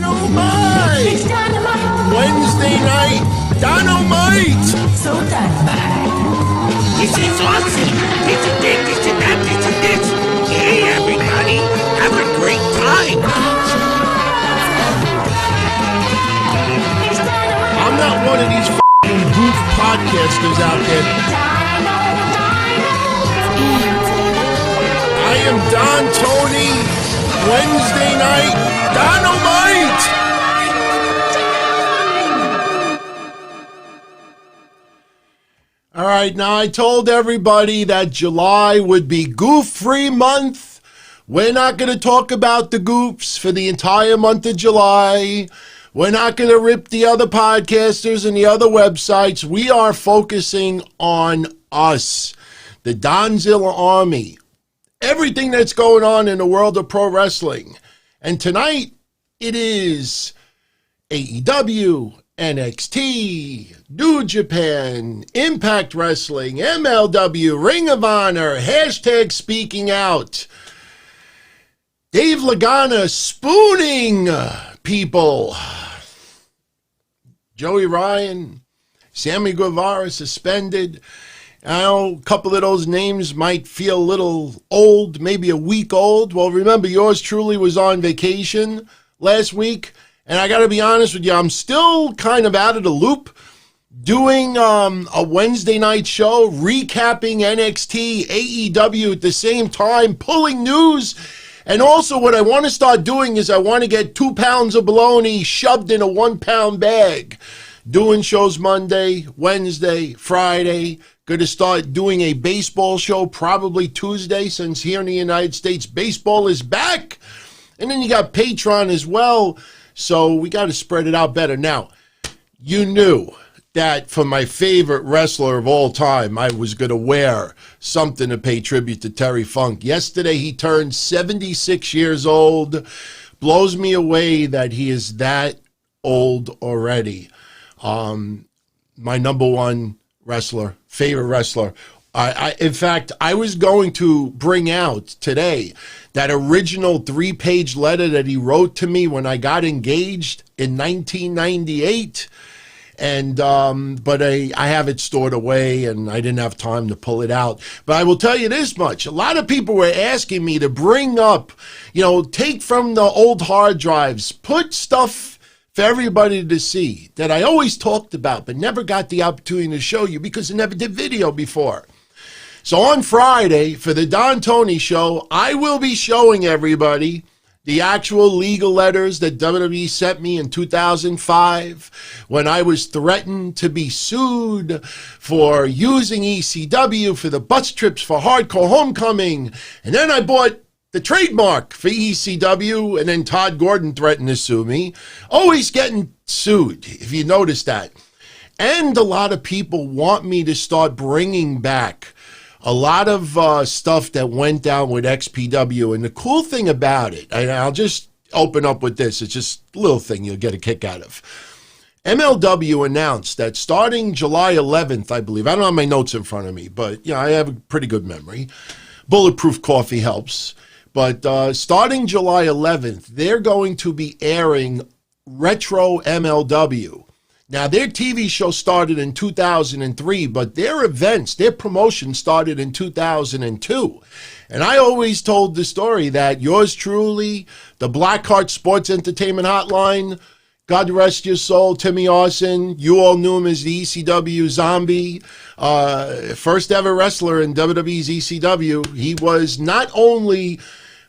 Dynamite! It's Dynamite! Wednesday night, Don-O-Mite! So Dynamite! This is awesome! This is this, this is that, this is this! Hey everybody, have a great time! I'm not one of these f***ing goof podcasters out there. I am Don Tony, Wednesday night, Don-O-Mite! All right, now I told everybody that July would be goof-free month. We're not going to talk about the goofs for the entire month of July. We're not going to rip the other podcasters and the other websites. We are focusing on us, the Donzilla Army, everything that's going on in the world of pro wrestling. And tonight, it is AEW, NXT, New Japan, Impact Wrestling, MLW, Ring of Honor, hashtag Speaking Out. Dave Lagana spooning people. Joey Ryan, Sammy Guevara suspended. I know a couple of those names might feel a little old, maybe a week old. Well, remember, yours truly was on vacation last week. And I got to be honest with you, I'm still kind of out of the loop doing a Wednesday night show, recapping NXT, AEW at the same time, pulling news. And also what I want to start doing is I want to get 2 pounds of bologna shoved in a 1 pound bag. Doing shows Monday, Wednesday, Friday. Going to start doing a baseball show probably Tuesday, since here in the United States, baseball is back. And then you got Patreon as well. So we got to spread it out better. Now, you knew that for my favorite wrestler of all time, I was going to wear something to pay tribute to Terry Funk. Yesterday, he turned 76 years old. Blows me away that he is that old already. My number one wrestler, favorite wrestler. In fact, I was going to bring out today that original 3-page letter that he wrote to me when I got engaged in 1998. And, but I have it stored away and I didn't have time to pull it out. But I will tell you this much. A lot of people were asking me to bring up, take from the old hard drives, put stuff for everybody to see that I always talked about, but never got the opportunity to show you because I never did video before. So on Friday, for the Don Tony Show, I will be showing everybody the actual legal letters that WWE sent me in 2005 when I was threatened to be sued for using ECW for the bus trips for Hardcore Homecoming. And then I bought the trademark for ECW, and then Todd Gordon threatened to sue me. Always getting sued, if you notice that. And a lot of people want me to start bringing back a lot of stuff that went down with XPW. And the cool thing about it, and I'll just open up with this, it's just a little thing you'll get a kick out of. MLW announced that starting July 11th, I believe, I don't have my notes in front of me, but I have a pretty good memory. Bulletproof coffee helps. But starting July 11th, they're going to be airing Retro MLW. Now, their TV show started in 2003, but their events, their promotion started in 2002. And I always told the story that yours truly, the Blackheart Sports Entertainment Hotline, God rest your soul, Timmy Austin, you all knew him as the ECW Zombie, first ever wrestler in WWE's ECW. He was not only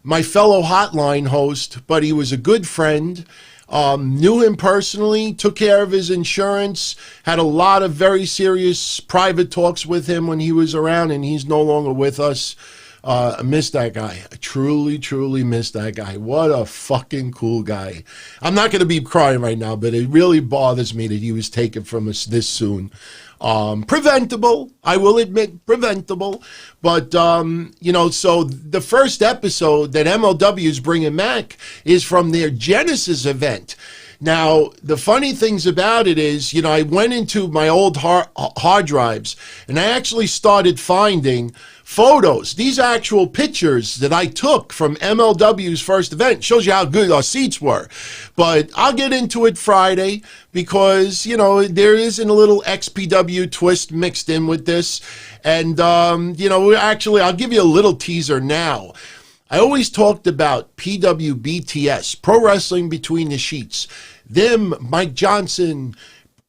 my fellow hotline host, but he was a good friend. Knew him personally, took care of his insurance, had a lot of very serious private talks with him when he was around, and he's no longer with us. I miss that guy. I truly, truly miss that guy. What a fucking cool guy. I'm not going to be crying right now, but it really bothers me that he was taken from us this soon. Preventable, I will admit, preventable. But, so the first episode that MLW is bringing back is from their Genesis event. Now, the funny things about it is, I went into my old hard drives and I actually started finding photos. These are actual pictures that I took from MLW's first event. Shows you how good our seats were. But I'll get into it Friday because, you know, there isn't a little XPW twist mixed in with this. And, you know, actually, I'll give you a little teaser now. I always talked about PWBTS, Pro Wrestling Between the Sheets. Them, Mike Johnson,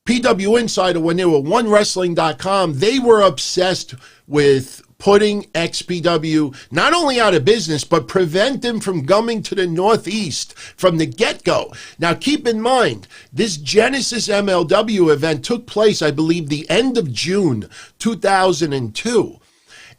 PW Insider, when they were OneWrestling.com, they were obsessed with putting XPW not only out of business, but prevent them from coming to the Northeast from the get-go. Now, keep in mind, this Genesis MLW event took place, I believe, the end of June 2002.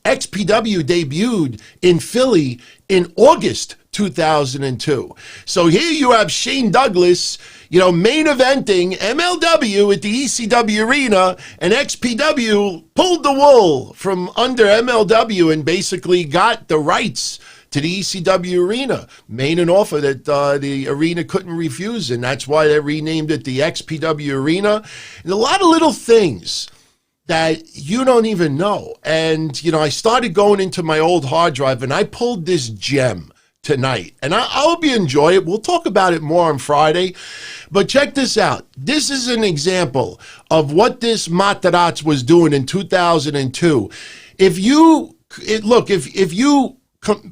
XPW debuted in Philly in August 2002. So here you have Shane Douglas, you know, main eventing MLW at the ECW Arena, and XPW pulled the wool from under MLW and basically got the rights to the ECW Arena, made an offer that the arena couldn't refuse, and that's why they renamed it the XPW Arena. And a lot of little things that you don't even know. And, you know, I started going into my old hard drive and I pulled this gem tonight. And I hope you enjoy it. We'll talk about it more on Friday. But check this out. This is an example of what this Matarazzo was doing in 2002. If you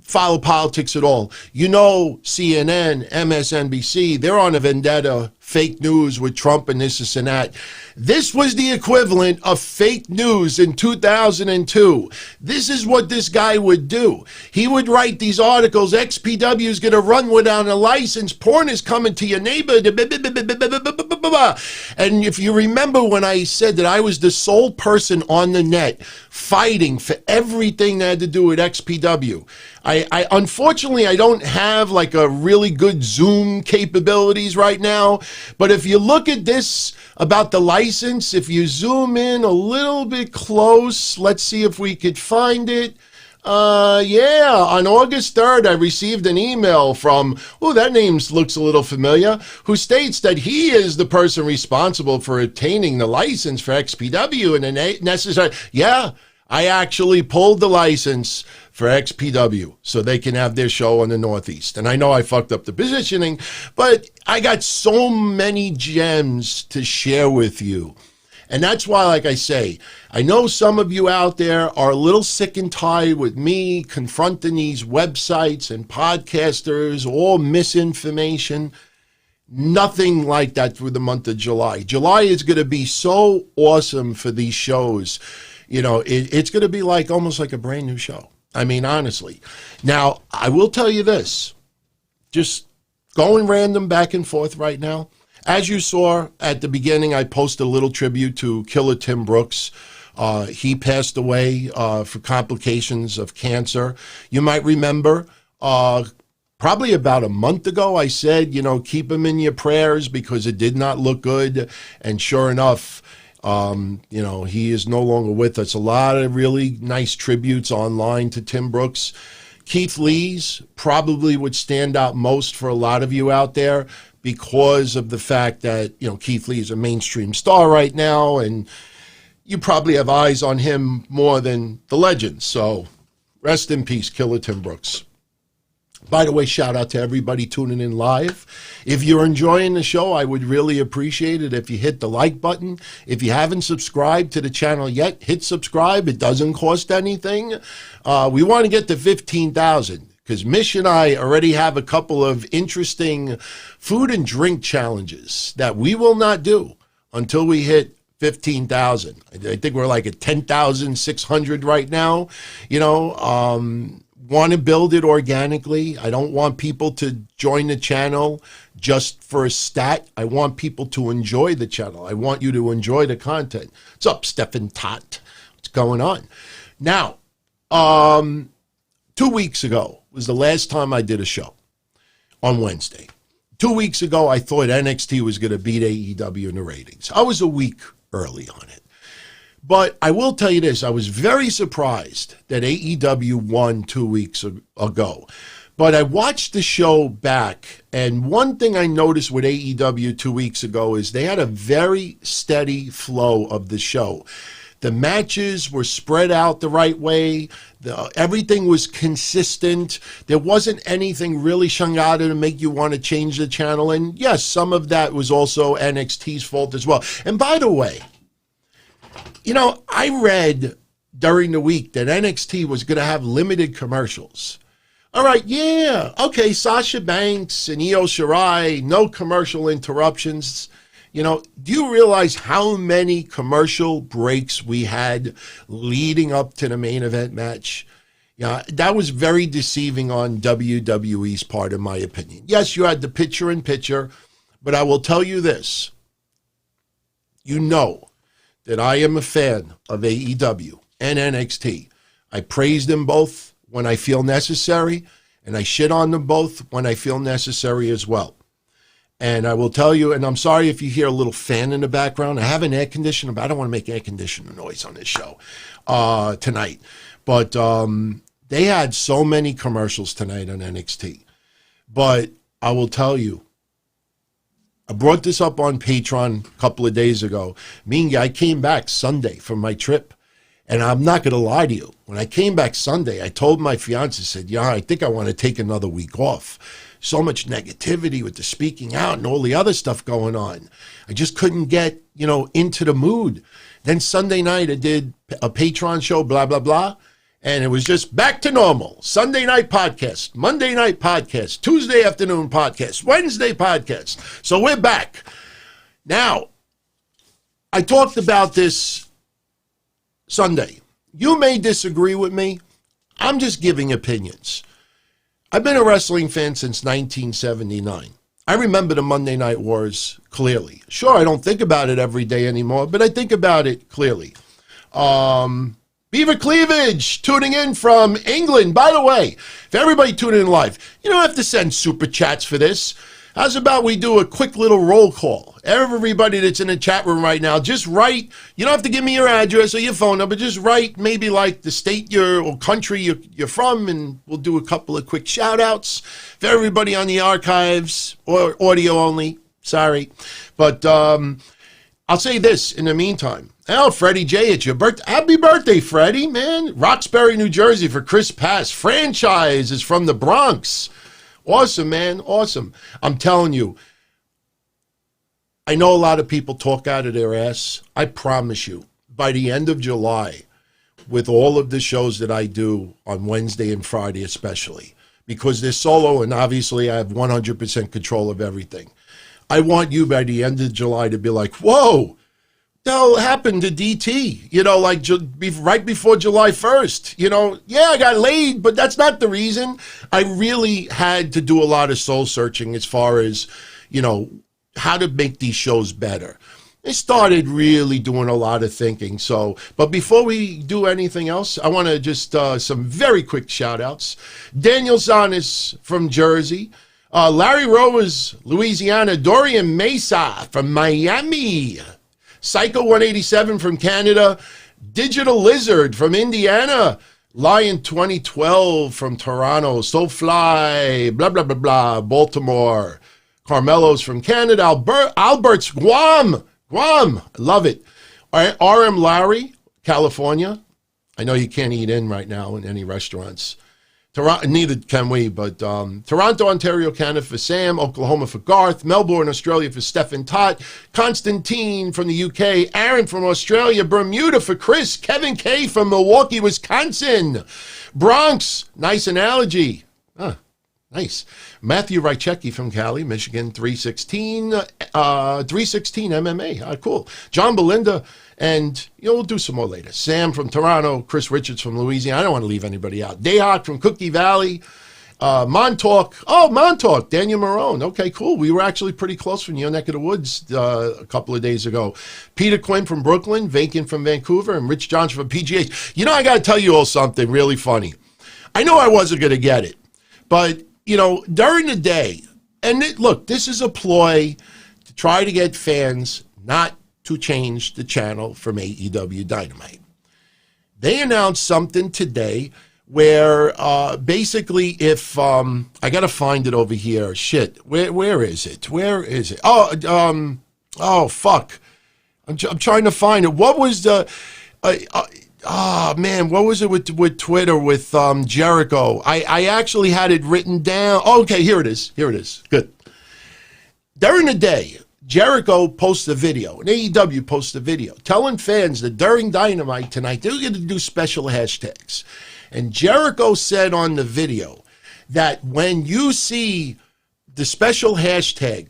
follow politics at all, you know CNN, MSNBC, they're on a vendetta, fake news with Trump and this and that. This was the equivalent of fake news in 2002. This is what this guy would do. He would write these articles, XPW is going to run without a license, porn is coming to your neighbor. And if you remember when I said that I was the sole person on the net fighting for everything that had to do with XPW, I unfortunately, I don't have like a really good Zoom capabilities right now. But if you look at this about the license, if you zoom in a little bit close, let's see if we could find it. Yeah, on August 3rd, I received an email from, oh, that name looks a little familiar, who states that he is the person responsible for obtaining the license for XPW and the necessary. Yeah, I actually pulled the license for XPW so they can have their show in the Northeast. And I know I fucked up the positioning, but I got so many gems to share with you. And that's why, like I say, I know some of you out there are a little sick and tired with me confronting these websites and podcasters, all misinformation. Nothing like that through the month of July. July is going to be so awesome for these shows. You know, it's going to be like almost like a brand new show. I mean, honestly. Now, I will tell you this, just going random back and forth right now. As you saw at the beginning, I posted a little tribute to Killer Tim Brooks. He passed away for complications of cancer. You might remember probably about a month ago, I said, you know, keep him in your prayers because it did not look good. And sure enough, you know, he is no longer with us. A lot of really nice tributes online to Tim Brooks. Keith Lee's probably would stand out most for a lot of you out there because of the fact that, you know, Keith Lee is a mainstream star right now, and you probably have eyes on him more than the legend. So rest in peace, Killer Tim Brooks. By the way, shout out to everybody tuning in live. If you're enjoying the show, I would really appreciate it if you hit the like button. If you haven't subscribed to the channel yet, hit subscribe. It doesn't cost anything. We want to get to 15,000 because Mish and I already have a couple of interesting food and drink challenges that we will not do until we hit 15,000. I think we're like at 10,600 right now. You know, want to build it organically. I don't want people to join the channel just for a stat. I want people to enjoy the channel. I want you to enjoy the content. What's up, Stephen Tot? What's going on? Now, 2 weeks ago was the last time I did a show on Wednesday. 2 weeks ago, I thought NXT was going to beat AEW in the ratings. I was a week early on it. But I will tell you this, I was very surprised that AEW won 2 weeks ago. But I watched the show back, and one thing I noticed with AEW 2 weeks ago is they had a very steady flow of the show. The matches were spread out the right way. Everything was consistent. There wasn't anything really shangada to make you want to change the channel. And yes, some of that was also NXT's fault as well. And by the way, you know, I read during the week that NXT was going to have limited commercials. All right, yeah, okay, Sasha Banks and Io Shirai, no commercial interruptions. You know, do you realize how many commercial breaks we had leading up to the main event match? Yeah, that was very deceiving on WWE's part, in my opinion. Yes, you had the picture-in-picture, but I will tell you this. You know that I am a fan of AEW and NXT. I praise them both when I feel necessary, and I shit on them both when I feel necessary as well. And I will tell you, and I'm sorry if you hear a little fan in the background. I have an air conditioner, but I don't want to make air conditioner noise on this show tonight. But they had so many commercials tonight on NXT. But I will tell you, I brought this up on Patreon a couple of days ago. I came back Sunday from my trip. And I'm not going to lie to you. When I came back Sunday, I told my fiance, said, yeah, I think I want to take another week off. So much negativity with the speaking out and all the other stuff going on. I just couldn't get, you know, into the mood. Then Sunday night, I did a Patreon show, blah, blah, blah. And it was just back to normal. Sunday night podcast, Monday night podcast, Tuesday afternoon podcast, Wednesday podcast. So we're back. Now, I talked about this Sunday. You may disagree with me. I'm just giving opinions. I've been a wrestling fan since 1979. I remember the Monday Night Wars clearly. Sure, I don't think about it every day anymore, but I think about it clearly. Beaver Cleavage tuning in from England. By the way, if everybody tuning in live, you don't have to send super chats for this. How's about we do a quick little roll call? Everybody that's in the chat room right now, just write. You don't have to give me your address or your phone number. Just write maybe like the state or country you're from, and we'll do a couple of quick shout-outs for everybody on the archives or audio only. Sorry. But I'll say this in the meantime. Oh, Freddie J, it's your birthday. Happy birthday, Freddie, man. Roxbury, New Jersey for Chris Pass. Franchise is from the Bronx. Awesome, man. Awesome. I'm telling you, I know a lot of people talk out of their ass. I promise you, by the end of July, with all of the shows that I do on Wednesday and Friday especially, because they're solo and obviously I have 100% control of everything, I want you by the end of July to be like, whoa, the hell happened to DT? You know, like right before July 1st. You know, yeah, I got laid, but that's not the reason. I really had to do a lot of soul searching as far as, you know, how to make these shows better. I started really doing a lot of thinking. So, but before we do anything else, I want to just some very quick shout outs. Daniel Zanis from Jersey. Larry Rose, Louisiana. Dorian Mesa from Miami. Psycho 187 from Canada, Digital Lizard from Indiana, Lion 2012 from Toronto, Soulfly, blah, blah, blah, blah, Baltimore, Carmelo's from Canada, Albert's Guam, I love it. RM Larry, California. I know you can't eat in right now in any restaurants. Toronto, neither can we, but Toronto, Ontario, Canada for Sam, Oklahoma for Garth, Melbourne, Australia for Stephen Tott, Constantine from the UK, Aaron from Australia, Bermuda for Chris, Kevin K from Milwaukee, Wisconsin, Bronx, nice analogy. Nice. Matthew Rychecki from Cali, Michigan, 316 MMA. Cool. John Belinda, and we'll do some more later. Sam from Toronto, Chris Richards from Louisiana. I don't want to leave anybody out. Dayhawk from Cookie Valley. Montauk. Oh, Montauk. Daniel Marone. Okay, cool. We were actually pretty close from your neck of the woods a couple of days ago. Peter Quinn from Brooklyn, Vacan from Vancouver, and Rich Johnson from PGH. You know, I got to tell you all something really funny. I know I wasn't going to get it, but during the day, and look, this is a ploy to try to get fans not to change the channel from AEW Dynamite. They announced something today where basically if, I got to find it over here. Shit, where is it? Where is it? Oh, fuck. I'm trying to find it. What was Oh man, what was it with Twitter with Jericho? I actually had it written down. Oh, okay, here it is. Good. During the day, Jericho posts a video, and AEW posts a video, telling fans that during Dynamite tonight, they're going to do special hashtags. And Jericho said on the video that when you see the special hashtag,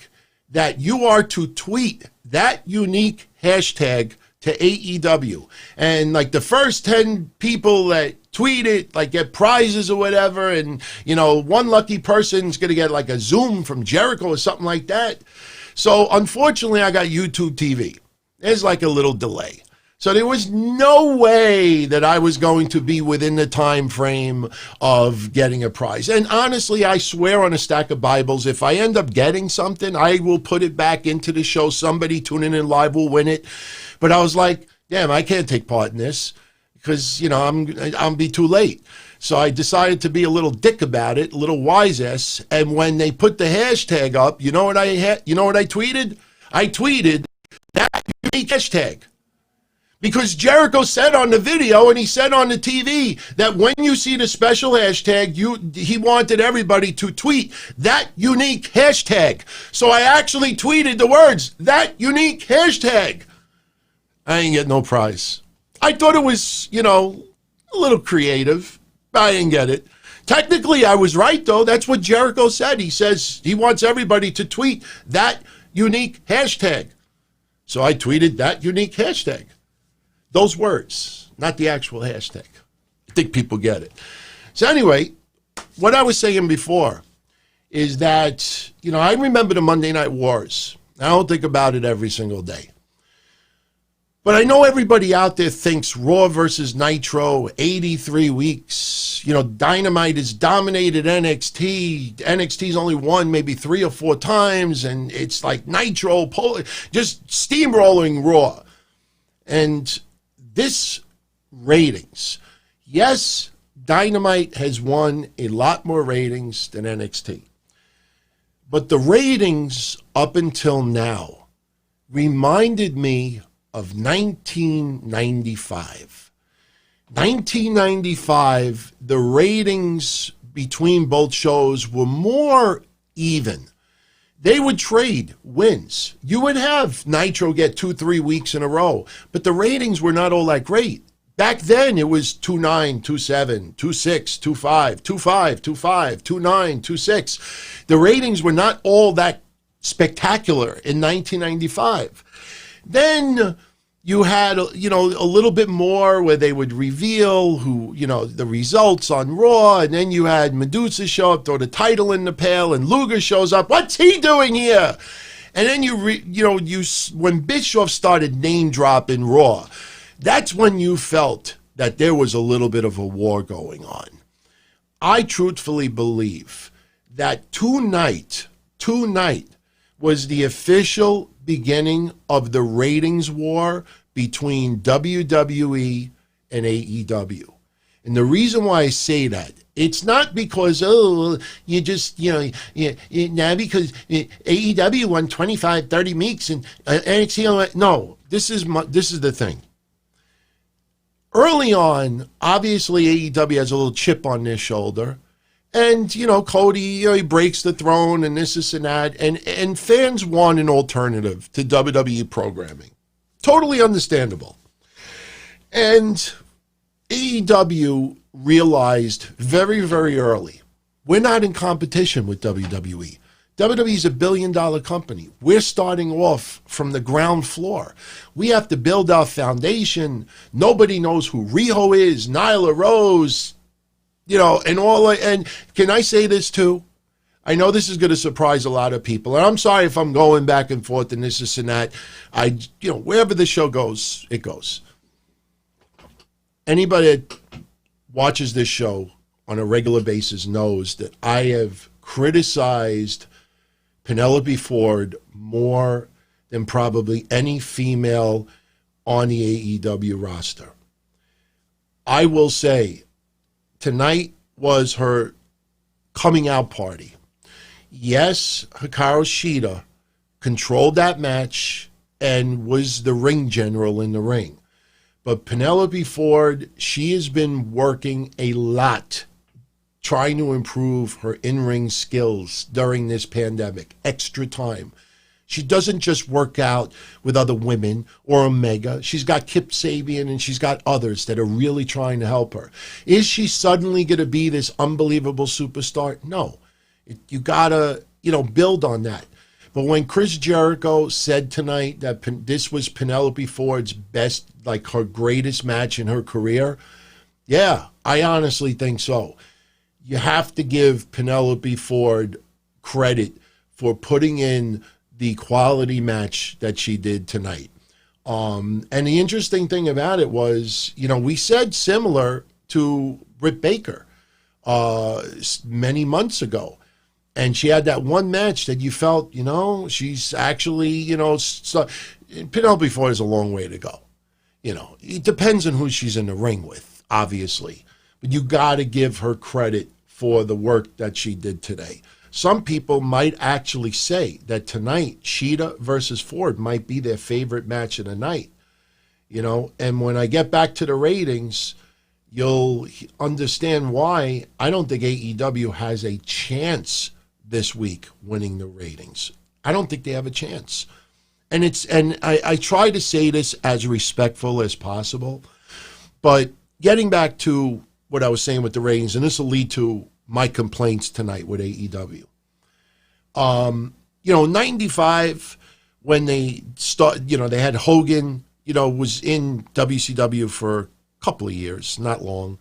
that you are to tweet that unique hashtag to AEW. And like the first 10 people that tweet it, like get prizes or whatever, and one lucky person's gonna get like a Zoom from Jericho or something like that. So unfortunately I got YouTube TV. There's like a little delay. So there was no way that I was going to be within the time frame of getting a prize. And honestly, I swear on a stack of Bibles, if I end up getting something, I will put it back into the show. Somebody tuning in live will win it. But I was like, damn, I can't take part in this because, I'll be too late. So I decided to be a little dick about it, a little wise ass. And when they put the hashtag up, you know what I tweeted? I tweeted that unique hashtag. Because Jericho said on the video and he said on the TV that when you see the special hashtag, he wanted everybody to tweet that unique hashtag. So I actually tweeted the words, that unique hashtag. I ain't get no prize. I thought it was, a little creative. I didn't get it. Technically, I was right, though. That's what Jericho said. He says he wants everybody to tweet that unique hashtag. So I tweeted that unique hashtag. Those words, not the actual hashtag. I think people get it. So anyway, what I was saying before is that, I remember the Monday Night Wars. I don't think about it every single day. But I know everybody out there thinks Raw versus Nitro, 83 weeks. Dynamite has dominated NXT. NXT's only won maybe 3 or 4 times, and it's like Nitro, just steamrolling Raw. And this ratings, yes, Dynamite has won a lot more ratings than NXT. But the ratings up until now reminded me of 1995. 1995, the ratings between both shows were more even. They would trade wins. You would have Nitro get 2-3 weeks in a row, but the ratings were not all that great. Back then, it was 2-9, 2-7, 2-6, 2-5, 2-5, 2-5, 2-9, 2-6. The ratings were not all that spectacular in 1995. Then you had, a little bit more where they would reveal the results on Raw, and then you had Medusa show up, throw the title in the pail, and Luger shows up. What's he doing here? And then when Bischoff started name dropping Raw, that's when you felt that there was a little bit of a war going on. I truthfully believe that tonight was the official beginning of the ratings war between WWE and AEW. And the reason why I say that, it's not because, now because AEW won 25, 30 weeks and NXT, no, this is the thing. Early on, obviously AEW has a little chip on their shoulder. And, Cody, he breaks the throne and this and that. And fans want an alternative to WWE programming. Totally understandable. And AEW realized very, very early, we're not in competition with WWE. WWE is $1 billion company. We're starting off from the ground floor. We have to build our foundation. Nobody knows who Riho is, Nyla Rose, and can I say this too? I know this is going to surprise a lot of people, and I'm sorry if I'm going back and forth and this and that. Wherever the show goes, it goes. Anybody that watches this show on a regular basis knows that I have criticized Penelope Ford more than probably any female on the AEW roster. I will say, tonight was her coming out party. Yes, Hikaru Shida controlled that match and was the ring general in the ring. But Penelope Ford, she has been working a lot trying to improve her in-ring skills during this pandemic. Extra time. She doesn't just work out with other women or Omega. She's got Kip Sabian and she's got others that are really trying to help her. Is she suddenly going to be this unbelievable superstar? No. You got to, build on that. But when Chris Jericho said tonight that this was Penelope Ford's best, like her greatest match in her career, yeah, I honestly think so. You have to give Penelope Ford credit for putting in the quality match that she did tonight. And the interesting thing about it was, we said similar to Britt Baker many months ago. And she had that one match that you felt, she's actually, Penelope Ford has a long way to go. It depends on who she's in the ring with, obviously. But you got to give her credit for the work that she did today. Some people might actually say that tonight, Shida versus Ford might be their favorite match of the night. And when I get back to the ratings, you'll understand why I don't think AEW has a chance this week winning the ratings. I don't think they have a chance. And I try to say this as respectful as possible, but getting back to what I was saying with the ratings, and this will lead to my complaints tonight with AEW. 95, when they they had Hogan, was in WCW for a couple of years, not long.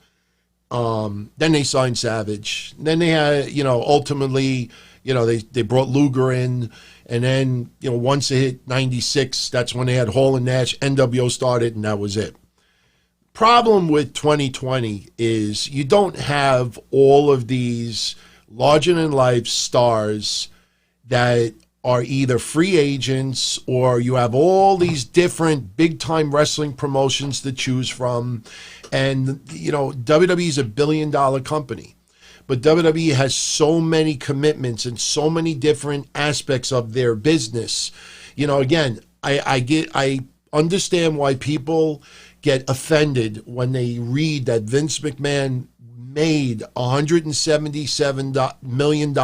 Then they signed Savage. Then they had, ultimately, they brought Luger in. And then, once it hit 96, that's when they had Hall and Nash, NWO started, and that was it. Problem with 2020 is you don't have all of these larger-than-life stars that are either free agents or you have all these different big-time wrestling promotions to choose from. And, WWE is a billion-dollar company. But WWE has so many commitments and so many different aspects of their business. Again, I understand why people get offended when they read that Vince McMahon made $177 million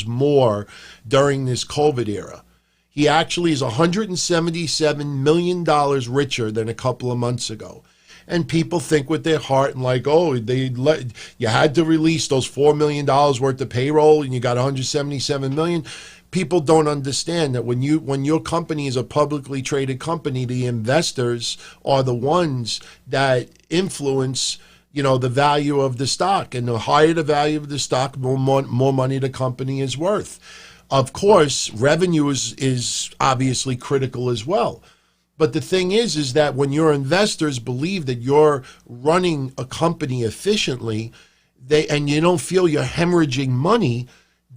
more during this COVID era. He actually is $177 million richer than a couple of months ago. And people think with their heart and like, you had to release those $4 million worth of payroll and you got $177 million. People don't understand that when your company is a publicly traded company, the investors are the ones that influence, the value of the stock. And the higher the value of the stock, more money the company is worth. Of course, revenue is obviously critical as well. But the thing is that when your investors believe that you're running a company efficiently, and you don't feel you're hemorrhaging money,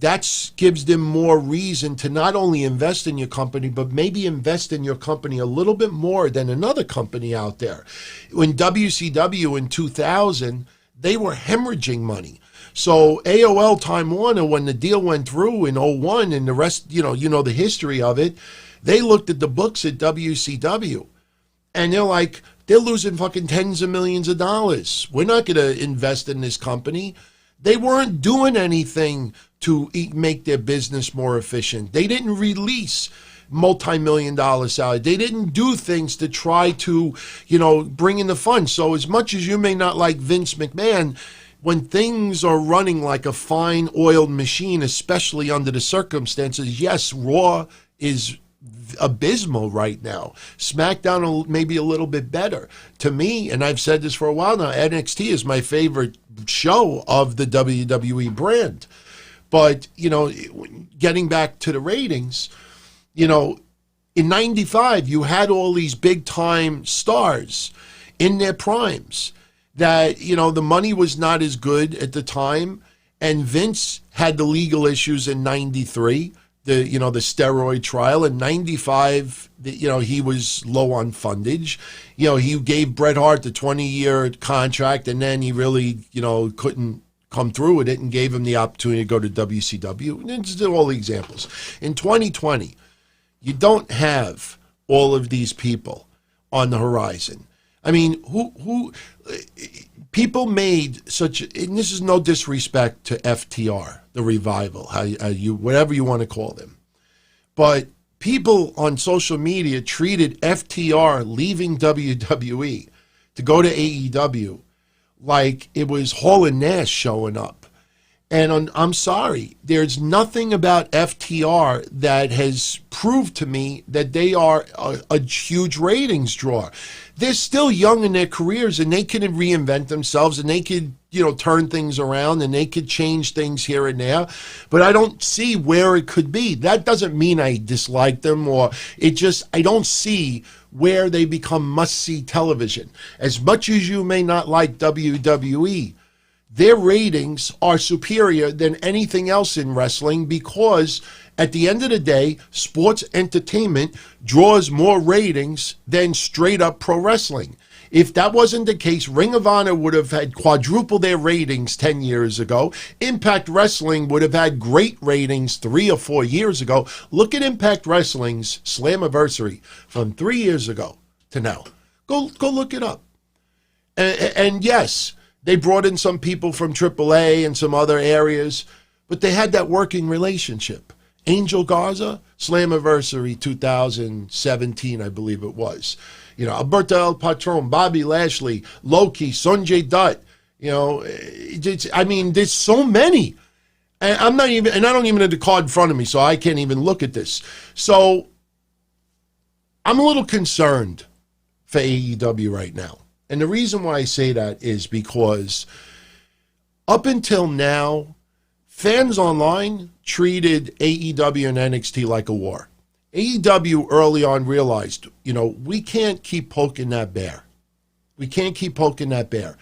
that gives them more reason to not only invest in your company, but maybe invest in your company a little bit more than another company out there. In WCW in 2000, they were hemorrhaging money. So AOL Time Warner, when the deal went through in 01 and the rest, the history of it, they looked at the books at WCW and they're losing fucking tens of millions of dollars. We're not going to invest in this company. They weren't doing anything to make their business more efficient. They didn't release multi-million-dollar salary. They didn't do things to try to, bring in the funds. So as much as you may not like Vince McMahon, when things are running like a fine oiled machine, especially under the circumstances, yes, Raw is abysmal right now. SmackDown maybe a little bit better. To me, and I've said this for a while now, NXT is my favorite show of the WWE brand. But, getting back to the ratings, in 95, you had all these big-time stars in their primes that, the money was not as good at the time. And Vince had the legal issues in 93, the steroid trial. In 95, he was low on fundage. He gave Bret Hart the 20-year contract, and then he really, couldn't come through with it and gave him the opportunity to go to WCW. And just all the examples. In 2020, you don't have all of these people on the horizon. I mean, who people made such, and this is no disrespect to FTR, the Revival, how you whatever you want to call them, but people on social media treated FTR leaving WWE to go to AEW like it was Hall and Nash showing up. And I'm sorry, there's nothing about FTR that has proved to me that they are a huge ratings draw. They're still young in their careers, and they can reinvent themselves, and they could, turn things around, and they could change things here and there. But I don't see where it could be. That doesn't mean I dislike them, or I don't see where they become must-see television. As much as you may not like WWE, their ratings are superior than anything else in wrestling, because at the end of the day, sports entertainment draws more ratings than straight up pro wrestling. If that wasn't the case, Ring of Honor would have had quadruple their ratings 10 years ago. Impact Wrestling would have had great ratings 3 or 4 years ago. Look at Impact Wrestling's Slammiversary from 3 years ago to now. Go look it up. And yes, they brought in some people from AAA and some other areas, but they had that working relationship. Angel Garza, Slammiversary 2017, I believe it was. Alberto El Patron, Bobby Lashley, Loki, Sonjay Dutt. There's so many. And I don't even have the card in front of me, so I can't even look at this. So I'm a little concerned for AEW right now. And the reason why I say that is because up until now, fans online treated AEW and NXT like a war. AEW early on realized, we can't keep poking that bear. We can't keep poking that bear.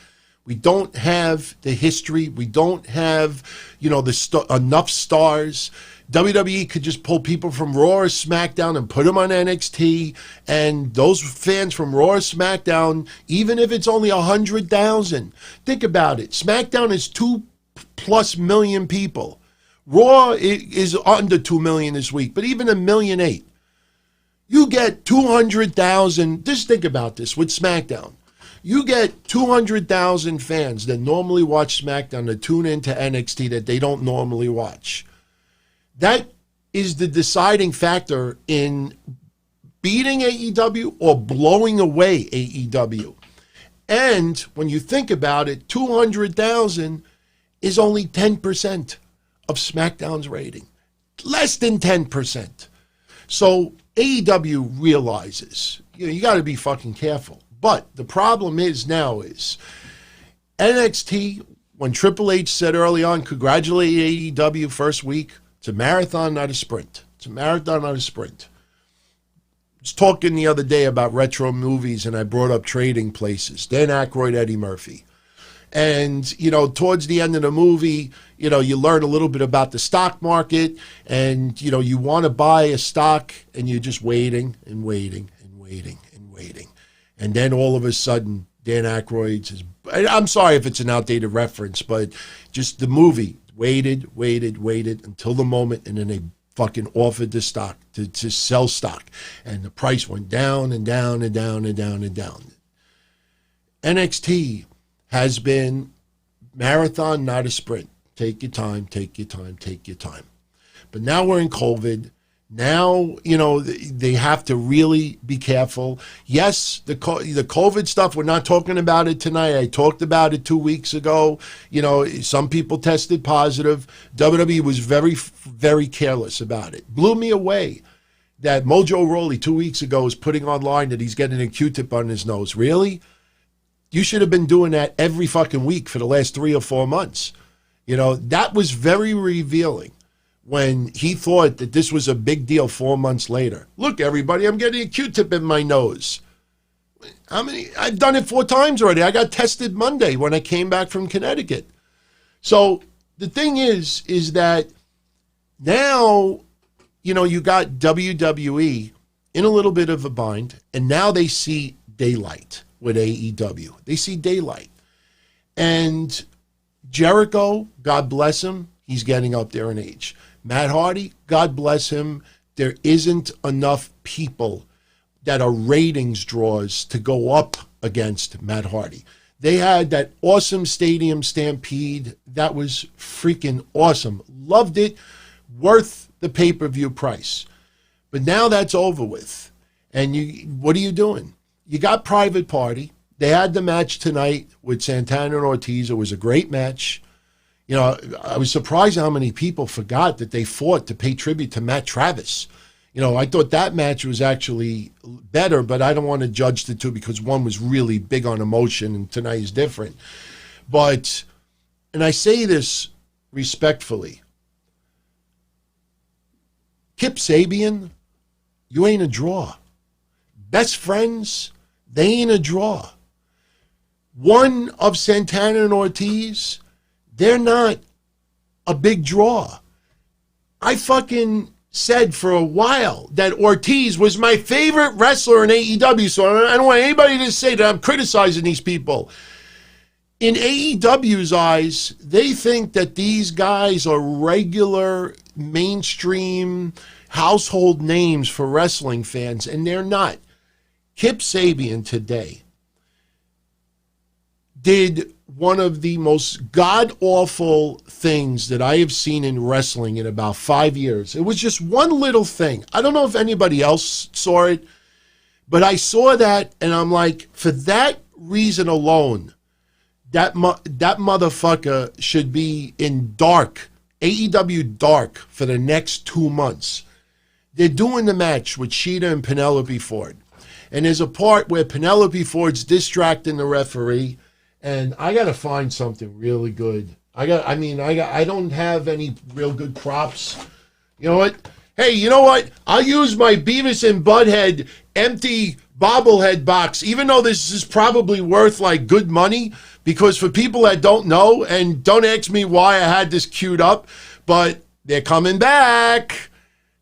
We don't have the history. We don't have, enough stars. WWE could just pull people from Raw or SmackDown and put them on NXT, and those fans from Raw or SmackDown, even if it's only 100,000, think about it. SmackDown is 2+ million people. Raw is under 2 million this week, but even 1.8 million. You get 200,000. Just think about this with SmackDown. You get 200,000 fans that normally watch SmackDown to tune into NXT that they don't normally watch. That is the deciding factor in beating AEW or blowing away AEW. And when you think about it, 200,000 is only 10% of SmackDown's rating. Less than 10%. So AEW realizes, you got to be fucking careful. But the problem is NXT, when Triple H said early on, congratulate AEW first week, it's a marathon, not a sprint. It's a marathon, not a sprint. I was talking the other day about retro movies, and I brought up Trading Places. Dan Aykroyd, Eddie Murphy. And, towards the end of the movie, you learn a little bit about the stock market, and, you want to buy a stock, and you're just waiting and waiting and waiting and waiting. And then all of a sudden, Dan Aykroyd says, I'm sorry if it's an outdated reference, but just the movie, waited until the moment, and then they fucking offered the stock to sell stock. And the price went down and down and down and down and down. NXT has been marathon, not a sprint. Take your time, take your time, take your time. But now we're in COVID. Now, they have to really be careful. Yes, the COVID stuff, we're not talking about it tonight. I talked about it 2 weeks ago. Some people tested positive. WWE was very, very careless about it. Blew me away that Mojo Rawley 2 weeks ago was putting online that he's getting a Q-tip on his nose. Really? You should have been doing that every fucking week for the last 3 or 4 months. That was very revealing. When he thought that this was a big deal 4 months later. Look, everybody, I'm getting a Q-tip in my nose. I've done it 4 times already. I got tested Monday when I came back from Connecticut. So the thing is that now, you got WWE in a little bit of a bind, and now they see daylight with AEW. They see daylight. And Jericho, God bless him, he's getting up there in age. Matt Hardy, God bless him, there isn't enough people that are ratings draws to go up against Matt Hardy. They had that awesome stadium stampede. That was freaking awesome. Loved it. Worth the pay-per-view price. But now that's over with. And what are you doing? You got Private Party. They had the match tonight with Santana and Ortiz. It was a great match. You know, I was surprised how many people forgot that they fought to pay tribute to Matt Travis. You know, I thought that match was actually better, but I don't want to judge the two because one was really big on emotion and tonight is different. But, and I say this respectfully, Kip Sabian, you ain't a draw. Best friends, they ain't a draw. One of Santana and Ortiz, they're not a big draw. I fucking said for a while that Ortiz was my favorite wrestler in AEW, so I don't want anybody to say that I'm criticizing these people. In AEW's eyes, they think that these guys are regular, mainstream, household names for wrestling fans, and they're not. Kip Sabian today did one of the most god-awful things that I have seen in wrestling in about 5 years. It was just one little thing. I don't know if anybody else saw it, but I saw that, and I'm like, for that reason alone, that motherfucker should be in dark, AEW dark, for the next 2 months. They're doing the match with Shida and Penelope Ford. And there's a part where Penelope Ford's distracting the referee, and I got to find something really good. I don't have any real good props. You know what? Hey, you know what? I'll use my Beavis and Butthead empty bobblehead box, even though this is probably worth like good money, because for people that don't know, and don't ask me why I had this queued up, but they're coming back.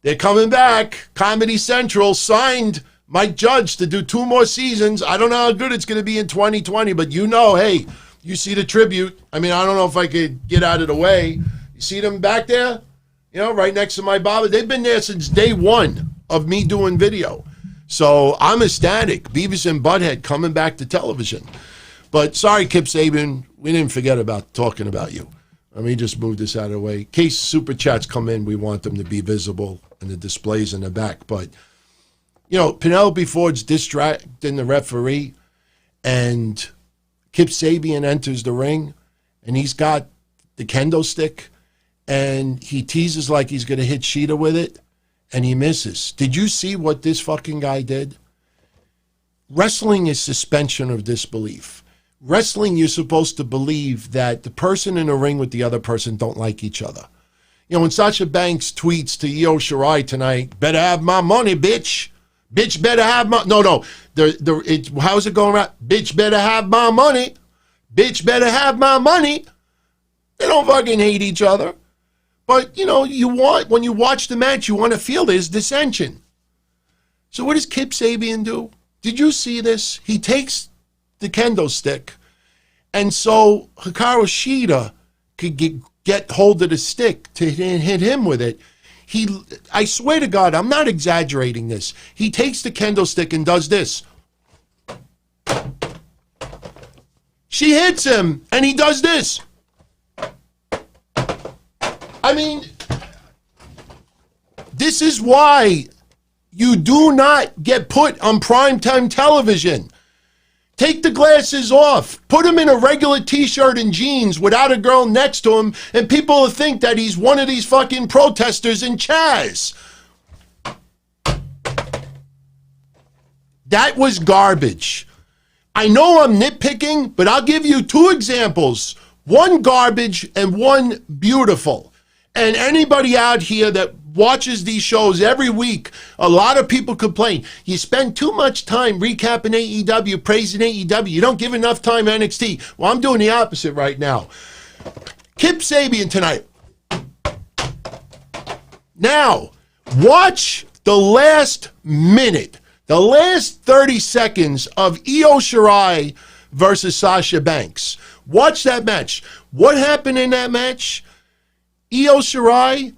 They're coming back. Comedy Central signed Mike Judge to do 2 more seasons. I don't know how good it's going to be in 2020, but you know, hey, you see the tribute. I mean, I don't know if I could get out of the way. You see them back there? You know, right next to my Baba. They've been there since day one of me doing video. So I'm ecstatic. Beavis and Butthead coming back to television. But sorry, Kip Sabian, we didn't forget about talking about you. Let me just move this out of the way. In case Super Chats come in, we want them to be visible and the displays in the back. But you know, Penelope Ford's distracting the referee, and Kip Sabian enters the ring, and he's got the kendo stick, and he teases like he's going to hit Shida with it, and he misses. Did you see what this fucking guy did? Wrestling is suspension of disbelief. Wrestling, you're supposed to believe that the person in the ring with the other person don't like each other. You know, when Sasha Banks tweets to Io Shirai tonight, better have my money, bitch. Bitch better have my... No. How's it going around? Bitch better have my money. Bitch better have my money. They don't fucking hate each other. But, you know, when you watch the match, you want to feel there's dissension. So what does Kip Sabian do? Did you see this? He takes the kendo stick, and so Hikaru Shida could get hold of the stick to hit him with it. I swear to God, I'm not exaggerating this. He takes the kendo stick and does this. She hits him, and he does this. I mean, this is why you do not get put on primetime television. Take the glasses off. Put him in a regular t-shirt and jeans without a girl next to him, and people will think that he's one of these fucking protesters in Chaz. That was garbage. I know I'm nitpicking, but I'll give you 2 examples. One garbage and one beautiful. And anybody out here that watches these shows every week, a lot of people complain. You spend too much time recapping AEW, praising AEW. You don't give enough time to NXT. Well, I'm doing the opposite right now. Kip Sabian tonight. Now, watch the last minute, the last 30 seconds of Io Shirai versus Sasha Banks. Watch that match. What happened in that match? Io Shirai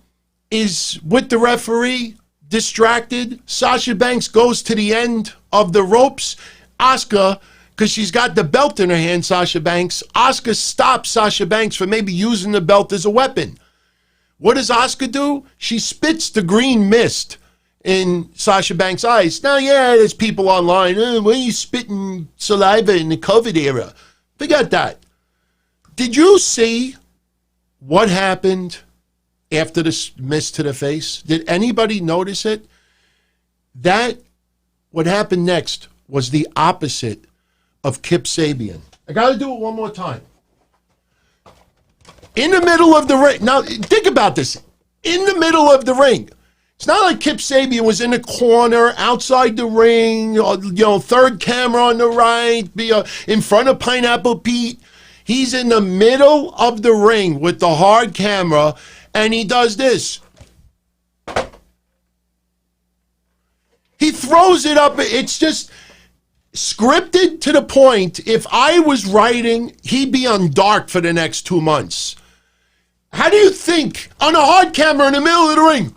is with the referee, distracted. Sasha Banks goes to the end of the ropes. Asuka because she's got the belt in her hand, Sasha Banks. Asuka stops Sasha Banks from maybe using the belt as a weapon. What does Asuka do? She spits the green mist in Sasha Banks' eyes. Now, yeah, there's people online, why are you spitting saliva in the COVID era? Forget that. Did you see what happened after the mist to the face? Did anybody notice it? What happened next was the opposite of Kip Sabian. I got to do it one more time. In the middle of the ring. Now, think about this. In the middle of the ring. It's not like Kip Sabian was in a corner, outside the ring, third camera on the right, in front of Pineapple Pete. He's in the middle of the ring with the hard camera, and he does this. He throws it up. It's just scripted to the point. If I was writing, he'd be on dark for the next 2 months. How do you think on a hard camera in the middle of the ring?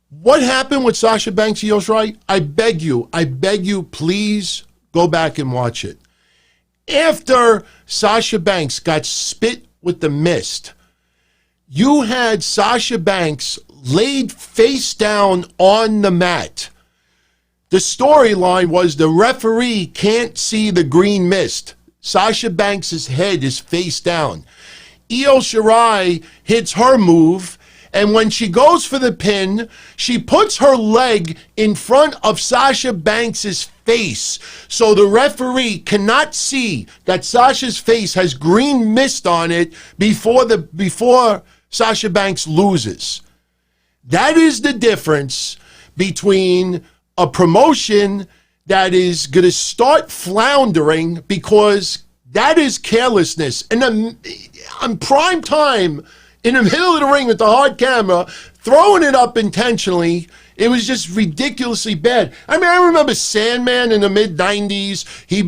What happened with Sasha Banks, Io Shirai? I beg you, please go back and watch it. After Sasha Banks got spit with the mist, you had Sasha Banks laid face down on the mat. The storyline was the referee can't see the green mist. Sasha Banks' head is face down. Io Shirai hits her move, and when she goes for the pin, she puts her leg in front of Sasha Banks' face, so the referee cannot see that Sasha's face has green mist on it before Sasha Banks loses. That is the difference between a promotion that is going to start floundering because that is carelessness. And on prime time, in the middle of the ring with the hard camera, throwing it up intentionally, it was just ridiculously bad. I mean, I remember Sandman in the mid-90s. He'd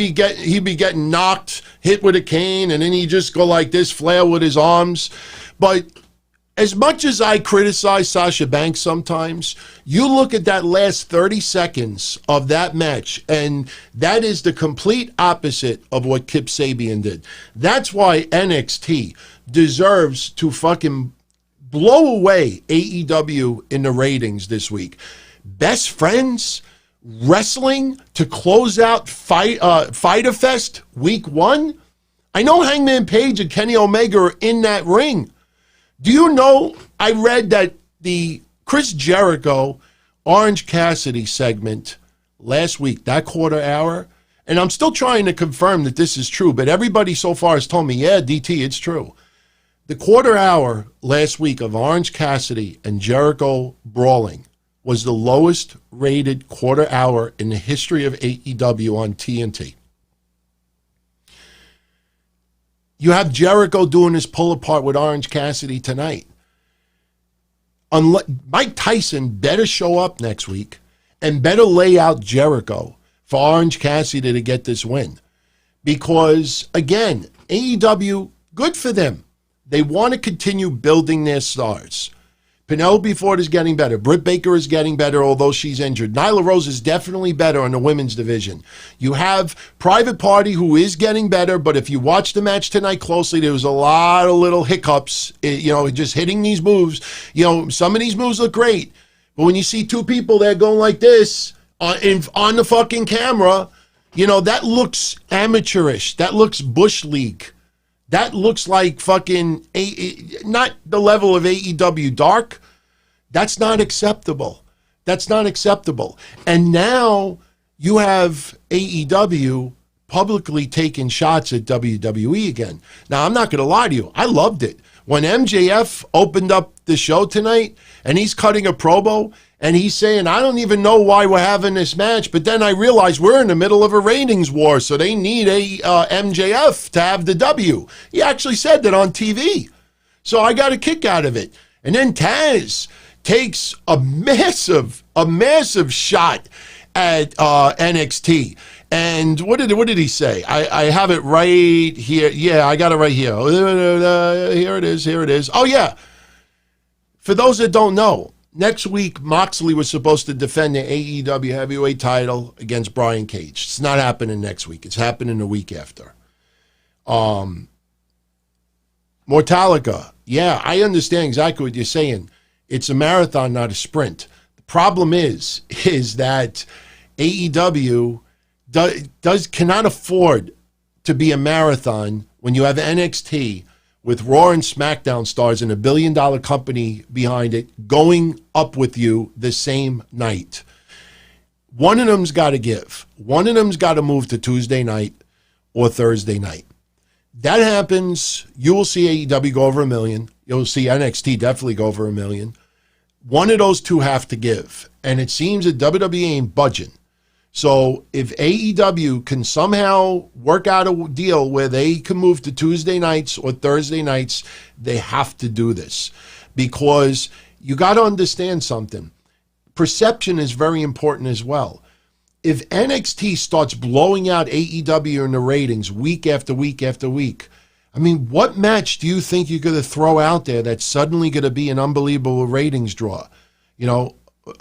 be getting knocked, hit with a cane, and then he'd just go like this, flail with his arms. But as much as I criticize Sasha Banks sometimes, you look at that last 30 seconds of that match, and that is the complete opposite of what Kip Sabian did. That's why NXT deserves to fucking blow away AEW in the ratings this week. Best Friends Wrestling to close out Fyter Fest week 1. I know Hangman Page and Kenny Omega are in that ring. Do you know, I read that the Chris Jericho Orange Cassidy segment last week, that quarter hour, and I'm still trying to confirm that this is true, but everybody so far has told me, yeah, DT, it's true. The quarter hour last week of Orange Cassidy and Jericho brawling was the lowest rated quarter hour in the history of AEW on TNT. You have Jericho doing his pull apart with Orange Cassidy tonight. Mike Tyson better show up next week and better lay out Jericho for Orange Cassidy to get this win. Because, again, AEW, good for them. They want to continue building their stars. Penelope Ford is getting better. Britt Baker is getting better, although she's injured. Nyla Rose is definitely better in the women's division. You have Private Party, who is getting better, but if you watch the match tonight closely, there was a lot of little hiccups, just hitting these moves. Some of these moves look great, but when you see two people there going like this on the fucking camera, that looks amateurish. That looks Bush League. That looks like fucking, not the level of AEW Dark. That's not acceptable. That's not acceptable. And now you have AEW publicly taking shots at WWE again. Now, I'm not going to lie to you. I loved it. When MJF opened up the show tonight and he's cutting a promo and he's saying, I don't even know why we're having this match, but then I realized we're in the middle of a ratings war, so they need a MJF to have the W. He actually said that on TV. So I got a kick out of it. And then Taz takes a massive shot at NXT. And what did he say? I have it right here. Yeah, I got it right here. Here it is. Oh, yeah. For those that don't know, next week, Moxley was supposed to defend the AEW heavyweight title against Brian Cage. It's not happening next week. It's happening the week after. Mortalica. Yeah, I understand exactly what you're saying. It's a marathon, not a sprint. The problem is that AEW cannot afford to be a marathon when you have NXT with Raw and SmackDown stars and $1 billion company behind it going up with you the same night. One of them's got to give. One of them's got to move to Tuesday night or Thursday night. That happens, you will see AEW go over $1 million. You'll see NXT definitely go over $1 million. One of those two have to give. And it seems that WWE ain't budging. So if AEW can somehow work out a deal where they can move to Tuesday nights or Thursday nights, they have to do this. Because you got to understand something. Perception is very important as well. If NXT starts blowing out AEW in the ratings week after week after week, I mean, what match do you think you're going to throw out there that's suddenly going to be an unbelievable ratings draw? You know,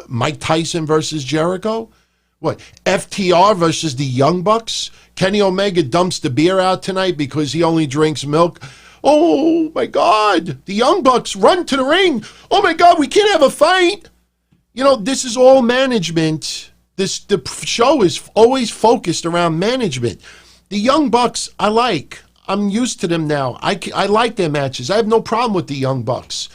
Mike Tyson versus Jericho? What, FTR versus the Young Bucks? Kenny Omega dumps the beer out tonight because he only drinks milk. Oh, my God. The Young Bucks run to the ring. Oh, my God, we can't have a fight. You know, this is all management. The show is always focused around management. The Young Bucks, I like. I'm used to them now. I like their matches. I have no problem with the Young Bucks.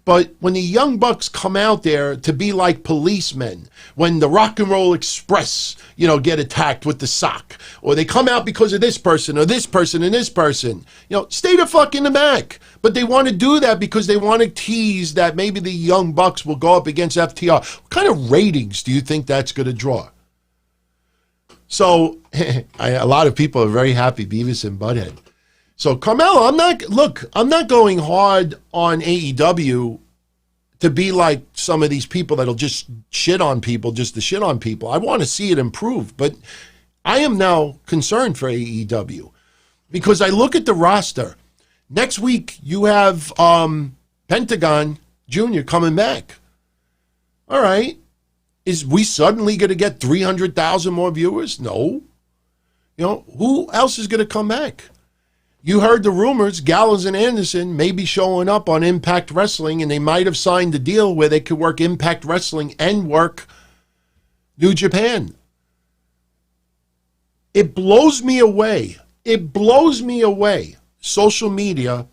But when the Young Bucks come out there to be like policemen, when the Rock and Roll Express, you know, get attacked with the sock, or they come out because of this person or this person and this person, you know, stay the fuck in the back. But they want to do that because they want to tease that maybe the Young Bucks will go up against FTR. What kind of ratings do you think that's going to draw? So a lot of people are very happy, Beavis and Butthead. So Carmelo, I'm not going hard on AEW to be like some of these people that'll just shit on people just to shit on people. I want to see it improve, but I am now concerned for AEW because I look at the roster. Next week you have Pentagon Jr. coming back. All right. Is we suddenly going to get 300,000 more viewers? No. You know, who else is going to come back? You heard the rumors, Gallows and Anderson may be showing up on Impact Wrestling, and they might have signed a deal where they could work Impact Wrestling and work New Japan. It blows me away. It blows me away. Social media,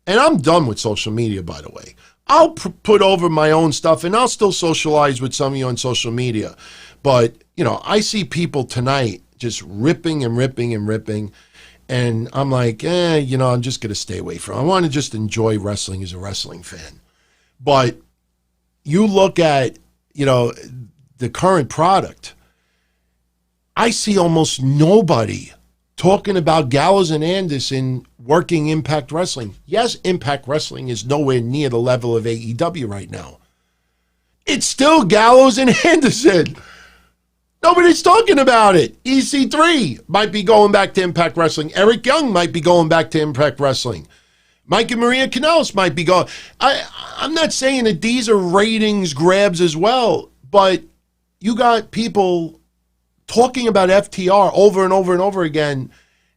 and I'm done with social media, by the way. I'll put over my own stuff, and I'll still socialize with some of you on social media. But, you know, I see people tonight just ripping and ripping and ripping. And I'm like, you know, I'm just going to stay away from it. I want to just enjoy wrestling as a wrestling fan. But you look at, you know, the current product, I see almost nobody talking about Gallows and Anderson working Impact Wrestling. Yes, Impact Wrestling is nowhere near the level of AEW right now. It's still Gallows and Anderson. Nobody's talking about it. EC3 might be going back to Impact Wrestling. Eric Young might be going back to Impact Wrestling. Mike and Maria Kanellis might be going. I'm not saying that these are ratings grabs as well, but you got people talking about FTR over and over and over again,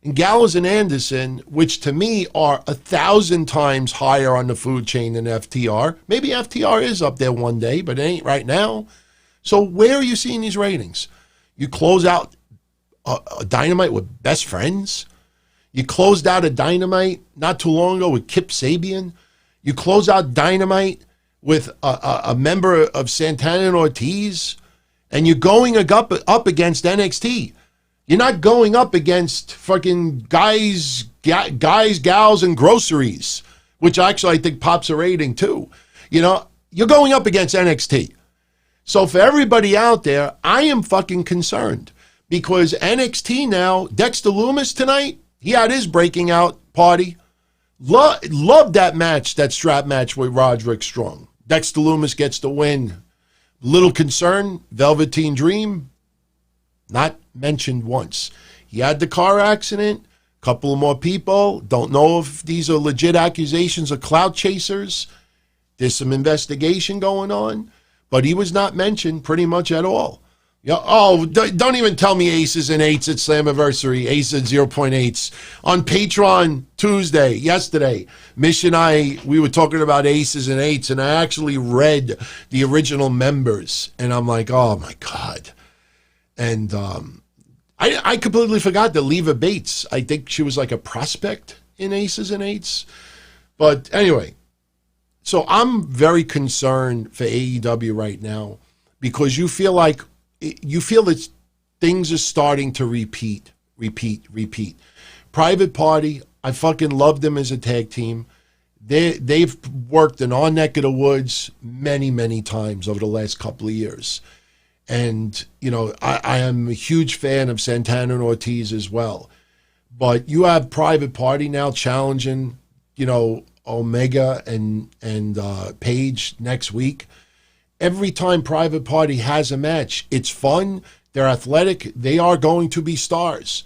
and Gallows and Anderson, which to me are 1,000 times higher on the food chain than FTR. Maybe FTR is up there one day, but it ain't right now. So where are you seeing these ratings? You close out a Dynamite with Best Friends. You closed out a Dynamite not too long ago with Kip Sabian. You close out Dynamite with a member of Santana and Ortiz. And you're going up against NXT. You're not going up against fucking guys, gals, and groceries, which actually I think pops a rating too. You know, you're going up against NXT. So for everybody out there, I am fucking concerned because NXT now, Dexter Lumis tonight, he had his breaking out party. Loved that match, that strap match with Roderick Strong. Dexter Lumis gets the win. Little concern, Velveteen Dream, not mentioned once. He had the car accident, a couple of more people. Don't know if these are legit accusations of clout chasers. There's some investigation going on, but he was not mentioned pretty much at all. Yeah. Oh, don't even tell me aces and eights at Slammiversary, aces 0.8s. On Patreon Tuesday, yesterday, Mish and we were talking about aces and eights, and I actually read the original members, and I'm like, oh my God. And I completely forgot that Leva Bates, I think she was like a prospect in aces and eights. But anyway, so I'm very concerned for AEW right now because you feel that things are starting to repeat. Private Party, I fucking love them as a tag team. They've worked in our neck of the woods many, many times over the last couple of years. And, you know, I am a huge fan of Santana and Ortiz as well. But you have Private Party now challenging, you know, Omega and Page next week. Every time Private Party has a match, it's fun, they're athletic, they are going to be stars.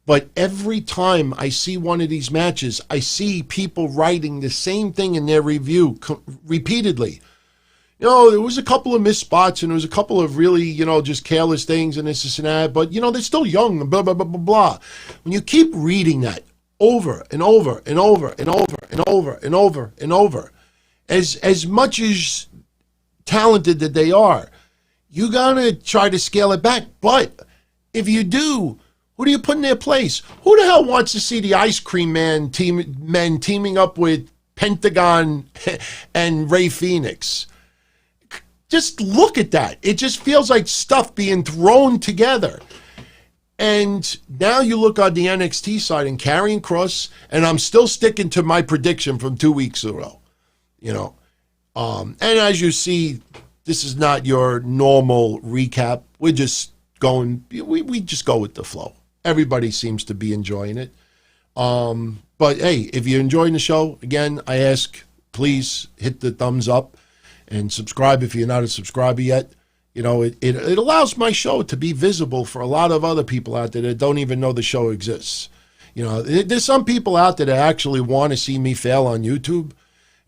But every time I see one of these matches, I see people writing the same thing in their review repeatedly. You know, there was a couple of missed spots and there was a couple of really, you know, just careless things and this and that, but, you know, they're still young and blah, blah, blah, blah, blah. When you keep reading that over and over and over and over and over and over and over, as much as talented that they are, you gotta try to scale it back. But if you do, who do you put in their place? Who the hell wants to see the Ice Cream men teaming up with Pentagon and Rey Fenix? Just look at that. It just feels like stuff being thrown together. And now you look on the NXT side and Karrion Kross, and I'm still sticking to my prediction from 2 weeks ago, you know. And as you see, this is not your normal recap. We're just going, we just go with the flow. Everybody seems to be enjoying it. But hey, if you're enjoying the show, again, I ask, please hit the thumbs up and subscribe if you're not a subscriber yet. You know, it allows my show to be visible for a lot of other people out there that don't even know the show exists. You know, there's some people out there that actually want to see me fail on YouTube.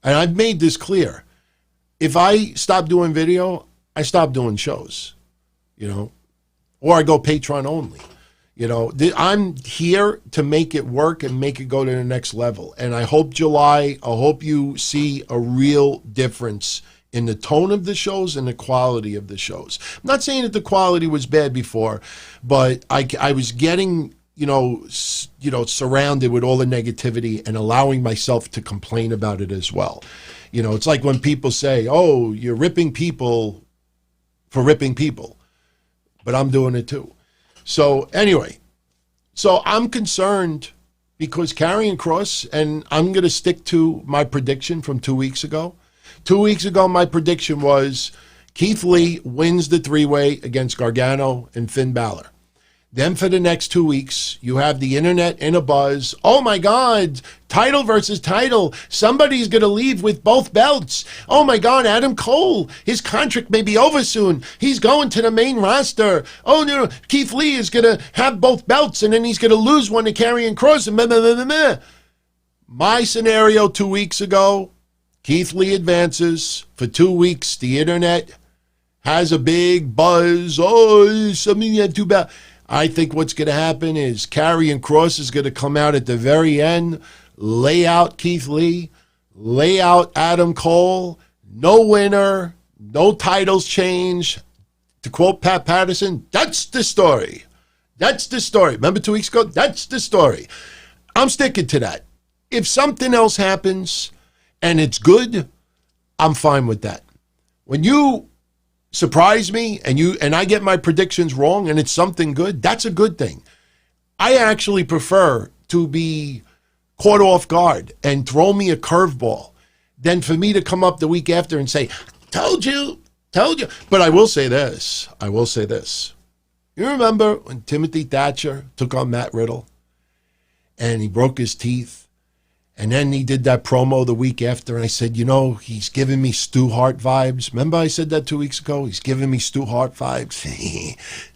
And I've made this clear. If I stop doing video, I stop doing shows, you know, or I go Patreon only. You know, I'm here to make it work and make it go to the next level. And I hope I hope you see a real difference in the tone of the shows and the quality of the shows. I'm not saying that the quality was bad before, but I was getting, you know, surrounded with all the negativity and allowing myself to complain about it as well. You know, it's like when people say, oh, you're ripping people for ripping people, but I'm doing it too. So anyway, so I'm concerned because Karrion Kross, and I'm going to stick to my prediction from 2 weeks ago. 2 weeks ago, my prediction was Keith Lee wins the three-way against Gargano and Finn Balor. Then for the next 2 weeks, you have the internet in a buzz. Oh my God, title versus title. Somebody's going to leave with both belts. Oh my God, Adam Cole, his contract may be over soon. He's going to the main roster. Oh no, Keith Lee is going to have both belts and then he's going to lose one to Karrion Kross. And blah, blah, blah, blah, blah. My scenario 2 weeks ago, Keith Lee advances. For 2 weeks, the internet has a big buzz. Oh, something you have too bad. I think what's going to happen is Karrion Kross is going to come out at the very end, lay out Keith Lee, lay out Adam Cole, no winner, no titles change. To quote Pat Patterson, that's the story. That's the story. Remember 2 weeks ago? That's the story. I'm sticking to that. If something else happens and it's good, I'm fine with that. When you surprise me and I get my predictions wrong and it's something good, that's a good thing. I actually prefer to be caught off guard and throw me a curveball than for me to come up the week after and say, told you. But I will say this. You remember when Timothy Thatcher took on Matt Riddle and he broke his teeth? And then he did that promo the week after, and I said, you know, he's giving me Stu Hart vibes. Remember I said that 2 weeks ago? He's giving me Stu Hart vibes.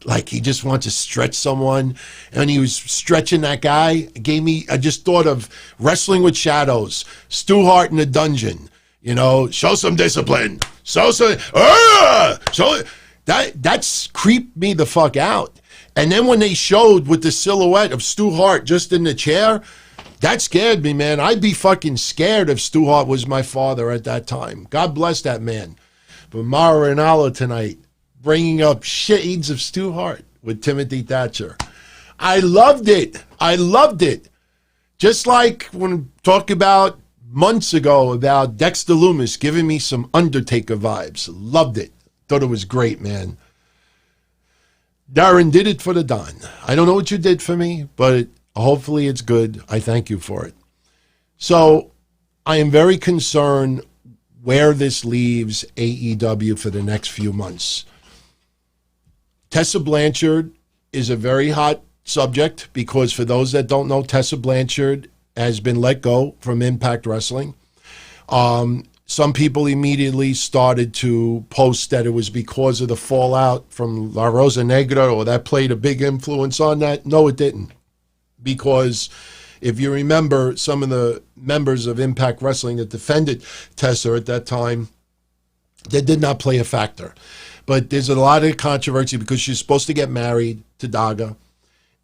Like he just wants to stretch someone. And he was stretching that guy. I just thought of Wrestling with Shadows, Stu Hart in a dungeon. Show some discipline. Show that's creeped me the fuck out. And then when they showed with the silhouette of Stu Hart just in the chair, that scared me, man. I'd be fucking scared if Stu Hart was my father at that time. God bless that man. But Mara and Allah tonight, bringing up shades of Stu Hart with Timothy Thatcher. I loved it. Just like when talk about months ago about Dexter Lumis giving me some Undertaker vibes. Loved it. Thought it was great, man. Darren did it for the Don. I don't know what you did for me, but hopefully it's good. I thank you for it. So I am very concerned where this leaves AEW for the next few months. Tessa Blanchard is a very hot subject because for those that don't know, Tessa Blanchard has been let go from Impact Wrestling. Some people immediately started to post that it was because of the fallout from La Rosa Negra or that played a big influence on that. No, it didn't. Because if you remember, some of the members of Impact Wrestling that defended Tessa at that time, that did not play a factor. But there's a lot of controversy because she's supposed to get married to Daga.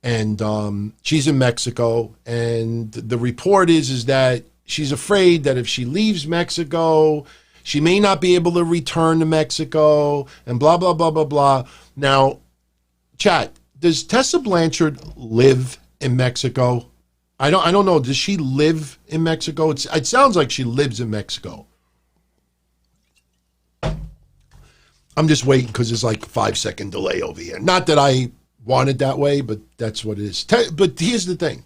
And she's in Mexico. And the report is that she's afraid that if she leaves Mexico, she may not be able to return to Mexico and blah, blah, blah, blah, blah. Now, chat, does Tessa Blanchard live in Mexico? I don't know. Does she live in Mexico? It sounds like she lives in Mexico. I'm just waiting because there's like a 5-second delay over here. Not that I want it that way, but that's what it is. But here's the thing.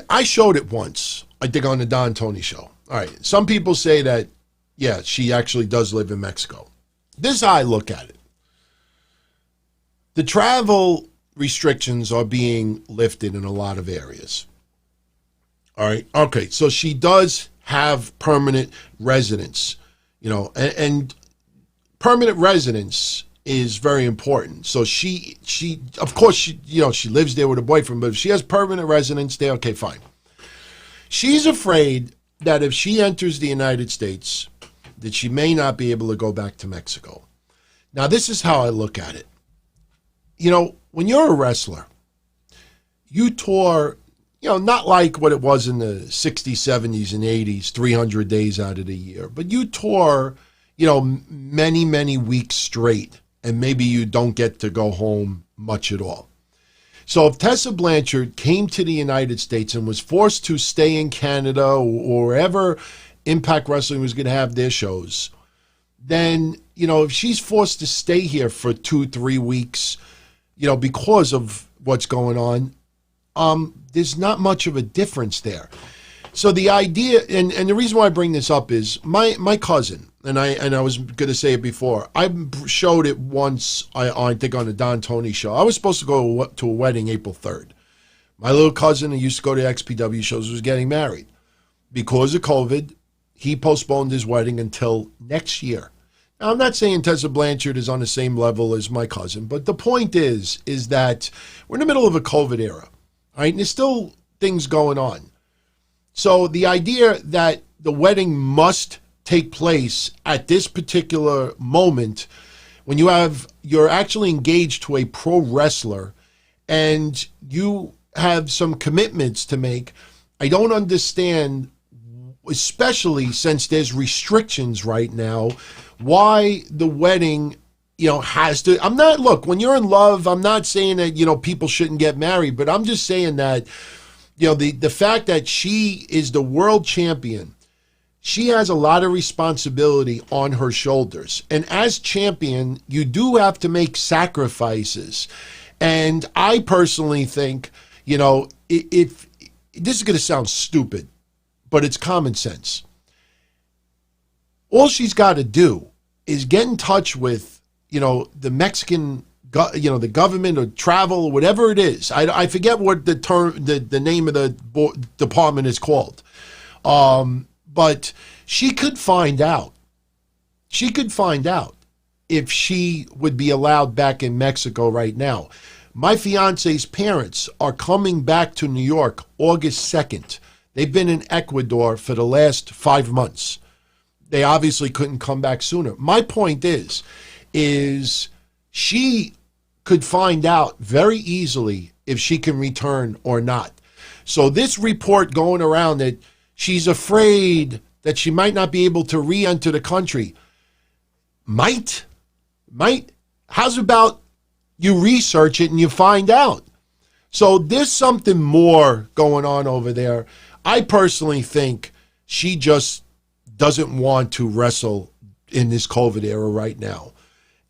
I showed it once, I think on the Don Tony show. All right. Some people say that, yeah, she actually does live in Mexico. This is how I look at it. The travel restrictions are being lifted in a lot of areas. All right. Okay. So she does have permanent residence, and permanent residence is very important. So she of course, she lives there with her boyfriend, but if she has permanent residence there, okay, fine. She's afraid that if she enters the United States, that she may not be able to go back to Mexico. Now, this is how I look at it. When you're a wrestler, you tour, not like what it was in the 60s, 70s, and 80s, 300 days out of the year, but you tour, many, many weeks straight. And maybe you don't get to go home much at all. So if Tessa Blanchard came to the United States and was forced to stay in Canada or wherever Impact Wrestling was going to have their shows, then, if she's forced to stay here for 2-3 weeks, because of what's going on, there's not much of a difference there. So the idea, and the reason why I bring this up is my cousin, and I was going to say it before, I showed it once, I think on the Don Tony show. I was supposed to go to a wedding April 3rd. My little cousin who used to go to XPW shows was getting married. Because of COVID, he postponed his wedding until next year. Now, I'm not saying Tessa Blanchard is on the same level as my cousin, but the point is that we're in the middle of a COVID era, all right? And there's still things going on. So the idea that the wedding must take place at this particular moment when you're actually engaged to a pro wrestler and you have some commitments to make, I don't understand, especially since there's restrictions right now, why the wedding, has to, when you're in love, I'm not saying that, people shouldn't get married, but I'm just saying that, the fact that she is the world champion, she has a lot of responsibility on her shoulders. And as champion, you do have to make sacrifices. And I personally think, if this is going to sound stupid, but it's common sense. All she's got to do is get in touch with, the Mexican the government or travel, whatever it is. I forget what the name of the department is called. But she could find out. She could find out if she would be allowed back in Mexico right now. My fiance's parents are coming back to New York August 2nd. They've been in Ecuador for the last 5 months. They obviously couldn't come back sooner. My point is she could find out very easily if she can return or not. So this report going around that she's afraid that she might not be able to re-enter the country. Might? How's about you research it and you find out? So there's something more going on over there. I personally think she just doesn't want to wrestle in this COVID era right now.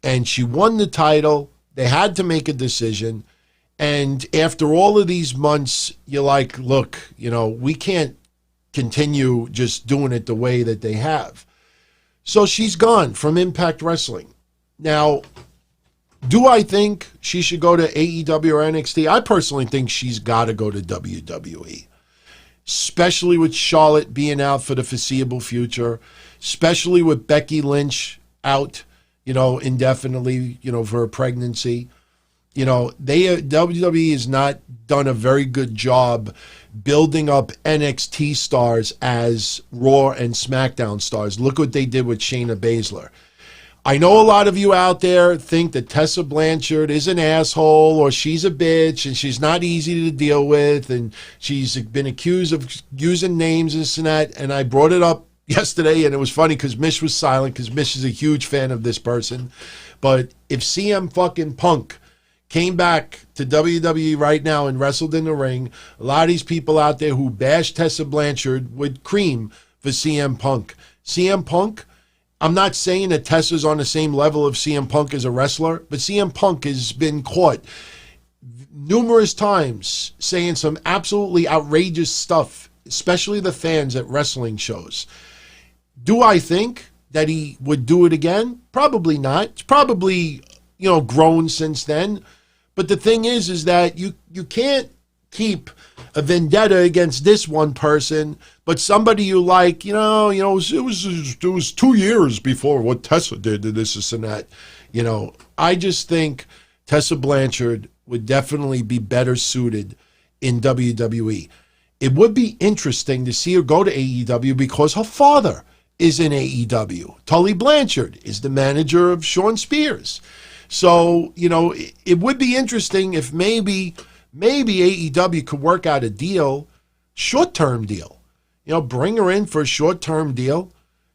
And she won the title. They had to make a decision. And after all of these months, you're like, look, we can't continue just doing it the way that they have. So she's gone from Impact Wrestling. Now, do I think she should go to AEW or NXT? I personally think she's got to go to WWE, especially with Charlotte being out for the foreseeable future, especially with Becky Lynch out, indefinitely, for a pregnancy. WWE has not done a very good job building up NXT stars as Raw and SmackDown stars. Look what they did with Shayna Baszler. I know a lot of you out there think that Tessa Blanchard is an asshole or she's a bitch and she's not easy to deal with and she's been accused of using names, this and that. And I brought it up yesterday and it was funny because Mish was silent because Mish is a huge fan of this person. But if CM fucking Punk came back to WWE right now and wrestled in the ring, a lot of these people out there who bash Tessa Blanchard would cream for CM Punk. CM Punk, I'm not saying that Tessa's on the same level of CM Punk as a wrestler, but CM Punk has been caught numerous times saying some absolutely outrageous stuff, especially the fans at wrestling shows. Do I think that he would do it again? Probably not. It's probably, grown since then. But the thing is that you can't keep a vendetta against this one person, but somebody you like, it was 2 years before what Tessa did and this and that. I just think Tessa Blanchard would definitely be better suited in WWE. It would be interesting to see her go to AEW because her father is in AEW. Tully Blanchard is the manager of Shawn Spears. So, it would be interesting if maybe AEW could work out a deal, short-term deal. Bring her in for a short-term deal,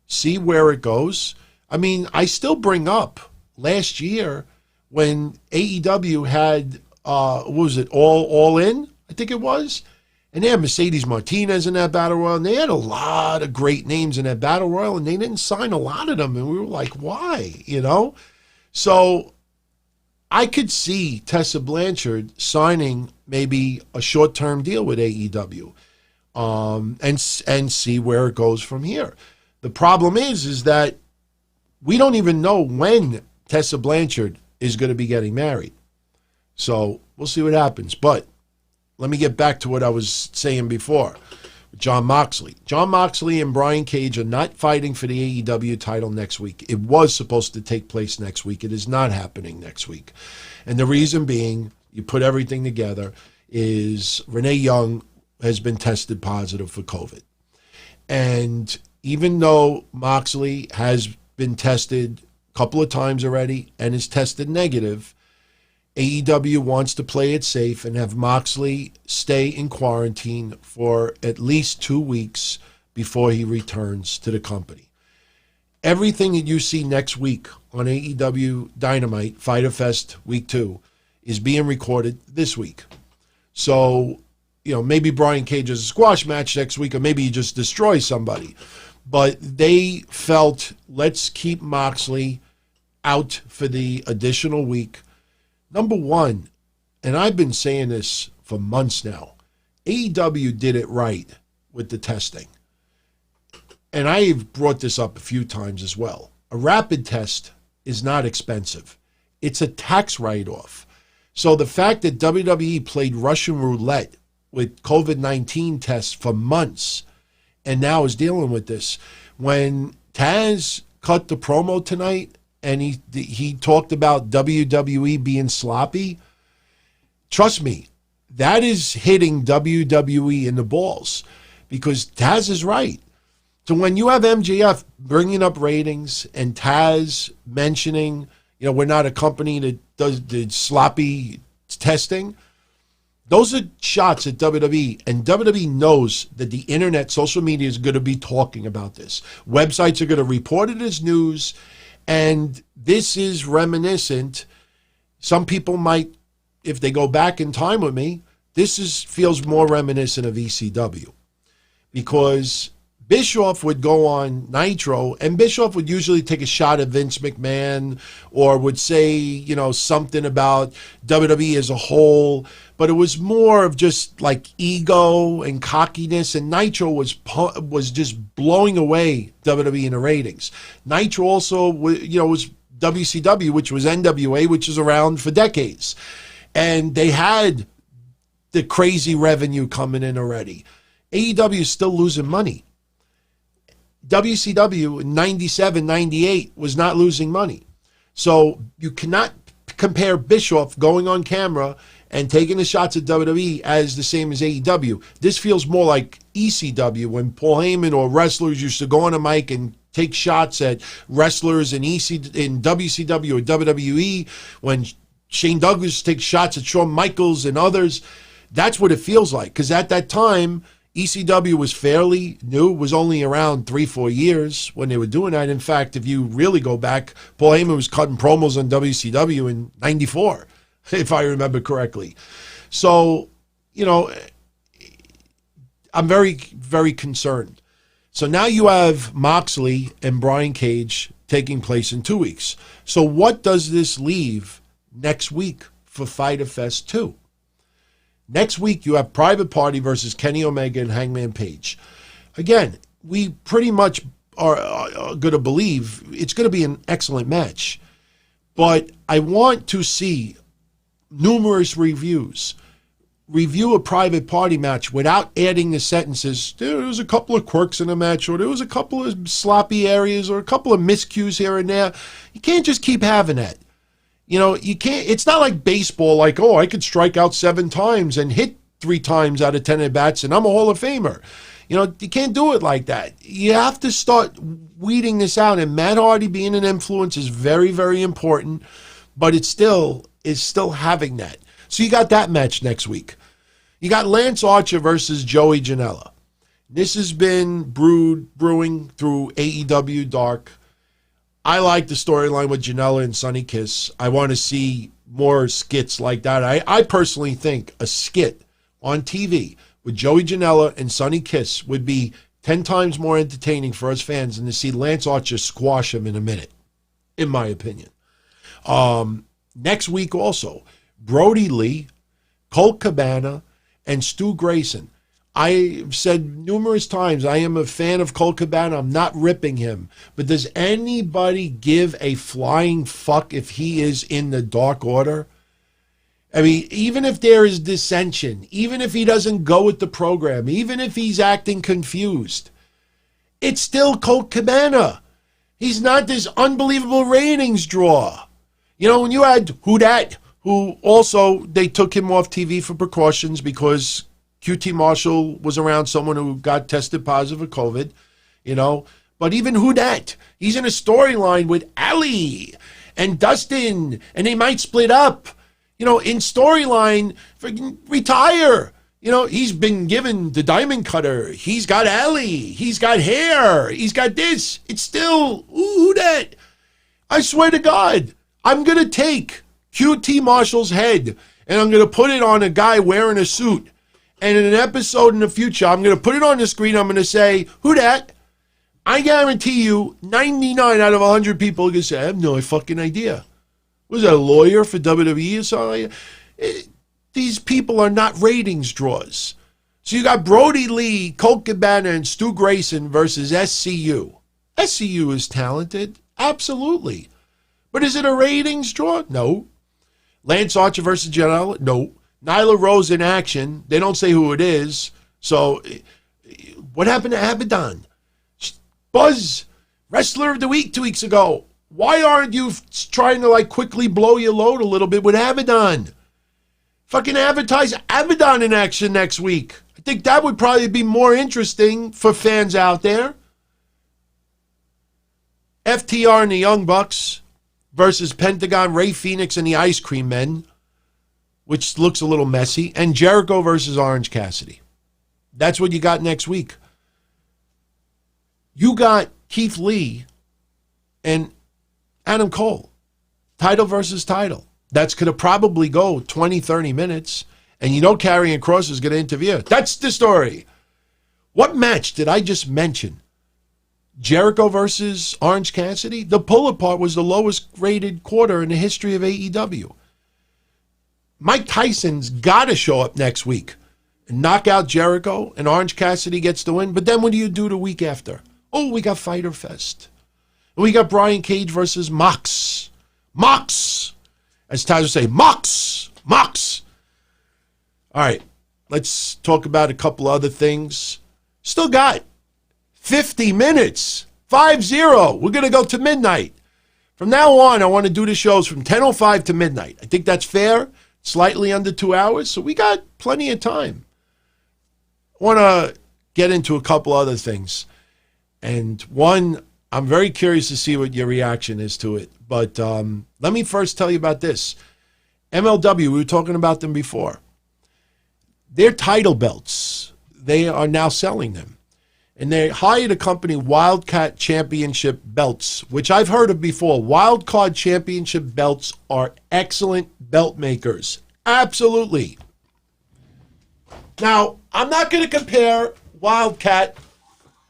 see where it goes. I mean, I still bring up last year when AEW had, what was it, All In, I think it was? And they had Mercedes Martinez in that Battle Royal, and they had a lot of great names in that Battle Royal, and they didn't sign a lot of them, and we were like, why, So I could see Tessa Blanchard signing maybe a short-term deal with AEW and see where it goes from here. The problem is that we don't even know when Tessa Blanchard is going to be getting married. So we'll see what happens. But let me get back to what I was saying before. Jon Moxley. Jon Moxley and Brian Cage are not fighting for the AEW title next week. It was supposed to take place next week. It is not happening next week. And the reason being, you put everything together, is Renee Young has been tested positive for COVID. And even though Moxley has been tested a couple of times already and is tested negative, AEW wants to play it safe and have Moxley stay in quarantine for at least 2 weeks before he returns to the company. Everything that you see next week on AEW Dynamite Fyter Fest Week 2 is being recorded this week. So, maybe Brian Cage has a squash match next week, or maybe he just destroys somebody. But they felt, let's keep Moxley out for the additional week. Number one, and I've been saying this for months now, AEW did it right with the testing. And I've brought this up a few times as well. A rapid test is not expensive. It's a tax write-off. So the fact that WWE played Russian roulette with COVID-19 tests for months and now is dealing with this, when Taz cut the promo tonight, and he talked about WWE being sloppy, trust me, that is hitting WWE in the balls. because Taz is right. So when you have MJF bringing up ratings and Taz mentioning, we're not a company that does the sloppy testing, those are shots at WWE, and WWE knows that the internet, social media is going to be talking about this. Websites are going to report it as news, and this is reminiscent. Some people might, if they go back in time with me, feels more reminiscent of ECW, because Bischoff would go on Nitro, and Bischoff would usually take a shot at Vince McMahon or would say, something about WWE as a whole, but it was more of just like ego and cockiness, and Nitro was just blowing away WWE in the ratings. Nitro also, was WCW, which was NWA, which is around for decades, and they had the crazy revenue coming in already. AEW is still losing money. WCW in 97, 98 was not losing money. So you cannot compare Bischoff going on camera and taking the shots at WWE as the same as AEW. This feels more like ECW, when Paul Heyman or wrestlers used to go on a mic and take shots at wrestlers in WCW or WWE, when Shane Douglas takes shots at Shawn Michaels and others. That's what it feels like, because at that time, ECW was fairly new, was only around 3-4 years when they were doing that. In fact, if you really go back, Paul Heyman was cutting promos on WCW in 94, if I remember correctly. So, I'm very, very concerned. So now you have Moxley and Brian Cage taking place in 2 weeks. So what does this leave next week for Fyter Fest 2? Next week, you have Private Party versus Kenny Omega and Hangman Page. Again, we pretty much are going to believe it's going to be an excellent match. But I want to see numerous reviews. Review a Private Party match without adding the sentences, there was a couple of quirks in the match, or there was a couple of sloppy areas, or a couple of miscues here and there. You can't just keep having that. You can't, it's not like baseball, like, I could strike out 7 times and hit 3 times out of 10 at bats and I'm a Hall of Famer. You can't do it like that. You have to start weeding this out, and Matt Hardy being an influence is very, very important, but it still is having that. So you got that match next week. You got Lance Archer versus Joey Janela. This has been brewing through AEW Dark. I like the storyline with Janela and Sonny Kiss. I want to see more skits like that. I personally think a skit on TV with Joey Janela and Sonny Kiss would be 10 times more entertaining for us fans than to see Lance Archer squash him in a minute, in my opinion. Next week also, Brody Lee, Colt Cabana, and Stu Grayson. I've said numerous times I am a fan of Colt Cabana. I'm not ripping him. But does anybody give a flying fuck if he is in the Dark Order? I mean, even if there is dissension, even if he doesn't go with the program, even if he's acting confused, it's still Colt Cabana. He's not this unbelievable ratings draw. When you had Who Dat, who also, they took him off TV for precautions because QT Marshall was around someone who got tested positive for COVID, But even Who Dat, he's in a storyline with Ali and Dustin, and they might split up. In storyline, retire. He's been given the diamond cutter. He's got Ali. He's got hair. He's got this. It's still, Who Dat? I swear to God, I'm going to take QT Marshall's head and I'm going to put it on a guy wearing a suit. And in an episode in the future, I'm going to put it on the screen. I'm going to say, Who Dat? I guarantee you 99 out of 100 people are going to say, I have no fucking idea. Was that a lawyer for WWE or something? These people are not ratings draws. So you got Brody Lee, Colt Cabana, and Stu Grayson versus SCU. SCU is talented. Absolutely. But is it a ratings draw? No. Lance Archer versus Janela? No. Nyla Rose in action. They don't say who it is. So what happened to Abaddon? Buzz, Wrestler of the Week 2 weeks ago. Why aren't you trying to quickly blow your load a little bit with Abaddon? Fucking advertise Abaddon in action next week. I think that would probably be more interesting for fans out there. FTR and the Young Bucks versus Pentagon, Ray Phoenix, and the Ice Cream Men, which looks a little messy, and Jericho versus Orange Cassidy. That's what you got next week. You got Keith Lee and Adam Cole. Title versus title. That's going to probably go 20, 30 minutes. And you know Karrion Kross is going to interfere. That's the story. What match did I just mention? Jericho versus Orange Cassidy? The pull-apart was the lowest rated quarter in the history of AEW. Mike Tyson's got to show up next week and knock out Jericho, and Orange Cassidy gets the win. But then what do you do the week after? Oh, we got Fyter Fest. And we got Brian Cage versus Mox. Mox! As Taz would say, Mox! Mox! All right, let's talk about a couple other things. Still got 50 minutes. 5-0. We're going to go to midnight. From now on, I want to do the shows from 10:05 to midnight. I think that's fair. Slightly under 2 hours, so we got plenty of time. I want to get into a couple other things. And one, I'm very curious to see what your reaction is to it. But let me first tell you about this. MLW, we were talking about them before. Their title belts, they are now selling them. And they hired a company, Wildcat Championship Belts, which I've heard of before. Wildcard Championship Belts are excellent belt makers. Absolutely. Now, I'm not going to compare Wildcat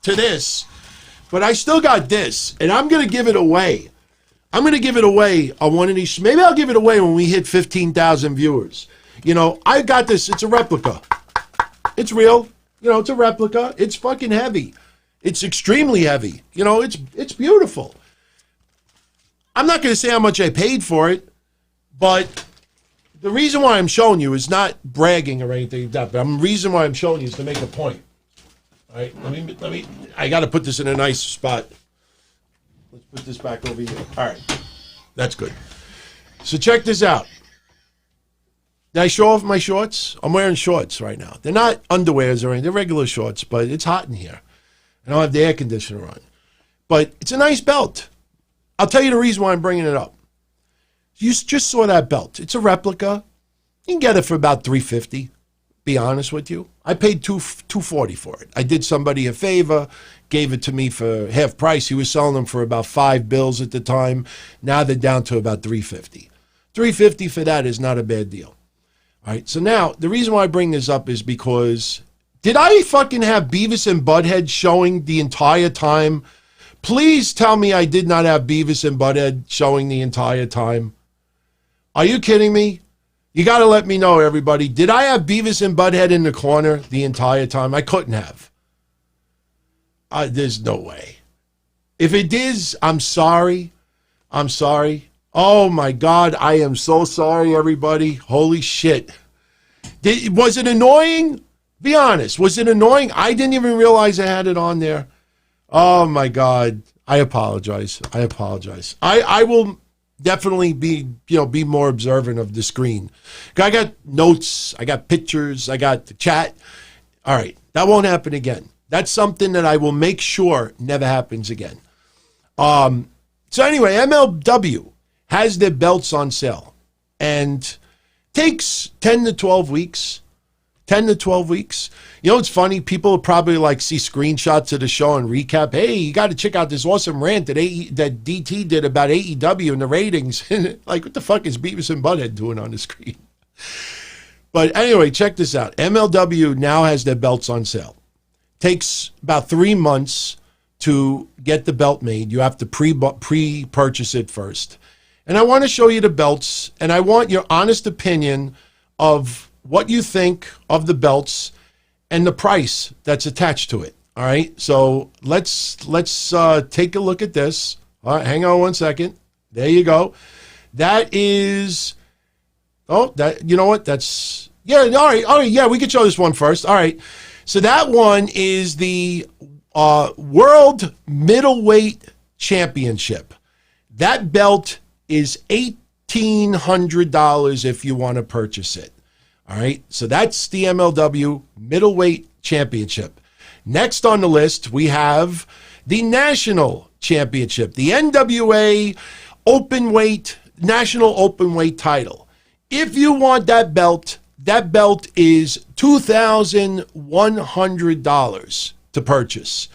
to this, but I still got this, and I'm going to give it away. I'm going to give it away on one of these. Maybe I'll give it away when we hit 15,000 viewers. You know, I got this. It's a replica. It's real. You know, it's a replica. It's fucking heavy. It's extremely heavy. You know, it's beautiful. I'm not going to say how much I paid for it, but the reason why I'm showing you is not bragging or anything like that, but the reason why I'm showing you is to make a point. All right, let me, I got to put this in a nice spot. Let's put this back over here. All right, that's good. So check this out. Did I show off my shorts? I'm wearing shorts right now. They're not underwears or anything. They're regular shorts, but it's hot in here. I don't have the air conditioner on. But it's a nice belt. I'll tell you the reason why I'm bringing it up. You just saw that belt. It's a replica. You can get it for about $350, be honest with you. I paid $240 for it. I did somebody a favor, gave it to me for half price. He was selling them for about $5 at the time. Now they're down to about $350. $350 for that is not a bad deal. All right, so now, the reason why I bring this up is because, did I fucking have Beavis and Butthead showing the entire time? Please tell me I did not have Beavis and Butthead showing the entire time. Are you kidding me? You got to let me know, everybody. Did I have Beavis and Butthead in the corner the entire time? I couldn't have. There's no way. If it is, I'm sorry. I'm sorry. Oh my God, I am so sorry, everybody. Holy shit. Was it annoying? Be honest. Was it annoying? I didn't even realize I had it on there. Oh my God. I apologize. I apologize. I will definitely be more observant of the screen. I got notes. I got pictures. I got the chat. All right. That won't happen again. That's something that I will make sure never happens again. So anyway, MLW has their belts on sale and takes 10 to 12 weeks. 10 to 12 weeks. You know, it's funny. People probably like see screenshots of the show and recap. Hey, you got to check out this awesome rant that DT did about AEW and the ratings. Like, what the fuck is Beavis and Butthead doing on the screen? But anyway, check this out. MLW now has their belts on sale. Takes about 3 months to get the belt made. You have to pre-purchase it first. And I want to show you the belts, and I want your honest opinion of what you think of the belts and the price that's attached to it. All right, so let's take a look at this. All right, hang on one second. There you go. That is, you know what? That's, yeah, all right, yeah, we can show this one first. All right, so that one is the World Middleweight Championship. That belt is $1,800 if you want to purchase it. All right, so that's the MLW Middleweight Championship. Next on the list, we have the National Championship, the NWA National Openweight title. If you want that belt is $2,100 to purchase.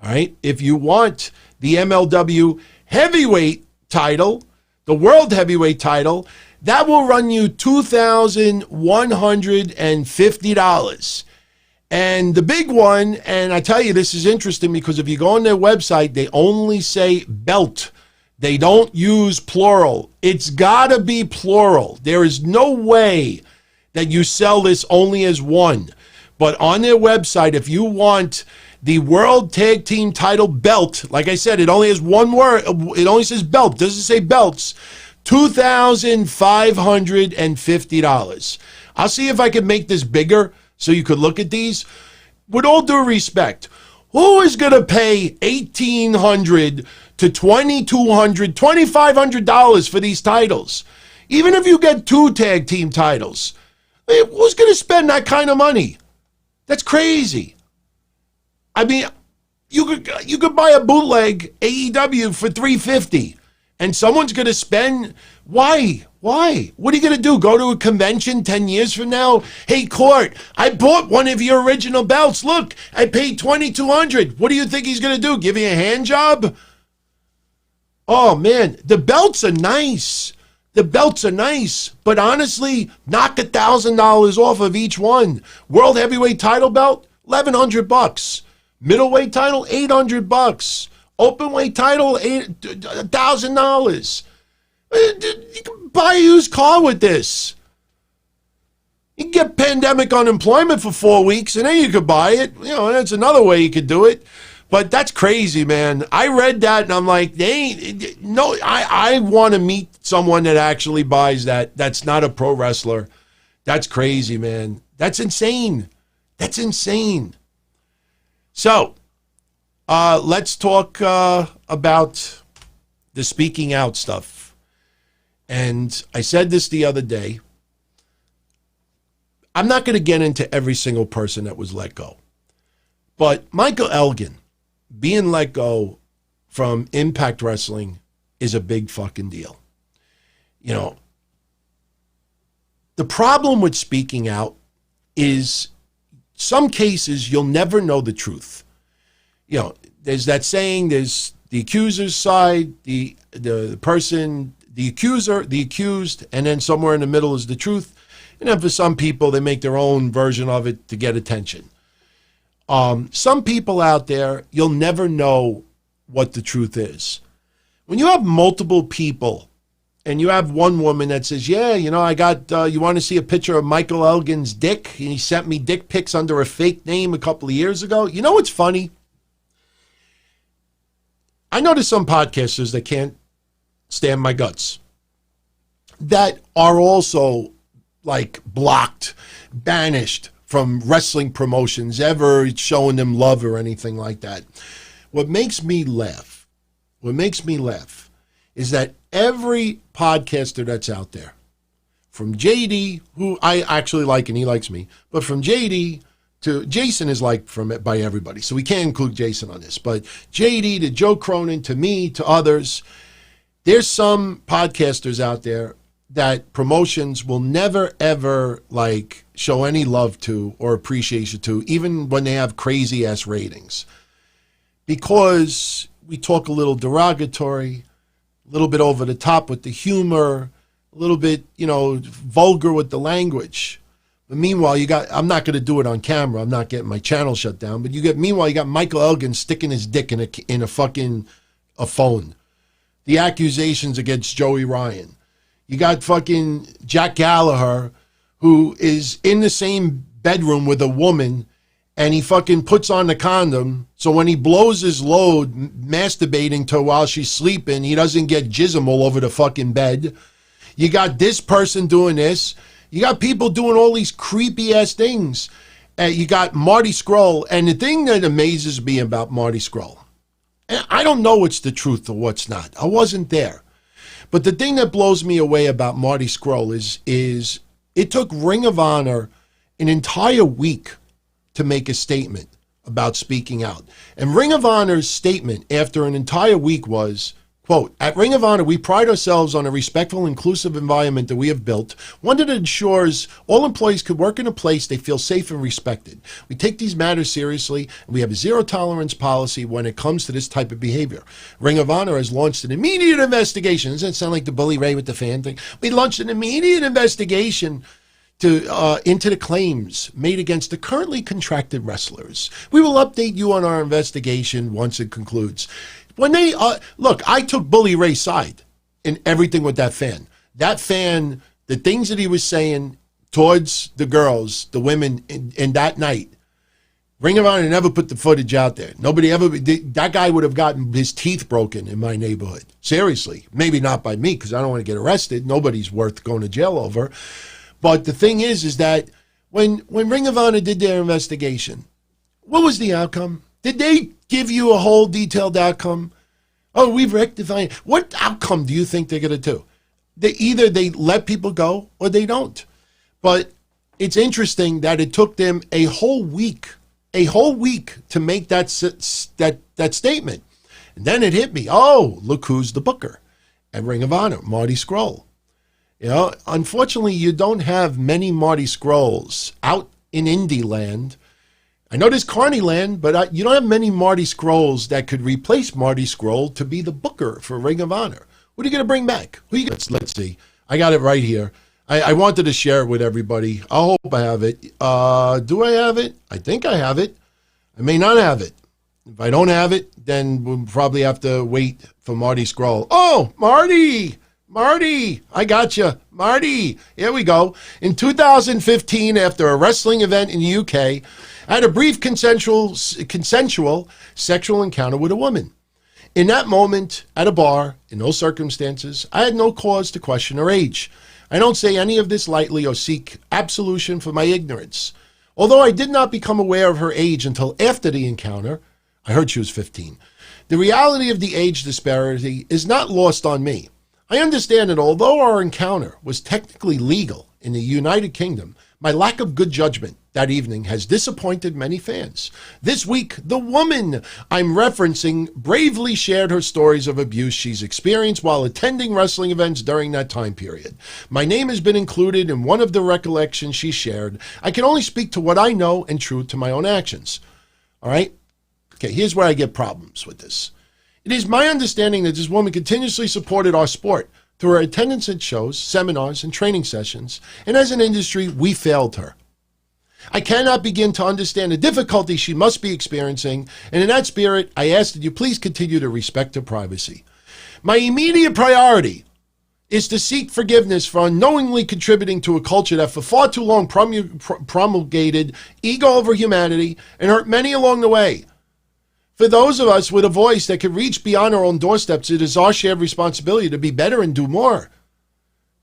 All right, if you want the MLW Heavyweight title, the World Heavyweight title, that will run you $2,150. And the big one, and I tell you, this is interesting because if you go on their website, they only say belt. They don't use plural. It's got to be plural. There is no way that you sell this only as one. But on their website, if you want the World Tag Team title belt, like I said, it only has one word. It only says belt. It doesn't say belts. $2,550. I'll see if I can make this bigger so you could look at these. With all due respect, who is going to pay $1,800 to $2,200, $2,500 for these titles? Even if you get 2 tag team titles, who's going to spend that kind of money? That's crazy. I mean, you could buy a bootleg AEW for $350, and someone's going to spend. Why? What are you going to do? Go to a convention 10 years from now? Hey, Court, I bought one of your original belts. Look, I paid $2,200. What do you think he's going to do? Give you a hand job? Oh, man, the belts are nice. But honestly, knock $1,000 off of each one. World Heavyweight title belt, $1,100. Middleweight title, $800. Openweight title, $1,000. You can buy a used car with this. You can get pandemic unemployment for 4 weeks, and then you could buy it. You know, that's another way you could do it. But that's crazy, man. I read that, and I'm like, I want to meet someone that actually buys that. That's not a pro wrestler. That's crazy, man. That's insane. So, let's talk about the speaking out stuff. And I said this the other day. I'm not going to get into every single person that was let go. But Michael Elgin being let go from Impact Wrestling is a big fucking deal. You know, the problem with speaking out is some cases you'll never know the truth. You know, there's that saying, there's the accuser's side, the person, the accuser, the accused, and then somewhere in the middle is the truth. And then for some people, they make their own version of it to get attention. Some people out there, you'll never know what the truth is. When you have multiple people and you have one woman that says, yeah, you know, I got, you want to see a picture of Michael Elgin's dick? And he sent me dick pics under a fake name a couple of years ago. You know what's funny? I know there's some podcasters that can't stand my guts that are also like blocked, banished from wrestling promotions, ever showing them love or anything like that. What makes me laugh is that every podcaster that's out there, from JD, who I actually like and he likes me, but from JD to Jason is liked by everybody, so we can't include Jason on this, but JD to Joe Cronin to me to others, there's some podcasters out there that promotions will never, ever like show any love to or appreciation to, even when they have crazy ass ratings. Because we talk a little derogatory, a little bit over the top with the humor, a little bit, you know, vulgar with the language. But meanwhile, I'm not going to do it on camera. I'm not getting my channel shut down. But meanwhile, you got Michael Elgin sticking his dick in a phone. The accusations against Joey Ryan. You got fucking Jack Gallagher, who is in the same bedroom with a woman, and he fucking puts on the condom, so when he blows his load masturbating to her while she's sleeping, he doesn't get jism all over the fucking bed. You got this person doing this. You got people doing all these creepy-ass things. You got Marty Scurll, and the thing that amazes me about Marty Scurll, and I don't know what's the truth or what's not. I wasn't there. But the thing that blows me away about Marty Scurll is It took Ring of Honor an entire week to make a statement about speaking out. And Ring of Honor's statement after an entire week was, quote, "At Ring of Honor, we pride ourselves on a respectful, inclusive environment that we have built, one that ensures all employees could work in a place they feel safe and respected. We take these matters seriously, and we have a zero-tolerance policy when it comes to this type of behavior. Ring of Honor has launched an immediate investigation." Doesn't that sound like the Bully Ray with the fan thing? "We launched an immediate investigation into the claims made against the currently contracted wrestlers. We will update you on our investigation once it concludes." When they look, I took Bully Ray's side in everything with that fan. That fan, the things that he was saying towards the girls, the women in that night, Ring of Honor never put the footage out there. Nobody ever, that guy would have gotten his teeth broken in my neighborhood. Seriously. Maybe not by me because I don't want to get arrested. Nobody's worth going to jail over. But the thing is that when Ring of Honor did their investigation, what was the outcome? Did they give you a whole detailed outcome? Oh, we've rectified. What outcome do you think they're going to do? Either they let people go or they don't. But it's interesting that it took them a whole week to make that statement. And then it hit me. Oh, look who's the booker at Ring of Honor, Marty Scurll. You know, unfortunately, you don't have many Marty Scurlls out in indie land. I know there's Carney land, but you don't have many Marty Scurlls that could replace Marty Scurll to be the booker for Ring of Honor. What are you going to bring back? Let's see. I got it right here. I wanted to share it with everybody. I hope I have it. Do I have it? I think I have it. I may not have it. If I don't have it, then we'll probably have to wait for Marty Scurll. Oh, Marty, I got you. Marty, here we go. In 2015, after a wrestling event in the UK, I had a brief consensual sexual encounter with a woman. In that moment, at a bar, in those circumstances, I had no cause to question her age. I don't say any of this lightly or seek absolution for my ignorance. Although I did not become aware of her age until after the encounter, I heard she was 15. The reality of the age disparity is not lost on me. I understand that although our encounter was technically legal in the United Kingdom, my lack of good judgment that evening has disappointed many fans. This week, the woman I'm referencing bravely shared her stories of abuse she's experienced while attending wrestling events during that time period. My name has been included in one of the recollections she shared. I can only speak to what I know and true to my own actions. All right? Okay, here's where I get problems with this. It is my understanding that this woman continuously supported our sport through her attendance at shows, seminars, and training sessions, and as an industry, we failed her. I cannot begin to understand the difficulty she must be experiencing, and in that spirit, I ask that you please continue to respect her privacy. My immediate priority is to seek forgiveness for unknowingly contributing to a culture that for far too long promulgated ego over humanity and hurt many along the way. For those of us with a voice that can reach beyond our own doorsteps, it is our shared responsibility to be better and do more.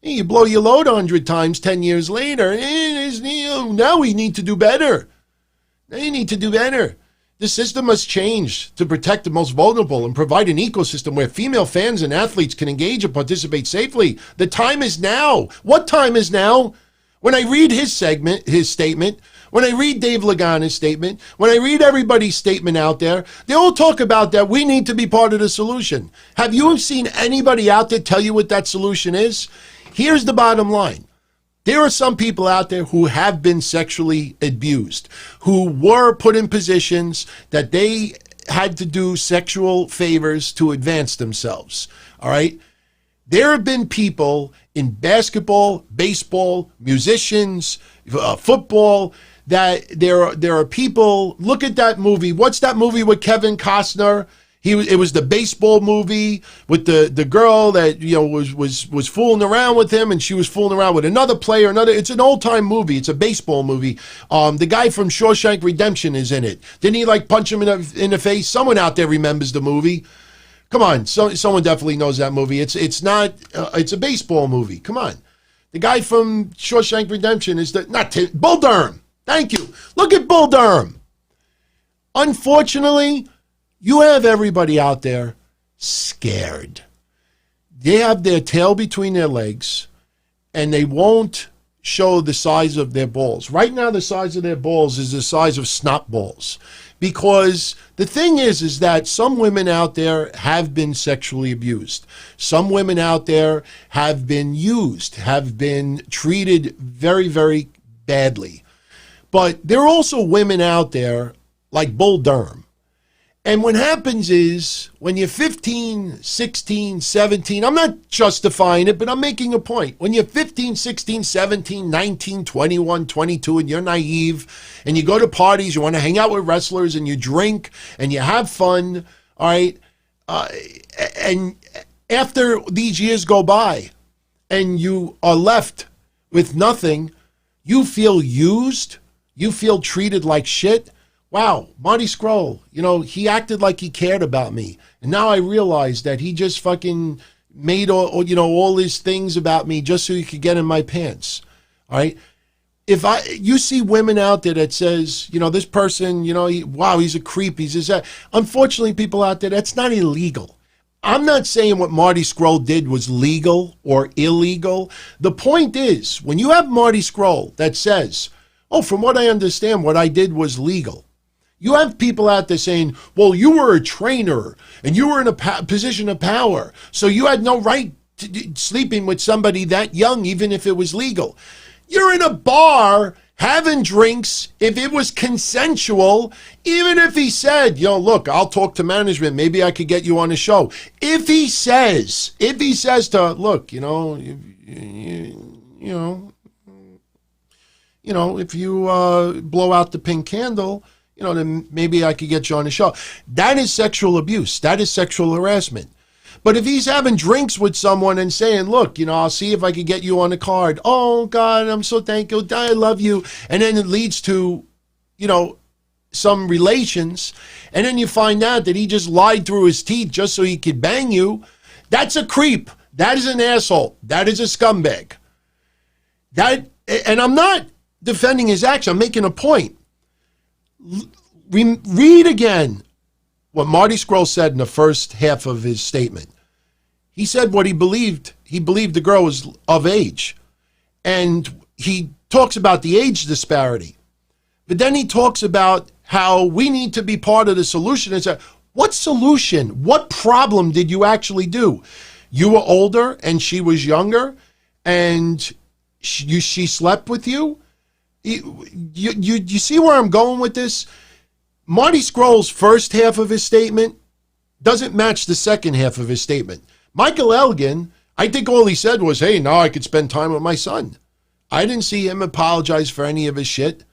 You blow your load 100 times 10 years later. Now we need to do better. Now you need to do better. The system must change to protect the most vulnerable and provide an ecosystem where female fans and athletes can engage and participate safely. The time is now. What time is now? When I read his statement, when I read Dave Lagana's statement, when I read everybody's statement out there, they all talk about that we need to be part of the solution. Have you seen anybody out there tell you what that solution is? Here's the bottom line. There are some people out there who have been sexually abused, who were put in positions that they had to do sexual favors to advance themselves. All right? There have been people in basketball, baseball, musicians, football, that there are people. Look at that movie. What's that movie with Kevin Costner? It was the baseball movie with the girl that was fooling around with him, and she was fooling around with another player. It's an old time movie. It's a baseball movie. The guy from Shawshank Redemption is in it. Didn't he punch him in the face? Someone out there remembers the movie. Come on, someone definitely knows that movie. It's a baseball movie. Come on, the guy from Shawshank Redemption is Bull Durham. Thank you. Look at Bull Durham. Unfortunately, you have everybody out there scared. They have their tail between their legs, and they won't show the size of their balls. Right now, the size of their balls is the size of snot balls. Because the thing is that some women out there have been sexually abused. Some women out there have been used, have been treated very, very badly. But there are also women out there like Bull Durham. And what happens is when you're 15, 16, 17, I'm not justifying it, but I'm making a point. When you're 15, 16, 17, 19, 21, 22, and you're naive, and you go to parties, you want to hang out with wrestlers, and you drink, and you have fun, all right? And after these years go by, and you are left with nothing, you feel used, you feel treated like shit. Wow, Marty Scurll, he acted like he cared about me. And now I realize that he just fucking made all these things about me just so he could get in my pants. All right? You see women out there that says, this person, he's a creep, he's this. Unfortunately, people out there, that's not illegal. I'm not saying what Marty Scurll did was legal or illegal. The point is, when you have Marty Scurll that says, oh, from what I understand, what I did was legal. You have people out there saying, well, you were a trainer and you were in a position of power, so you had no right to sleeping with somebody that young, even if it was legal. You're in a bar having drinks, if it was consensual, even if he said, look, I'll talk to management, maybe I could get you on a show. If he says to, look, if you blow out the pink candle, then maybe I could get you on the show. That is sexual abuse. That is sexual harassment. But if he's having drinks with someone and saying, look, I'll see if I can get you on the card. Oh, God, I'm so thankful. I love you. And then it leads to, some relations. And then you find out that he just lied through his teeth just so he could bang you. That's a creep. That is an asshole. That is a scumbag. And I'm not defending his action. I'm making a point. Read again what Marty Scurll said in the first half of his statement. He said what he believed. He believed the girl was of age. And he talks about the age disparity. But then he talks about how we need to be part of the solution. And said, what solution? What problem did you actually do? You were older and she was younger and she slept with you? You see where I'm going with this? Marty Scurll's first half of his statement doesn't match the second half of his statement. Michael Elgin, I think all he said was, hey, now I could spend time with my son. I didn't see him apologize for any of his shit.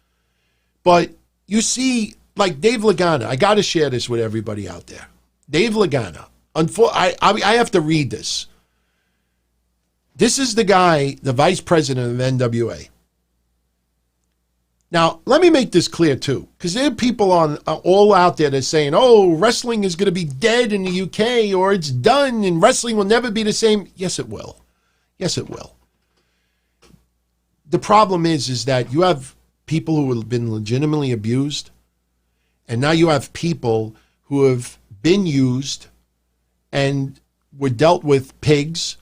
But you see, like Dave Lagana, I got to share this with everybody out there. Dave Lagana, I have to read this. This is the guy, the vice president of NWA. Now, let me make this clear, too, because there are people all out there that's saying, oh, wrestling is going to be dead in the UK or it's done and wrestling will never be the same. Yes, it will. Yes, it will. The problem is that you have people who have been legitimately abused, and now you have people who have been used and were dealt with pigs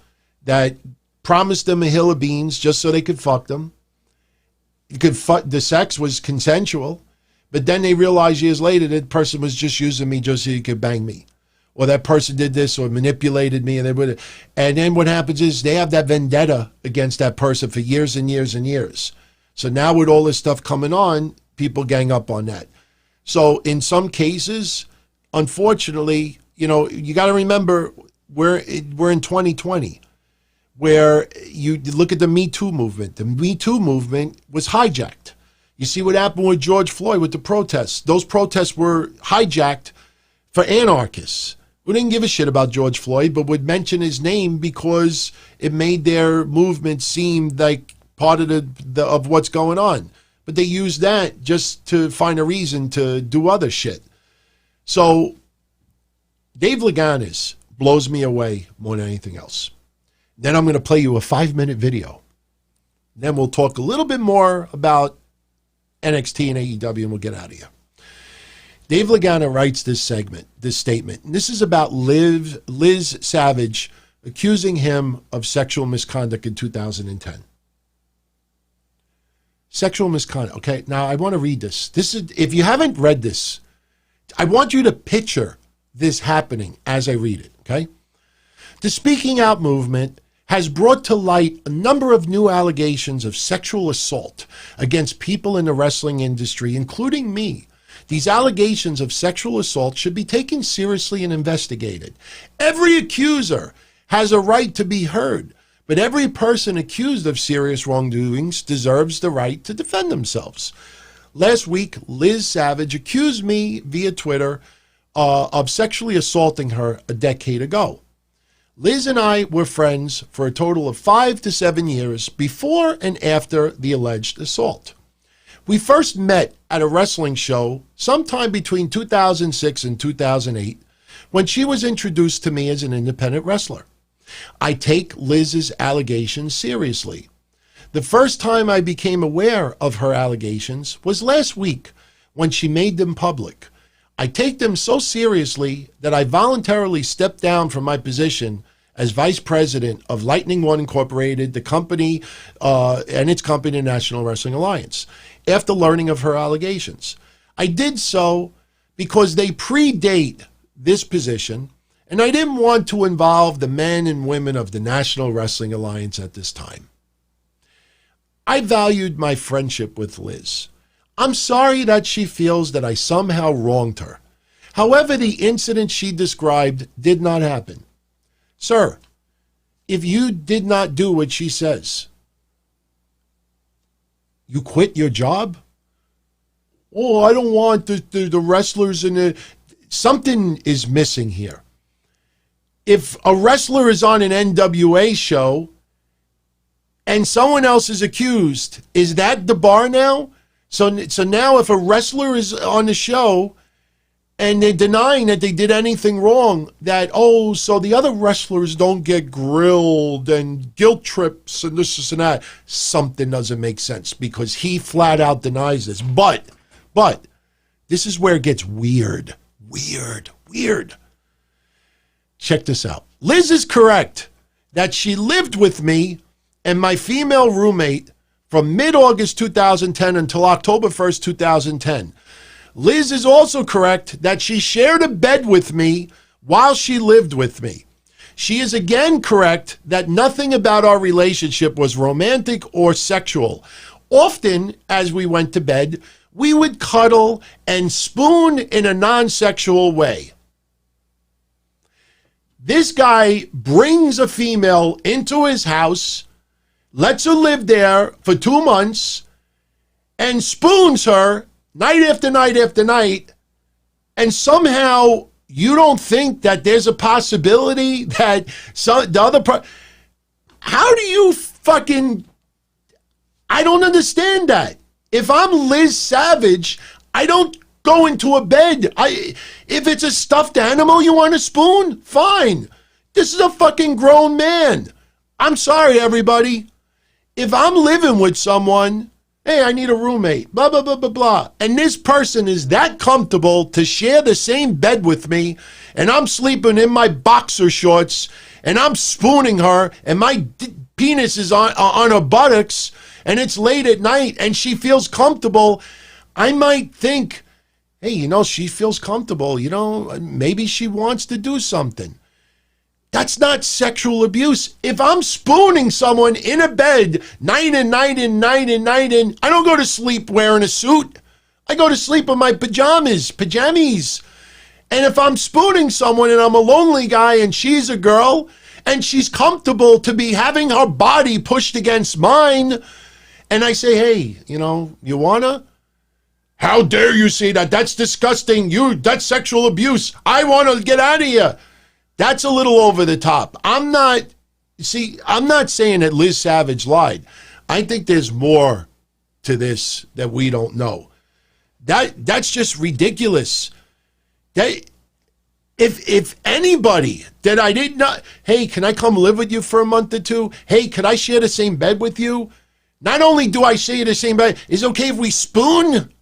that promised them a hill of beans just so they could fuck them. The sex was consensual, but then they realized years later that person was just using me just so he could bang me, or that person did this or manipulated me, and then what happens is they have that vendetta against that person for years and years and years. So now with all this stuff coming on, people gang up on that. So in some cases, unfortunately, you got to remember we're in 2020. Where you look at the Me Too movement. The Me Too movement was hijacked. You see what happened with George Floyd with the protests. Those protests were hijacked for anarchists who didn't give a shit about George Floyd, but would mention his name because it made their movement seem like part of of what's going on. But they used that just to find a reason to do other shit. So Dave Lagana blows me away more than anything else. Then I'm going to play you a 5-minute video. Then we'll talk a little bit more about NXT and AEW, and we'll get out of here. Dave Lagana writes this statement. And this is about Liz Savage accusing him of sexual misconduct in 2010. Sexual misconduct. Okay, now I want to read this. This is, if you haven't read this, I want you to picture this happening as I read it, okay? The Speaking Out movement has brought to light a number of new allegations of sexual assault against people in the wrestling industry, including me. These allegations of sexual assault should be taken seriously and investigated. Every accuser has a right to be heard, but every person accused of serious wrongdoings deserves the right to defend themselves. Last week, Liz Savage accused me via Twitter of sexually assaulting her a decade ago. Liz and I were friends for a total of 5 to 7 years before and after the alleged assault. We first met at a wrestling show sometime between 2006 and 2008 when she was introduced to me as an independent wrestler. I take Liz's allegations seriously. The first time I became aware of her allegations was last week when she made them public. I take them so seriously that I voluntarily stepped down from my position as vice president of Lightning One Incorporated, the company and its company, National Wrestling Alliance, after learning of her allegations. I did so because they predate this position, and I didn't want to involve the men and women of the National Wrestling Alliance at this time. I valued my friendship with Liz. I'm sorry that she feels that I somehow wronged her. However, the incident she described did not happen. Sir, if you did not do what she says, you quit your job? Oh, I don't want the wrestlers in the... Something is missing here. If a wrestler is on an NWA show and someone else is accused, is that the bar now? So now if a wrestler is on the show and they're denying that they did anything wrong, that, oh, so the other wrestlers don't get grilled and guilt trips and this and that, something doesn't make sense because he flat out denies this. But this is where it gets weird. Check this out. Liz is correct that she lived with me and my female roommate from mid-August 2010 until October 1st, 2010. Liz is also correct that she shared a bed with me while she lived with me. She is again correct that nothing about our relationship was romantic or sexual. Often, as we went to bed, we would cuddle and spoon in a non-sexual way. This guy brings a female into his house, lets her live there for 2 months, and spoons her night after night after night, and somehow you don't think that there's a possibility that the other how do you fucking... I don't understand that. If I'm Liz Savage, I don't go into a bed. If it's a stuffed animal you want to spoon, fine. This is a fucking grown man. I'm sorry, everybody. If I'm living with someone, hey, I need a roommate, blah, blah, blah, blah, blah, and this person is that comfortable to share the same bed with me, and I'm sleeping in my boxer shorts, and I'm spooning her, and my penis is on her buttocks, and it's late at night, and she feels comfortable, I might think, hey, she feels comfortable, maybe she wants to do something. That's not sexual abuse. If I'm spooning someone in a bed night and night and night and night and I don't go to sleep wearing a suit. I go to sleep in my pajamas. And if I'm spooning someone and I'm a lonely guy and she's a girl and she's comfortable to be having her body pushed against mine, and I say, hey, you wanna? How dare you say that? That's disgusting. That's sexual abuse. I want to get out of here. That's a little over the top. I'm not saying that Liz Savage lied. I think there's more to this that we don't know. That's just ridiculous. If anybody that I did not, hey, can I come live with you for a month or two? Hey, could I share the same bed with you? Not only do I share the same bed, is it okay if we spoon?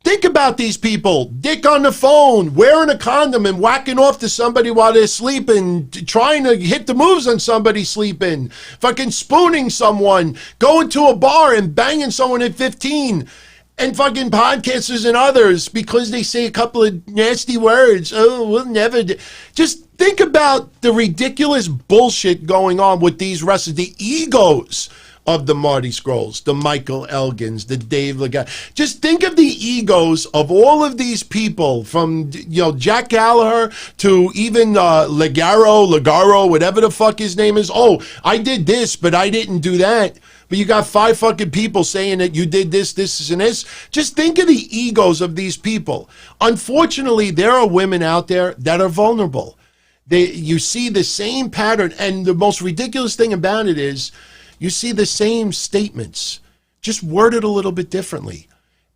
Think about these people. Dick on the phone, wearing a condom and whacking off to somebody while they're sleeping, trying to hit the moves on somebody sleeping, fucking spooning someone, going to a bar and banging someone at 15, and fucking podcasters and others because they say a couple of nasty words. Oh, we'll never do. Just think about the ridiculous bullshit going on with these wrestlers, the egos of the Marty Scurlls, the Michael Elgins, the Dave Lagana. Just think of the egos of all of these people, from Jack Gallagher to even Ligaro, whatever the fuck his name is. Oh, I did this, but I didn't do that. But you got 5 fucking people saying that you did this, and this. Just think of the egos of these people. Unfortunately, there are women out there that are vulnerable. You see the same pattern, and the most ridiculous thing about it is, you see the same statements, just worded a little bit differently.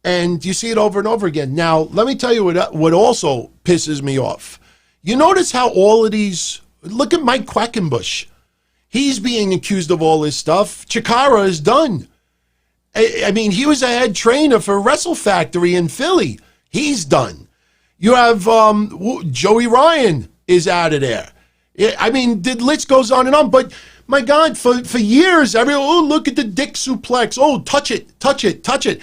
And you see it over and over again. Now, let me tell you what also pisses me off. You notice how all of these, look at Mike Quackenbush. He's being accused of all this stuff. Chikara is done. I mean, he was a head trainer for Wrestle Factory in Philly. He's done. You have Joey Ryan is out of there. I mean, the list goes on and on, but my God, for years, look at the dick suplex. Oh, touch it.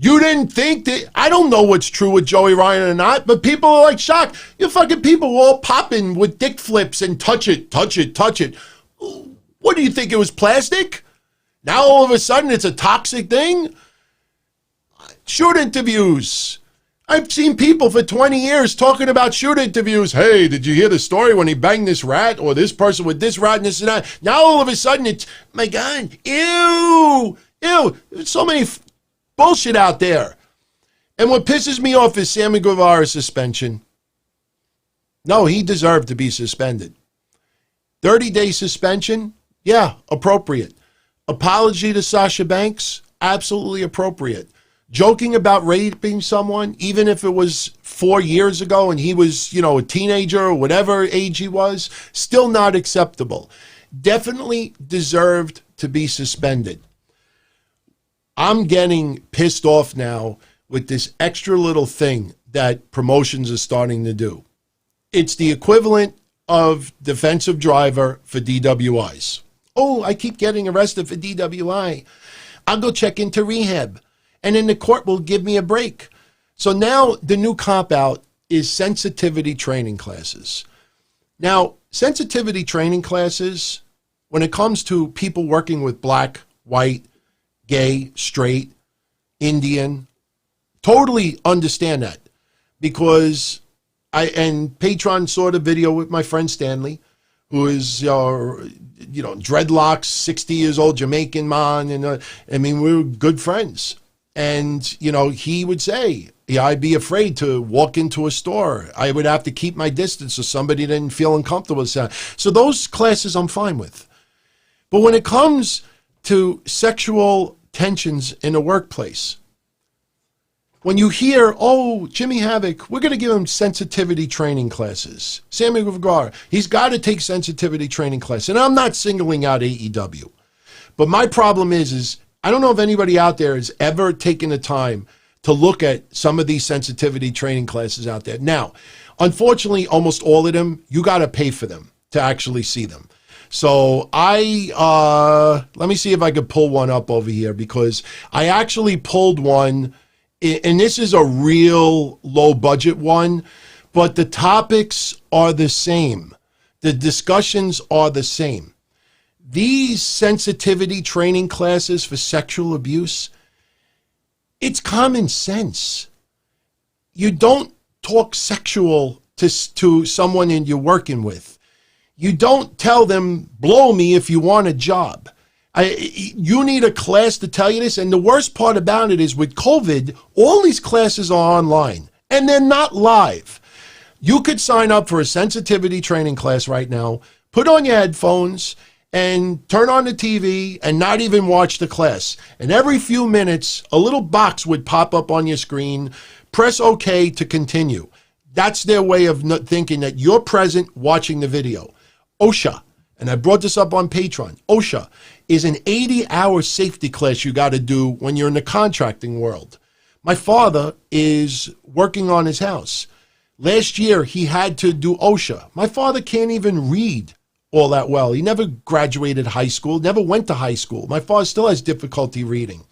You didn't think that, I don't know what's true with Joey Ryan or not, but people are like shocked. You fucking people were all popping with dick flips and touch it. What do you think, it was plastic? Now all of a sudden it's a toxic thing? Shoot interviews. I've seen people for 20 years talking about shoot interviews. Hey, did you hear the story when he banged this rat, or this person with this rat and this and that? Now all of a sudden it's, my God, ew. There's so many bullshit out there. And what pisses me off is Sammy Guevara's suspension. No, he deserved to be suspended. 30-day suspension? Yeah, appropriate. Apology to Sasha Banks? Absolutely appropriate. Joking about raping someone, even if it was 4 years ago and he was, a teenager or whatever age he was, still not acceptable. Definitely deserved to be suspended. I'm getting pissed off now with this extra little thing that promotions are starting to do. It's the equivalent of defensive driver for DWIs. Oh, I keep getting arrested for DWI. I'll go check into rehab. And then the court will give me a break. So now the new cop-out is sensitivity training classes. Now, sensitivity training classes, when it comes to people working with black, white, gay, straight, Indian, totally understand that. Because Patreon saw the video with my friend Stanley, who is, dreadlocks, 60 years old, Jamaican man. And we were good friends. And, he would say, I'd be afraid to walk into a store. I would have to keep my distance so somebody didn't feel uncomfortable. So those classes I'm fine with. But when it comes to sexual tensions in a workplace, when you hear, oh, Jimmy Havoc, we're going to give him sensitivity training classes. Sammy Guevara, he's got to take sensitivity training classes. And I'm not singling out AEW. But my problem is I don't know if anybody out there has ever taken the time to look at some of these sensitivity training classes out there. Now, unfortunately, almost all of them, you got to pay for them to actually see them. So let me see if I could pull one up over here, because I actually pulled one, and this is a real low budget one, but the topics are the same. The discussions are the same. These sensitivity training classes for sexual abuse, it's common sense. You don't talk sexual to someone you're working with. You don't tell them, blow me if you want a job. You need a class to tell you this. And the worst part about it is with COVID, all these classes are online and they're not live. You could sign up for a sensitivity training class right now, put on your headphones, and turn on the TV and not even watch the class. And every few minutes, a little box would pop up on your screen. Press OK to continue. That's their way of thinking that you're present watching the video. OSHA, and I brought this up on Patreon, OSHA is an 80-hour safety class you got to do when you're in the contracting world. My father is working on his house. Last year, he had to do OSHA. My father can't even read all that well. He never graduated high school, never went to high school. My father still has difficulty reading.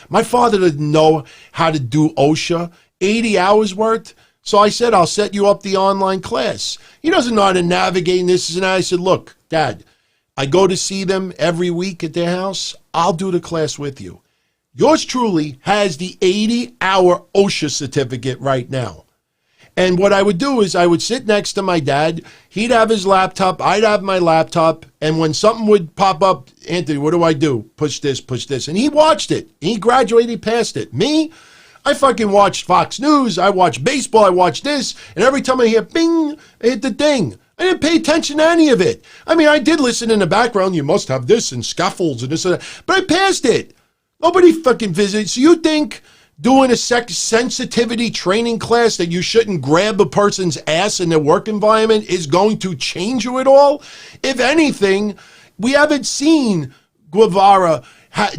My father didn't know how to do OSHA, 80 hours worth. So I said, I'll set you up the online class. He doesn't know how to navigate this and that. I said, look, Dad, I go to see them every week at their house. I'll do the class with you. Yours truly has the 80-hour OSHA certificate right now. And what I would do is I would sit next to my dad. He'd have his laptop. I'd have my laptop. And when something would pop up, Anthony, what do I do? Push this, push this. And he watched it. He graduated, he passed it. Me, I fucking watched Fox News. I watched baseball. I watched this. And every time I hear bing, I hit the ding. I didn't pay attention to any of it. I mean, I did listen in the background. You must have this and scaffolds and this and that. But I passed it. Nobody fucking visits. You think doing a sex sensitivity training class that you shouldn't grab a person's ass in their work environment is going to change you at all? If anything, we haven't seen Guevara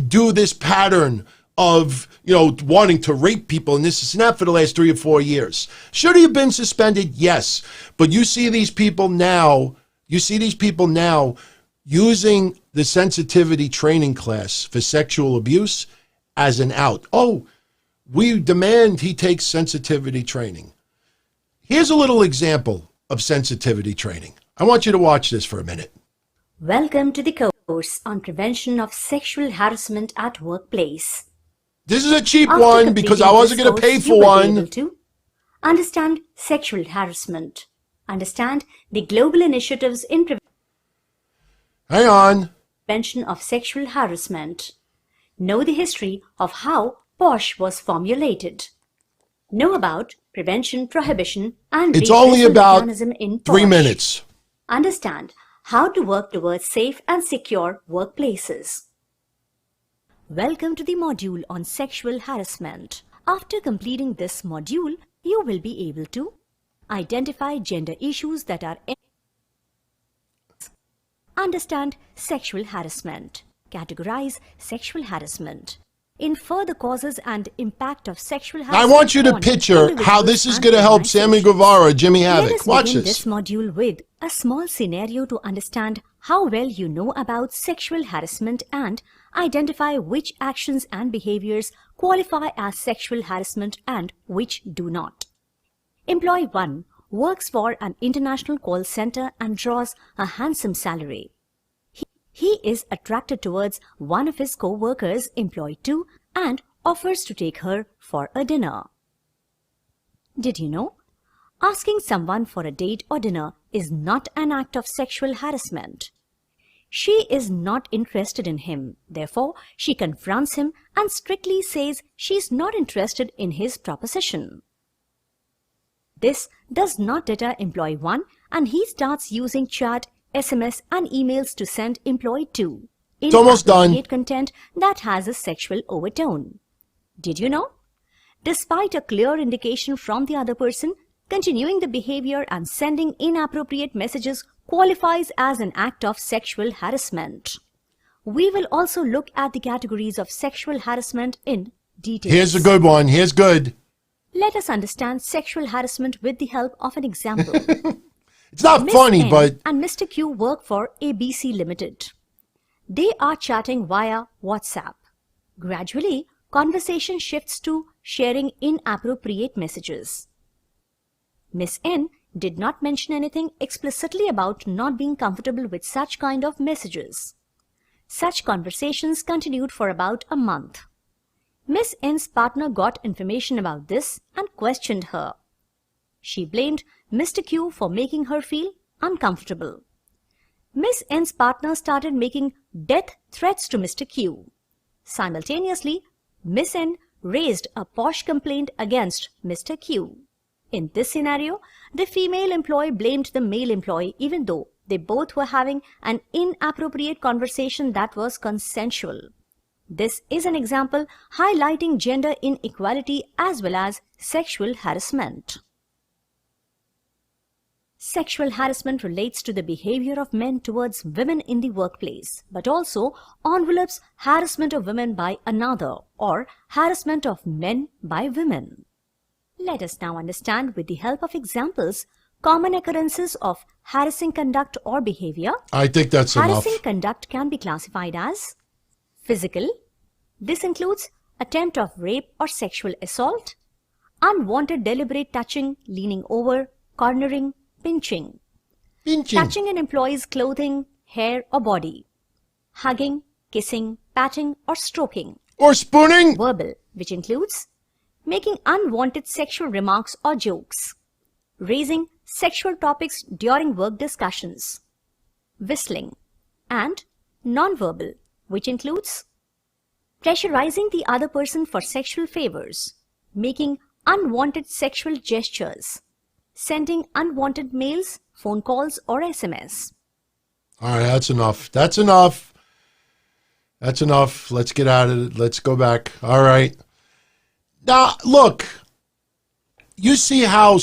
do this pattern of, wanting to rape people and this and that for the last 3 or 4 years. Should he have been suspended? Yes. But you see these people now using the sensitivity training class for sexual abuse as an out. Oh, we demand he takes sensitivity training. Here's a little example of sensitivity training. I want you to watch this for a minute. Welcome to the course on prevention of sexual harassment at workplace. This is a cheap one because I wasn't going to pay for one. You will be able to understand sexual harassment, understand the global initiatives in prevention of sexual harassment, know the history of how POSH was formulated, know about prevention, prohibition, and it's only about mechanism in 3 POSH. minutes. Understand how to work towards safe and secure workplaces. Welcome to the module on sexual harassment. After completing this module, you will be able to identify gender issues that are understand sexual harassment, categorize sexual harassment, infer the causes and impact of sexual harassment. I want you to picture how this is going to help Sammy Guevara, Jimmy Havoc. Let us Watch begin this. this module with a small scenario to understand how well you know about sexual harassment and identify which actions and behaviors qualify as sexual harassment and which do not. Employee 1 works for an international call center and draws a handsome salary. He is attracted towards one of his co-workers, Employee 2, and offers to take her for a dinner. Did you know? Asking someone for a date or dinner is not an act of sexual harassment. She is not interested in him. Therefore, she confronts him and strictly says she is not interested in his proposition. This does not deter Employee 1 and he starts using chat, SMS and emails to send Employee 2 It's almost done. Content that has a sexual overtone. Did you know? Despite a clear indication from the other person, continuing the behavior and sending inappropriate messages qualifies as an act of sexual harassment. We will also look at the categories of sexual harassment in detail. Here's a good one. Here's good. Let us understand sexual harassment with the help of an example. It's not Miss funny, N but and Mr. Q work for ABC Limited. They are chatting via WhatsApp. Gradually, conversation shifts to sharing inappropriate messages. Miss N did not mention anything explicitly about not being comfortable with such kind of messages. Such conversations continued for about a month. Miss N's partner got information about this and questioned her. She blamed Mr. Q for making her feel uncomfortable. Miss N's partner started making death threats to Mr. Q. Simultaneously, Miss N raised a posh complaint against Mr. Q. In this scenario, the female employee blamed the male employee even though they both were having an inappropriate conversation that was consensual. This is an example highlighting gender inequality as well as sexual harassment. Sexual harassment relates to the behavior of men towards women in the workplace, but also envelopes harassment of women by another or harassment of men by women. Let us now understand with the help of examples common occurrences of harassing conduct or behavior. I think that's enough. Harassing conduct can be classified as physical. This includes attempt of rape or sexual assault, unwanted deliberate touching, leaning over, cornering, pinching. Touching an employee's clothing, hair or body. Hugging, kissing, patting or stroking. Or spooning. Verbal, which includes making unwanted sexual remarks or jokes. Raising sexual topics during work discussions. Whistling. And non-verbal, which includes pressurizing the other person for sexual favors. Making unwanted sexual gestures. Sending unwanted mails, phone calls or SMS. All right, that's enough. That's enough. That's enough. Let's get out of it. Let's go back. All right. Now, look, you see how,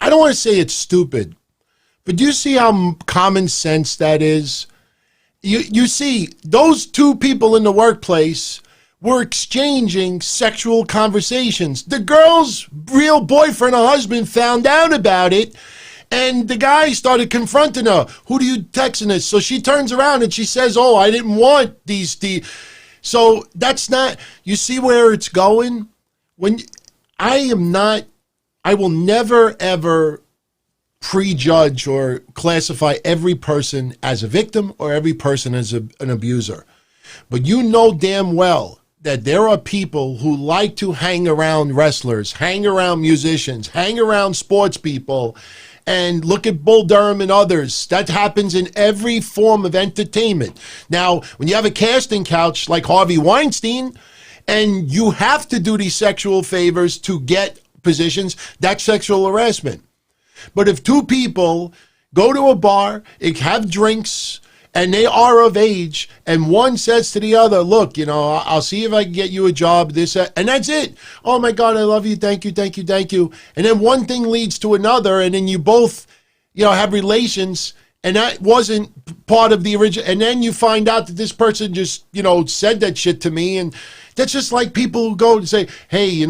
I don't want to say it's stupid, but do you see how common sense that is? You see, those two people in the workplace were exchanging sexual conversations. The girl's real boyfriend or husband found out about it, and the guy started confronting her. Who do you texting this? So she turns around and she says, oh, I didn't want these. So that's not, you see where it's going? I will never, ever prejudge or classify every person as a victim or every person as an abuser. But you know damn well that there are people who like to hang around wrestlers, hang around musicians, hang around sports people, and look at Bull Durham and others. That happens in every form of entertainment. Now, when you have a casting couch like Harvey Weinstein, and you have to do these sexual favors to get positions, that's sexual harassment. But if two people go to a bar, have drinks, and they are of age, and one says to the other, look, I'll see if I can get you a job, this, and that's it. Oh my God, I love you, thank you, thank you, thank you. And then one thing leads to another, and then you both, have relations, and that wasn't part of the original. And then you find out that this person just, said that shit to me, and that's just like people who go and say, hey,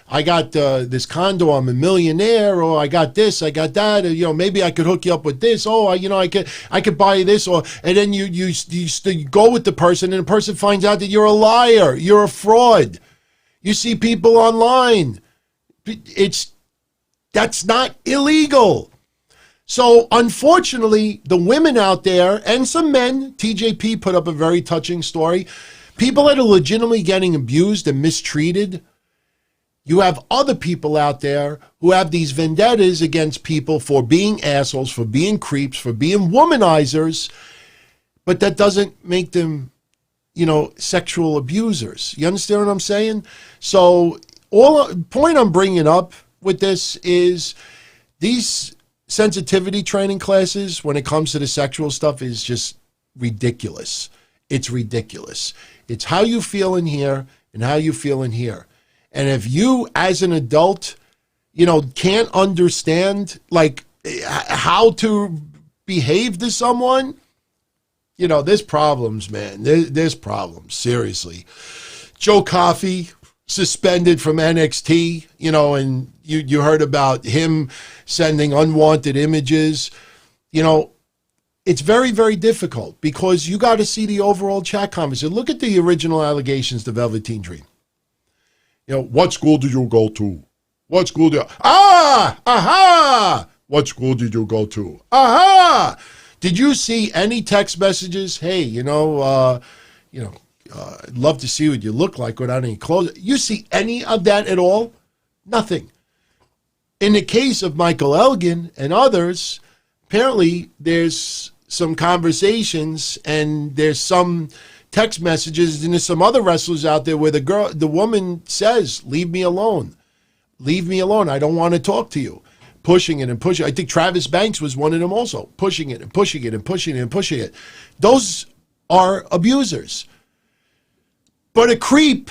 I got this condo, I'm a millionaire, or I got this, I got that, or, maybe I could hook you up with this. Oh, I could buy you this, and then you go with the person, and the person finds out that you're a liar, you're a fraud. You see people online. That's not illegal. So unfortunately, the women out there and some men, TJP put up a very touching story. People that are legitimately getting abused and mistreated. You have other people out there who have these vendettas against people for being assholes, for being creeps, for being womanizers, but that doesn't make them, sexual abusers. You understand what I'm saying? So point I'm bringing up with this is these sensitivity training classes when it comes to the sexual stuff is just ridiculous. It's ridiculous. It's how you feel in here and how you feel in here. And if you, as an adult, can't understand, how to behave to someone, there's problems, man. There's problems, seriously. Joe Coffey, suspended from NXT, and you heard about him sending unwanted images. It's very, very difficult because you got to see the overall chat conversation. Look at the original allegations to Velveteen Dream. What school did you go to? What school did you... Aha! What school did you go to? Aha! Did you see any text messages? Hey, I'd love to see what you look like without any clothes. You see any of that at all? Nothing. In the case of Michael Elgin and others, apparently there's some conversations and there's some text messages and there's some other wrestlers out there where the woman says, leave me alone. Leave me alone. I don't want to talk to you. Pushing it and pushing. I think Travis Banks was one of them also. Pushing it and pushing it and pushing it and pushing it. Those are abusers. But a creep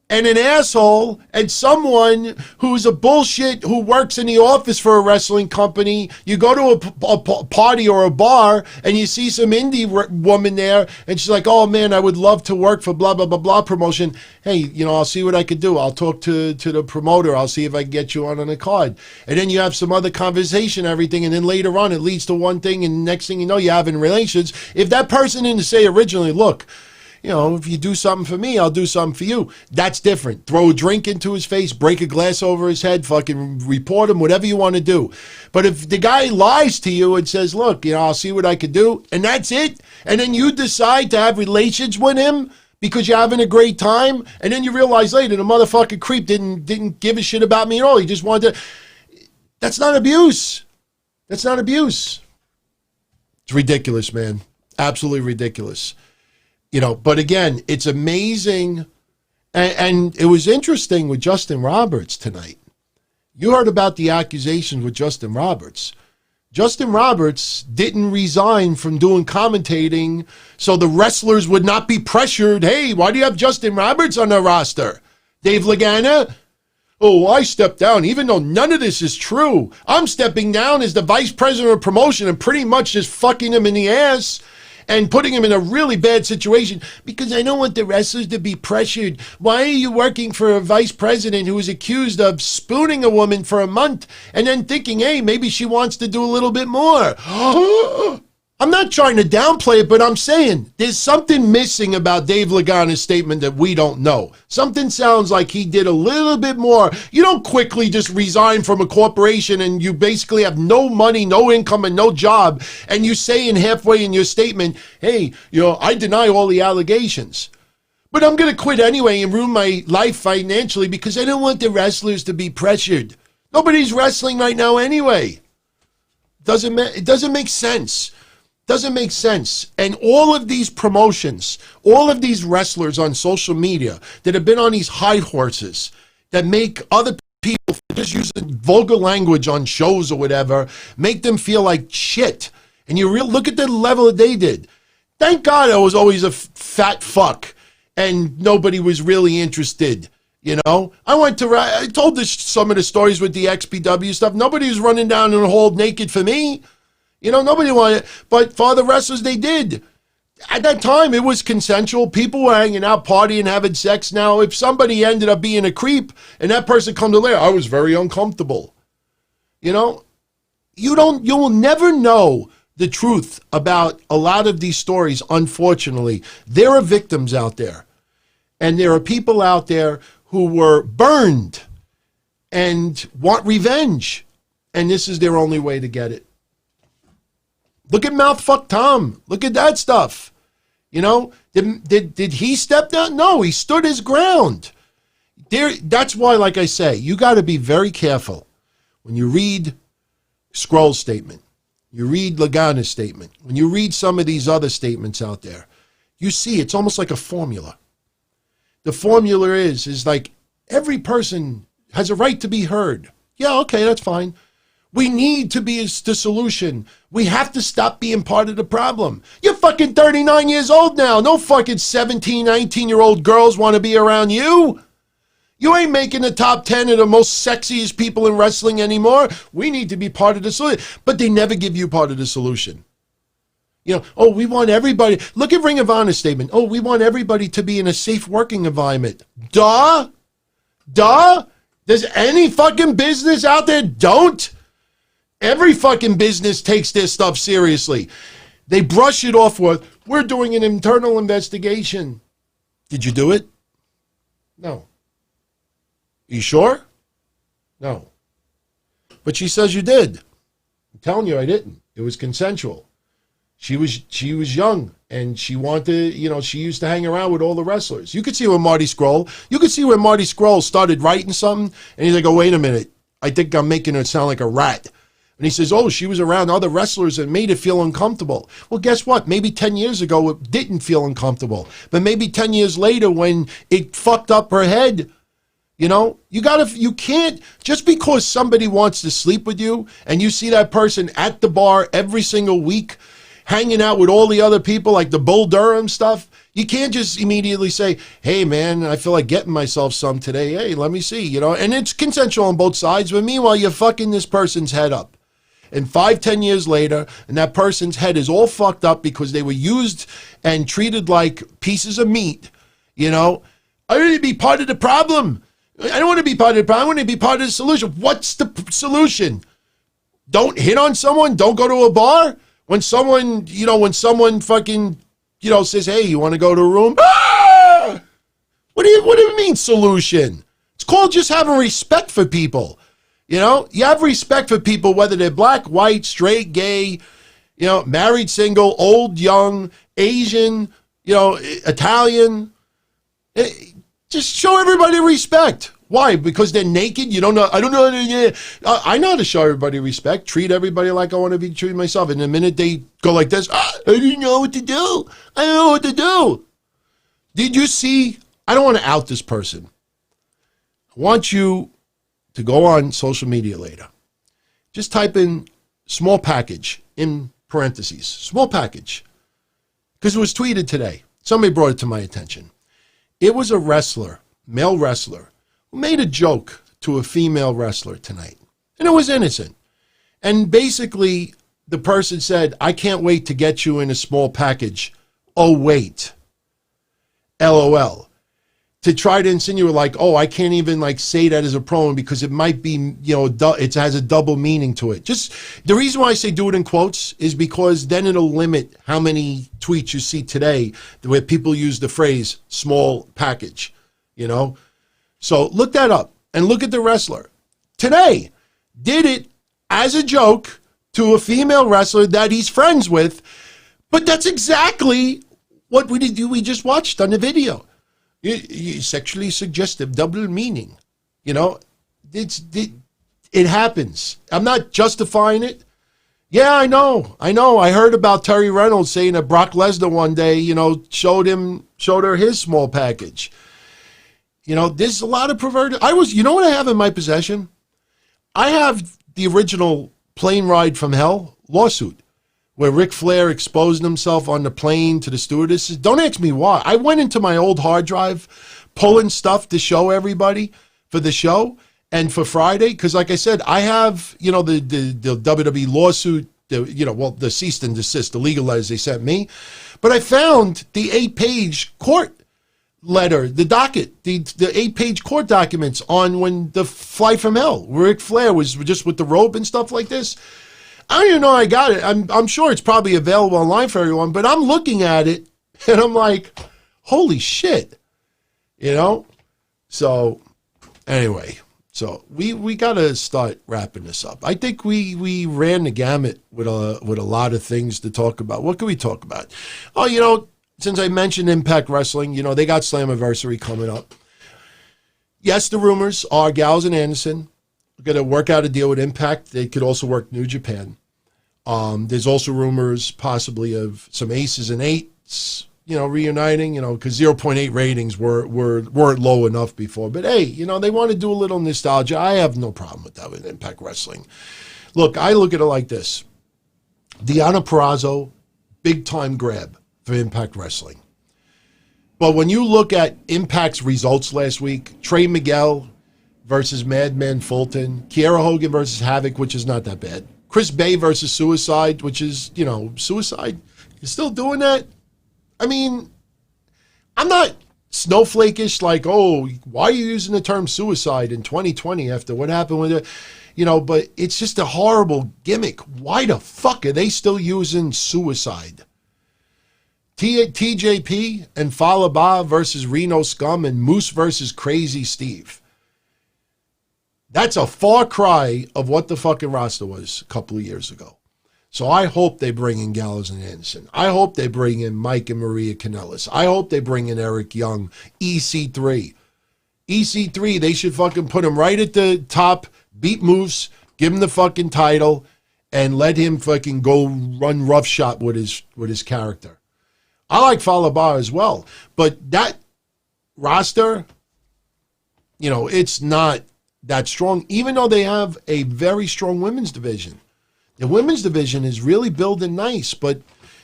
and an asshole and someone who's a bullshit who works in the office for a wrestling company. You go to a party or a bar and you see some indie woman there and she's like, oh man, I would love to work for blah, blah, blah, blah promotion. Hey, I'll see what I could do. I'll talk to the promoter. I'll see if I can get you on a card. And then you have some other conversation, everything. And then later on, it leads to one thing. And next thing you know, you're having relations. If that person didn't say originally, look, if you do something for me, I'll do something for you. That's different. Throw a drink into his face, break a glass over his head, fucking report him, whatever you want to do. But if the guy lies to you and says, look, I'll see what I could do, and that's it, and then you decide to have relations with him because you're having a great time, and then you realize later the motherfucking creep didn't give a shit about me at all. He just wanted to. That's not abuse. That's not abuse. It's ridiculous, man. Absolutely ridiculous. But again, it's amazing. And it was interesting with Justin Roberts tonight. You heard about the accusations with Justin Roberts. Justin Roberts didn't resign from doing commentating so the wrestlers would not be pressured. Hey, why do you have Justin Roberts on the roster? Dave Lagana? Oh, I stepped down, even though none of this is true. I'm stepping down as the vice president of promotion and pretty much just fucking him in the ass and putting him in a really bad situation because I don't want the wrestlers to be pressured. Why are you working for a vice president who is accused of spooning a woman for a month and then thinking, hey, maybe she wants to do a little bit more? I'm not trying to downplay it, but I'm saying there's something missing about Dave Lagana's statement that we don't know. Something sounds like he did a little bit more. You don't quickly just resign from a corporation and you basically have no money, no income, and no job, and you say in halfway in your statement, hey, I deny all the allegations, but I'm going to quit anyway and ruin my life financially because I don't want the wrestlers to be pressured. Nobody's wrestling right now anyway. It doesn't make sense. Doesn't make sense. And all of these promotions, all of these wrestlers on social media that have been on these high horses that make other people just using vulgar language on shows or whatever, make them feel like shit. And you look at the level that they did. Thank God I was always a fat fuck and nobody was really interested. I told some of the stories with the XPW stuff. Nobody was running down in the hall naked for me. Nobody wanted it. But for the wrestlers, they did. At that time, it was consensual. People were hanging out, partying, having sex. Now, if somebody ended up being a creep and that person come to later, I was very uncomfortable. You will never know the truth about a lot of these stories, unfortunately. There are victims out there. And there are people out there who were burned and want revenge. And this is their only way to get it. Look at Mouthfuck Tom. Look at that stuff. Did he step down? No, he stood his ground. That's why, like I say, you got to be very careful when you read Scurll's statement, you read Lagana's statement, when you read some of these other statements out there, you see it's almost like a formula. The formula is like every person has a right to be heard. Yeah, okay, that's fine. We need to be the solution. We have to stop being part of the problem. You're fucking 39 years old now. No fucking 17, 19-year-old girls want to be around you. You ain't making the top 10 of the most sexiest people in wrestling anymore. We need to be part of the solution. But they never give you part of the solution. We want everybody. Look at Ring of Honor's statement. Oh, we want everybody to be in a safe working environment. Duh. Does any fucking business out there don't? Every fucking business takes this stuff seriously. They brush it off with, we're doing an internal investigation. Did you do it? No. You sure? No. But she says you did. I'm telling you I didn't. It was consensual. She was young and she wanted, she used to hang around with all the wrestlers. You could see where Marty Scurll started writing something and he's like, oh, wait a minute. I think I'm making it sound like a rat. And he says, oh, she was around other wrestlers and made it feel uncomfortable. Well, guess what? Maybe 10 years ago, it didn't feel uncomfortable. But maybe 10 years later, when it fucked up her head, you can't, just because somebody wants to sleep with you and you see that person at the bar every single week, hanging out with all the other people like the Bull Durham stuff, You can't just immediately say, hey, man, I feel like getting myself some today. Hey, let me see, you know. And it's consensual on both sides. But meanwhile, you're fucking this person's head up. And 5-10 years later, and that person's head is all fucked up because they were used and treated like pieces of meat, you know. I want to be part of the problem. I don't want to be part of the problem. I want to be part of the solution. What's the solution? Don't hit on someone. Don't go to a bar. When someone fucking, you know, says, hey, you want to go to a room? Ah! What do you mean solution? It's called just having respect for people. You know, you have respect for people, whether they're black, white, straight, gay, you know, married, single, old, young, Asian, you know, Italian. Just show everybody respect. Why? Because they're naked? You don't know. I don't know. I know how to show everybody respect. Treat everybody like I want to be treated myself. And the minute they go like this, I didn't know what to do. I don't know what to do. Did you see? I don't want to out this person. I want you to go on social media later. Just type in small package in parentheses. Small package. Because it was tweeted today. Somebody brought it to my attention. It was a wrestler, male wrestler, who made a joke to a female wrestler tonight. And it was innocent. And basically, the person said, I can't wait to get you in a small package. Oh, wait. LOL. To try to insinuate like, oh, I can't even like say that as a promo because it might be, you know, it has a double meaning to it. Just the reason why I say do it in quotes is because then it'll limit how many tweets you see today where people use the phrase small package, you know? So look that up and look at the wrestler. Today did it as a joke to a female wrestler that he's friends with, but that's exactly what we just watched on the video. Sexually suggestive, double meaning. You know, it happens. I'm not justifying it. Yeah, I know. I heard about Terry Reynolds saying that Brock Lesnar one day, you know, showed her his small package. You know, there's a lot of perverted. You know what I have in my possession? I have the original Plane Ride from Hell lawsuit, where Ric Flair exposed himself on the plane to the stewardesses. Don't ask me why. I went into my old hard drive, pulling stuff to show everybody for the show and for Friday. Because like I said, I have, you know, the WWE lawsuit, the cease and desist, the legal letters they sent me. But I found the 8-page court letter, the docket, the 8-page court documents on when the Flight from Hell, Ric Flair was just with the rope and stuff like this. I don't even know I got it. I'm sure it's probably available online for everyone, but I'm looking at it and I'm like, holy shit, you know? So anyway, so we got to start wrapping this up. I think we ran the gamut with a lot of things to talk about. What can we talk about? Oh, you know, since I mentioned Impact Wrestling, you know, they got Slammiversary coming up. Yes, the rumors are Gallows and Anderson going to work out a deal with Impact. They could also work New Japan. There's also rumors possibly of some aces and eights, you know, reuniting, you know, because 0.8 ratings weren't low enough before. But hey, you know, they want to do a little nostalgia. I have no problem with that with Impact Wrestling. Look, I look at it like this. Deonna Purrazzo, big time grab for Impact Wrestling. But when you look at Impact's results last week, Trey Miguel versus Madman Fulton, Kiera Hogan versus Havoc, which is not that bad. Chris Bay versus Suicide, which is, you know, Suicide. You're still doing that? I mean, I'm not snowflakeish like, oh, why are you using the term suicide in 2020 after what happened with it? You know, but it's just a horrible gimmick. Why the fuck are they still using suicide? TJP and Falaba versus Reno Scum and Moose versus Crazy Steve. That's a far cry of what the fucking roster was a couple of years ago. So I hope they bring in Gallows and Anderson. I hope they bring in Mike and Maria Kanellis. I hope they bring in Eric Young, EC3. EC3, they should fucking put him right at the top, beat Moose, give him the fucking title, and let him fucking go run roughshod with his character. I like Falaba as well, but that roster, you know, it's not that strong, even though they have a very strong women's division. The women's division is really building nice, but,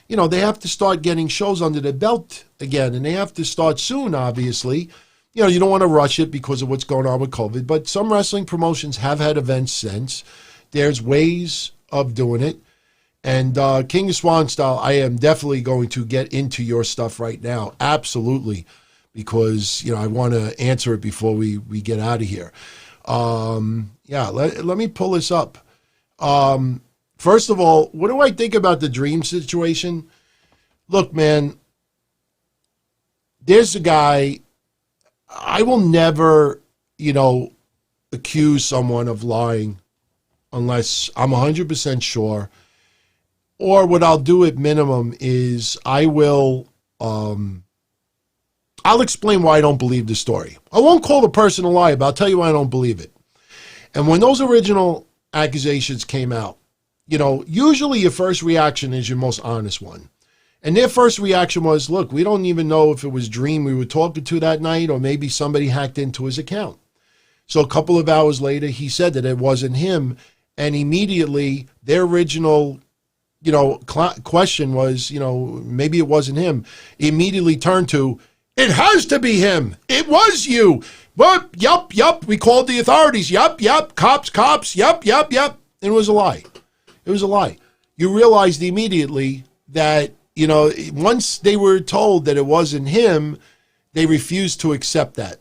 they have to start getting shows under their belt again, and they have to start soon, obviously. You don't want to rush it because of what's going on with COVID, but some wrestling promotions have had events since. There's ways of doing it. And King of Swan Style, I am definitely going to get into your stuff right now. Absolutely. Because, I want to answer it before we get out of here. Let me pull this up. First of all, what do I think about the Dream situation? Look, man, there's a guy, I will never, accuse someone of lying unless I'm 100% sure. Or what I'll do at minimum is I will, I'll explain why I don't believe the story. I won't call the person a liar, but I'll tell you why I don't believe it. And when those original accusations came out, usually your first reaction is your most honest one. And their first reaction was, look, we don't even know if it was Dream we were talking to that night, or maybe somebody hacked into his account. So a couple of hours later, he said that it wasn't him. And immediately their original question was, maybe it wasn't him, immediately turned to, it has to be him. It was you. But, yup. We called the authorities. Yup. Cops. Yup. And it was a lie. It was a lie. You realized immediately that, once they were told that it wasn't him, they refused to accept that.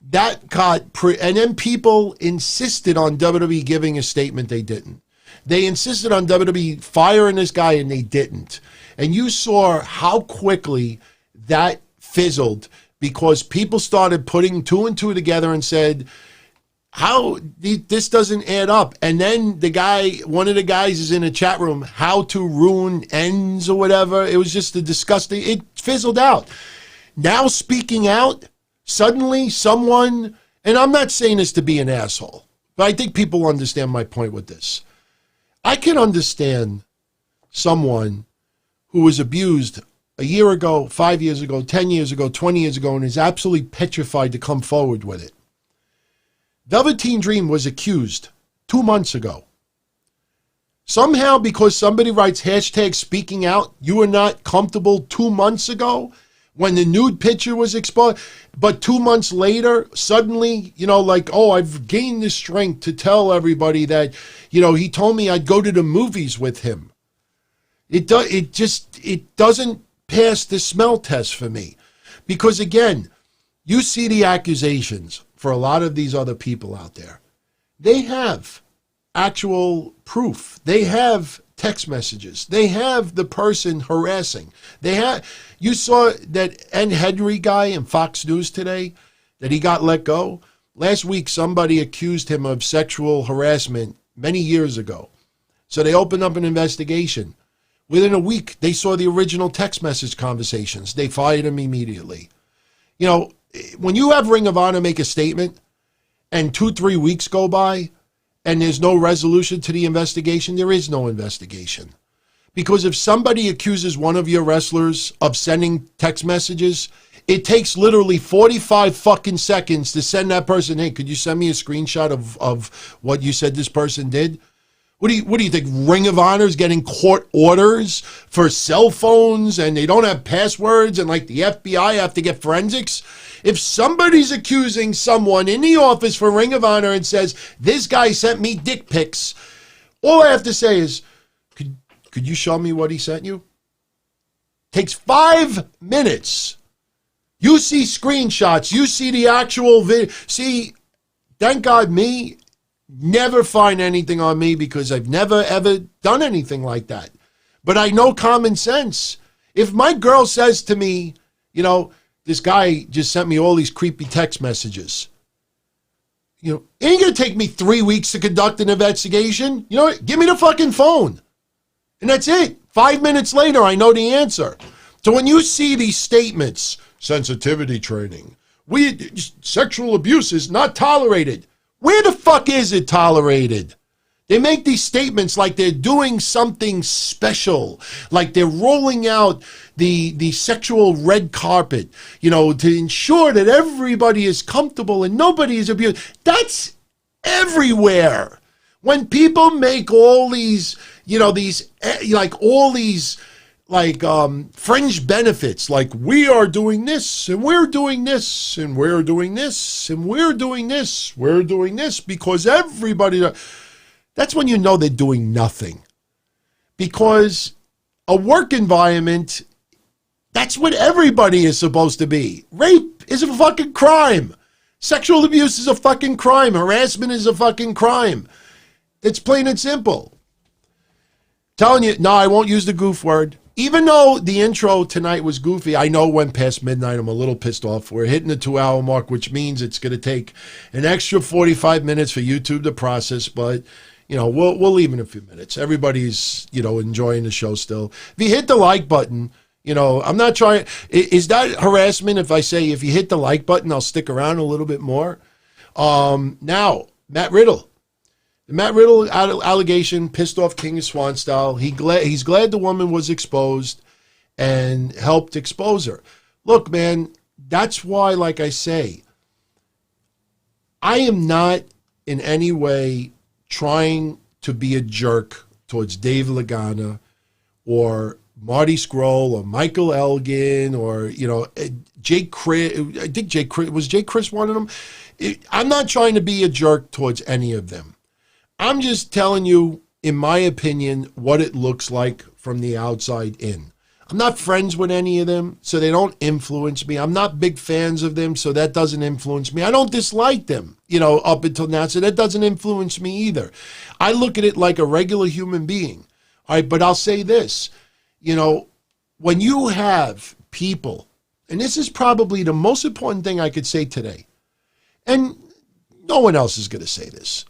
That got, and then people insisted on WWE giving a statement they didn't. They insisted on WWE firing this guy, and they didn't. And you saw how quickly that fizzled because people started putting two and two together and said, this doesn't add up. And then one of the guys is in a chat room, how to ruin ends or whatever. It was just it fizzled out. Now speaking out, suddenly someone, and I'm not saying this to be an asshole, but I think people understand my point with this. I can understand someone who was abused a year ago, 5 years ago, 10 years ago, 20 years ago, and is absolutely petrified to come forward with it. Velveteen Dream was accused 2 months ago. Somehow, because somebody writes hashtag speaking out, you were not comfortable 2 months ago when the nude picture was exposed. But 2 months later, suddenly, I've gained the strength to tell everybody that, he told me I'd go to the movies with him. It doesn't pass the smell test for me. Because again, you see the accusations for a lot of these other people out there. They have actual proof. They have text messages. They have the person harassing. You saw that N. Henry guy in Fox News today, that he got let go. Last week, somebody accused him of sexual harassment many years ago. So they opened up an investigation. Within a week, they saw the original text message conversations. They fired him immediately. When you have Ring of Honor make a statement and 2-3 weeks go by and there's no resolution to the investigation, there is no investigation. Because if somebody accuses one of your wrestlers of sending text messages, it takes literally 45 fucking seconds to send that person, hey, could you send me a screenshot of what you said this person did? What do you think? Ring of Honor is getting court orders for cell phones and they don't have passwords and like the FBI have to get forensics? If somebody's accusing someone in the office for Ring of Honor and says, this guy sent me dick pics, all I have to say is, could you show me what he sent you? Takes 5 minutes. You see screenshots. You see the actual video. See, thank God me, never find anything on me because I've never, ever done anything like that. But I know common sense. If my girl says to me, this guy just sent me all these creepy text messages, it ain't going to take me 3 weeks to conduct an investigation. Give me the fucking phone. And that's it. 5 minutes later, I know the answer. So when you see these statements, sensitivity training, sexual abuse is not tolerated. Where the fuck is it tolerated? They make these statements like they're doing something special, like they're rolling out the sexual red carpet, to ensure that everybody is comfortable and nobody is abused. That's everywhere. When people make all these, all these fringe benefits, like we are doing this and we're doing this and we're doing this and we're doing this, we're doing this, because everybody, that's when you know they're doing nothing. Because a work environment, that's what everybody is supposed to be. Rape is a fucking crime. Sexual abuse is a fucking crime. Harassment is a fucking crime. It's plain and simple. Telling you, no, I won't use the goof word. Even though the intro tonight was goofy, I know it went past midnight. I'm a little pissed off. We're hitting the 2-hour mark, which means it's going to take an extra 45 minutes for YouTube to process, but we'll leave in a few minutes. Everybody's, enjoying the show still. If you hit the like button, I'm not trying. Is that harassment if I say if you hit the like button, I'll stick around a little bit more? Now, Matt Riddle. The Matt Riddle allegation pissed off King of Swan style. He's glad the woman was exposed and helped expose her. Look, man, that's why, like I say, I am not in any way trying to be a jerk towards Dave Lagana or Marty Scurll or Michael Elgin or, Jake Chris. I think Jake Chris one of them? I'm not trying to be a jerk towards any of them. I'm just telling you, in my opinion, what it looks like from the outside in. I'm not friends with any of them, so they don't influence me. I'm not big fans of them, so that doesn't influence me. I don't dislike them, up until now, so that doesn't influence me either. I look at it like a regular human being. All right, but I'll say this. When you have people, and this is probably the most important thing I could say today, and no one else is going to say this.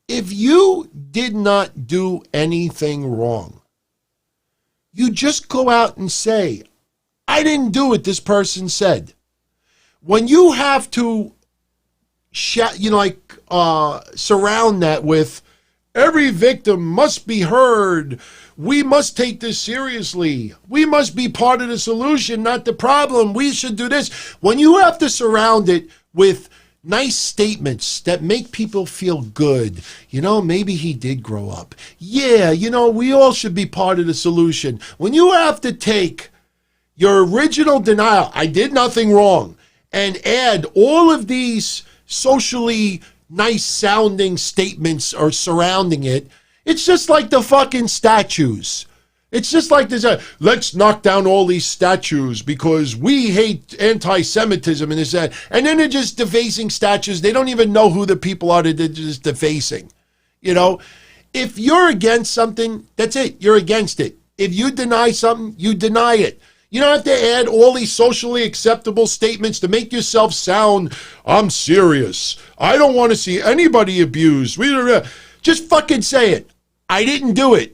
If you did not do anything wrong, you just go out and say, I didn't do it, this person said. When you have to, surround that with, every victim must be heard, we must take this seriously, we must be part of the solution, not the problem, we should do this. When you have to surround it with nice statements that make people feel good. Maybe he did grow up. Yeah, we all should be part of the solution. When you have to take your original denial, I did nothing wrong, and add all of these socially nice sounding statements or surrounding it, it's just like the fucking statues. It's just like this, let's knock down all these statues because we hate anti-Semitism and this, that. And then they're just defacing statues. They don't even know who the people are that they're just defacing. If you're against something, that's it. You're against it. If you deny something, you deny it. You don't have to add all these socially acceptable statements to make yourself sound, I'm serious. I don't want to see anybody abused. Just fucking say it. I didn't do it.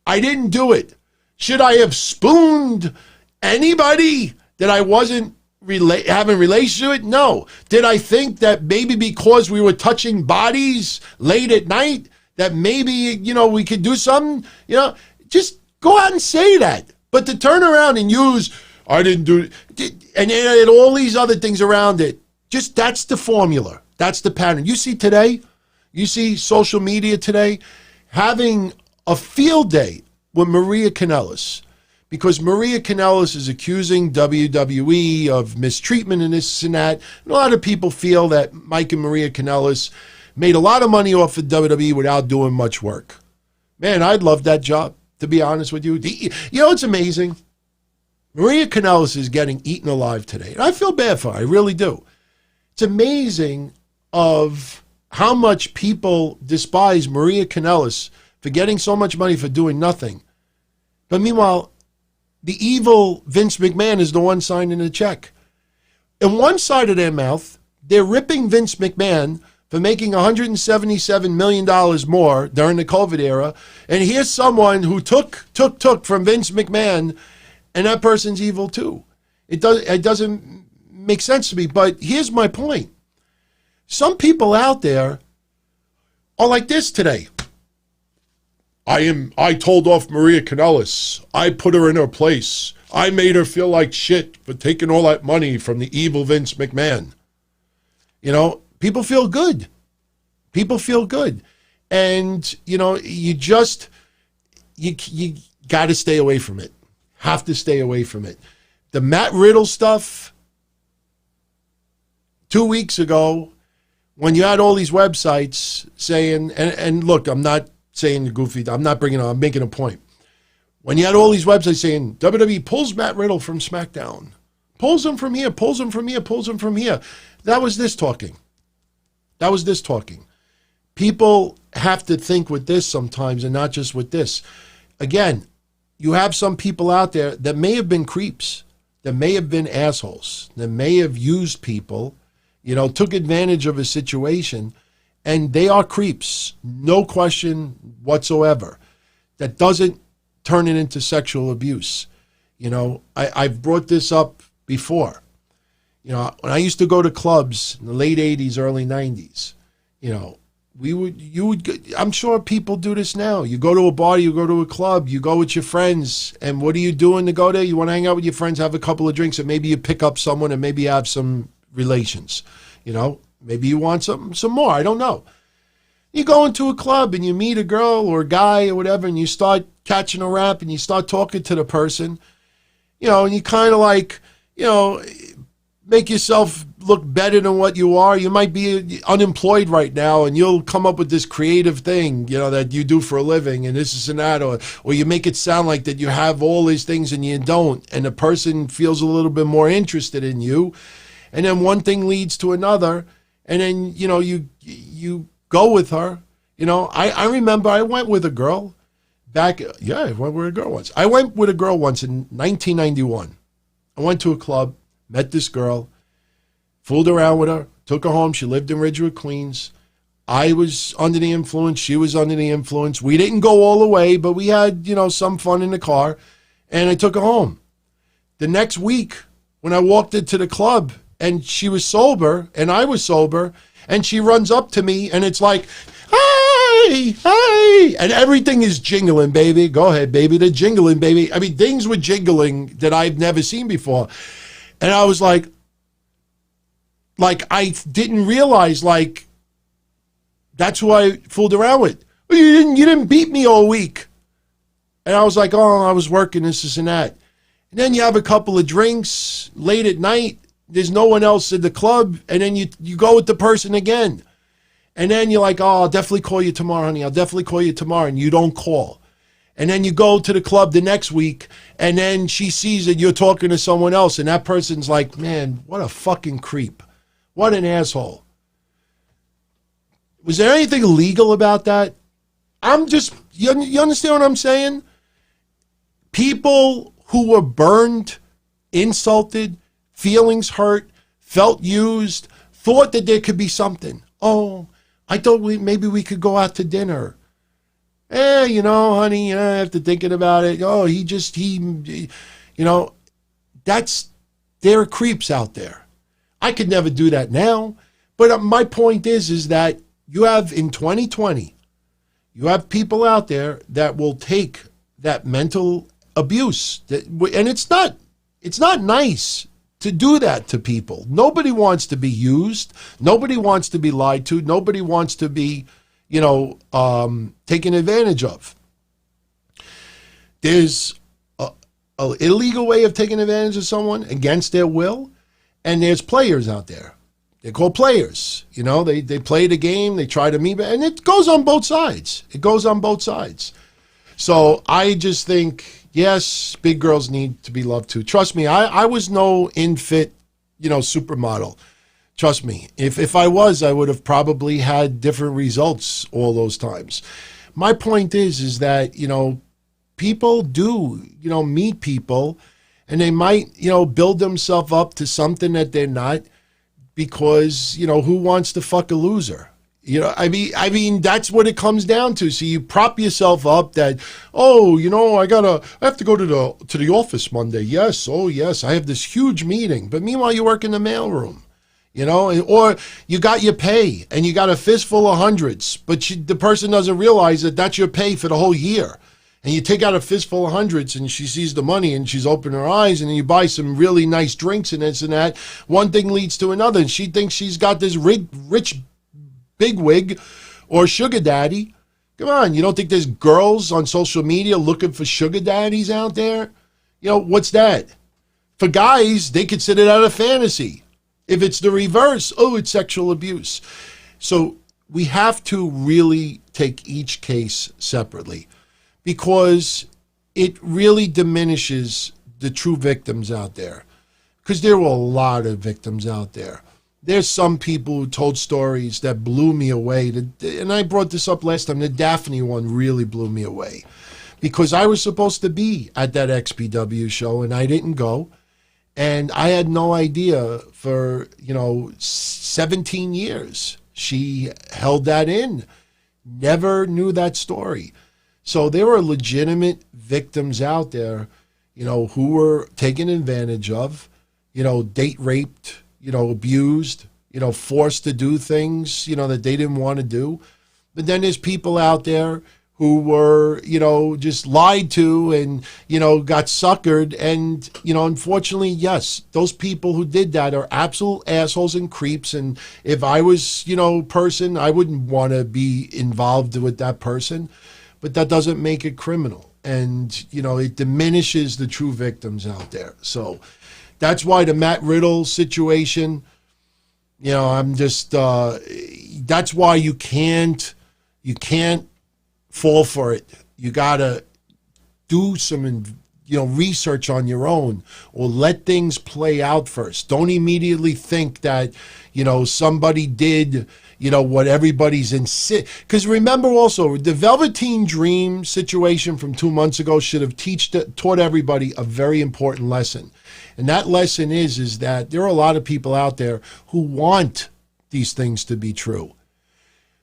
I didn't do it. Should I have spooned anybody that I wasn't having relation to it? No. Did I think that maybe because we were touching bodies late at night, that maybe, we could do something? Just go out and say that. But to turn around and use, I didn't do it, and add all these other things around it, just that's the formula. That's the pattern. You see today, you see social media today having a field day with Maria Kanellis, because Maria Kanellis is accusing WWE of mistreatment and this and that. And a lot of people feel that Mike and Maria Kanellis made a lot of money off of WWE without doing much work. Man, I'd love that job, to be honest with you. It's amazing. Maria Kanellis is getting eaten alive today. And I feel bad for her. I really do. It's amazing of how much people despise Maria Kanellis for getting so much money for doing nothing. But meanwhile, the evil Vince McMahon is the one signing the check. In one side of their mouth, they're ripping Vince McMahon for making $177 million more during the COVID era. And here's someone who took from Vince McMahon, and that person's evil too. It doesn't make sense to me. But here's my point. Some people out there are like this today. I told off Maria Kanellis. I put her in her place. I made her feel like shit for taking all that money from the evil Vince McMahon. People feel good. People feel good. And, you got to stay away from it. Have to stay away from it. The Matt Riddle stuff, 2 weeks ago, when you had all these websites saying, and look, I'm not saying goofy, I'm not bringing it on, I'm making a point. When you had all these websites saying, WWE pulls Matt Riddle from SmackDown, pulls him from here, pulls him from here, pulls him from here. That was this talking. That was this talking. People have to think with this sometimes and not just with this. Again, you have some people out there that may have been creeps, that may have been assholes, that may have used people, took advantage of a situation, and they are creeps, no question whatsoever. That doesn't turn it into sexual abuse. I've brought this up before. When I used to go to clubs in the late 80s, early 90s, I'm sure people do this now. You go to a bar, you go to a club, you go with your friends, and what are you doing to go there? You want to hang out with your friends, have a couple of drinks, and maybe you pick up someone and maybe you have some relations. Maybe you want some more. I don't know. You go into a club and you meet a girl or a guy or whatever, and you start catching a rap and you start talking to the person, and you kind of like, make yourself look better than what you are. You might be unemployed right now and you'll come up with this creative thing, that you do for a living and this and that, or you make it sound like that you have all these things and you don't, and the person feels a little bit more interested in you. And then one thing leads to another, and then, you go with her. I remember I went with a girl I went with a girl once. I went with a girl once in 1991. I went to a club, met this girl, fooled around with her, took her home. She lived in Ridgewood, Queens. I was under the influence. She was under the influence. We didn't go all the way, but we had, some fun in the car, and I took her home. The next week, when I walked into the club, and she was sober, and I was sober, and she runs up to me, and it's like, hey, and everything is jingling, baby. Go ahead, baby. They're jingling, baby. I mean, things were jingling that I've never seen before. And I was like I didn't realize, that's who I fooled around with. Well, you didn't beat me all week. And I was like, I was working this and that. And then you have a couple of drinks late at night. There's no one else in the club. And then you go with the person again. And then you're like, I'll definitely call you tomorrow, honey. I'll definitely call you tomorrow. And you don't call. And then you go to the club the next week, and then she sees that you're talking to someone else, and that person's like, man, what a fucking creep. What an asshole. Was there anything illegal about that? You understand what I'm saying? People who were burned, insulted, feelings hurt, felt used, thought that there could be something. Oh, I thought maybe we could go out to dinner. Honey, after thinking about it, there are creeps out there. I could never do that now. But my point is that you have, in 2020, you have people out there that will take that mental abuse. And it's not nice to do that to people. Nobody wants to be used. Nobody wants to be lied to. Nobody wants to be taken advantage of. There's an illegal way of taking advantage of someone against their will, and there's players out there. They're called players. They play the game, they try to meet, and it goes on both sides. It goes on both sides. So I just think, yes, big girls need to be loved too. Trust me, I was no in-fit, supermodel. Trust me, if I was, I would have probably had different results all those times. My point is that, people do, meet people, and they might, build themselves up to something that they're not, because, who wants to fuck a loser? I mean, that's what it comes down to. So you prop yourself up that, I have to go to the office Monday. Yes, yes, I have this huge meeting. But meanwhile, you work in the mailroom. Or you got your pay and you got a fistful of hundreds, but the person doesn't realize that that's your pay for the whole year. And you take out a fistful of hundreds and she sees the money and she's opening her eyes, and then you buy some really nice drinks and this and that. One thing leads to another, and she thinks she's got this rich bigwig or sugar daddy, Come on, you don't think there's girls on social media looking for sugar daddies out there? You know, what's that? For guys, they consider that a fantasy. If it's the reverse, oh, it's sexual abuse. So we have to really take each case separately because it really diminishes the true victims out there. Because there were a lot of victims out there. There's some people who told stories that blew me away. And I brought this up last time. The Daphne one really blew me away. Because I was supposed to be at that XPW show and I didn't go. And I had no idea for, 17 years. She held that in. Never knew that story. So there were legitimate victims out there, who were taken advantage of, date raped, abused, forced to do things, that they didn't want to do. But then there's people out there who were, just lied to and, got suckered. And, unfortunately, yes, those people who did that are absolute assholes and creeps. And if I was, person, I wouldn't want to be involved with that person. But that doesn't make it criminal. And, it diminishes the true victims out there. So that's why the Matt Riddle situation, I'm just, that's why you can't fall for it. You got to do some, research on your own or let things play out first. Don't immediately think that, somebody did, what everybody's because remember also the Velveteen Dream situation from 2 months ago should have taught everybody a very important lesson. And that lesson is that there are a lot of people out there who want these things to be true,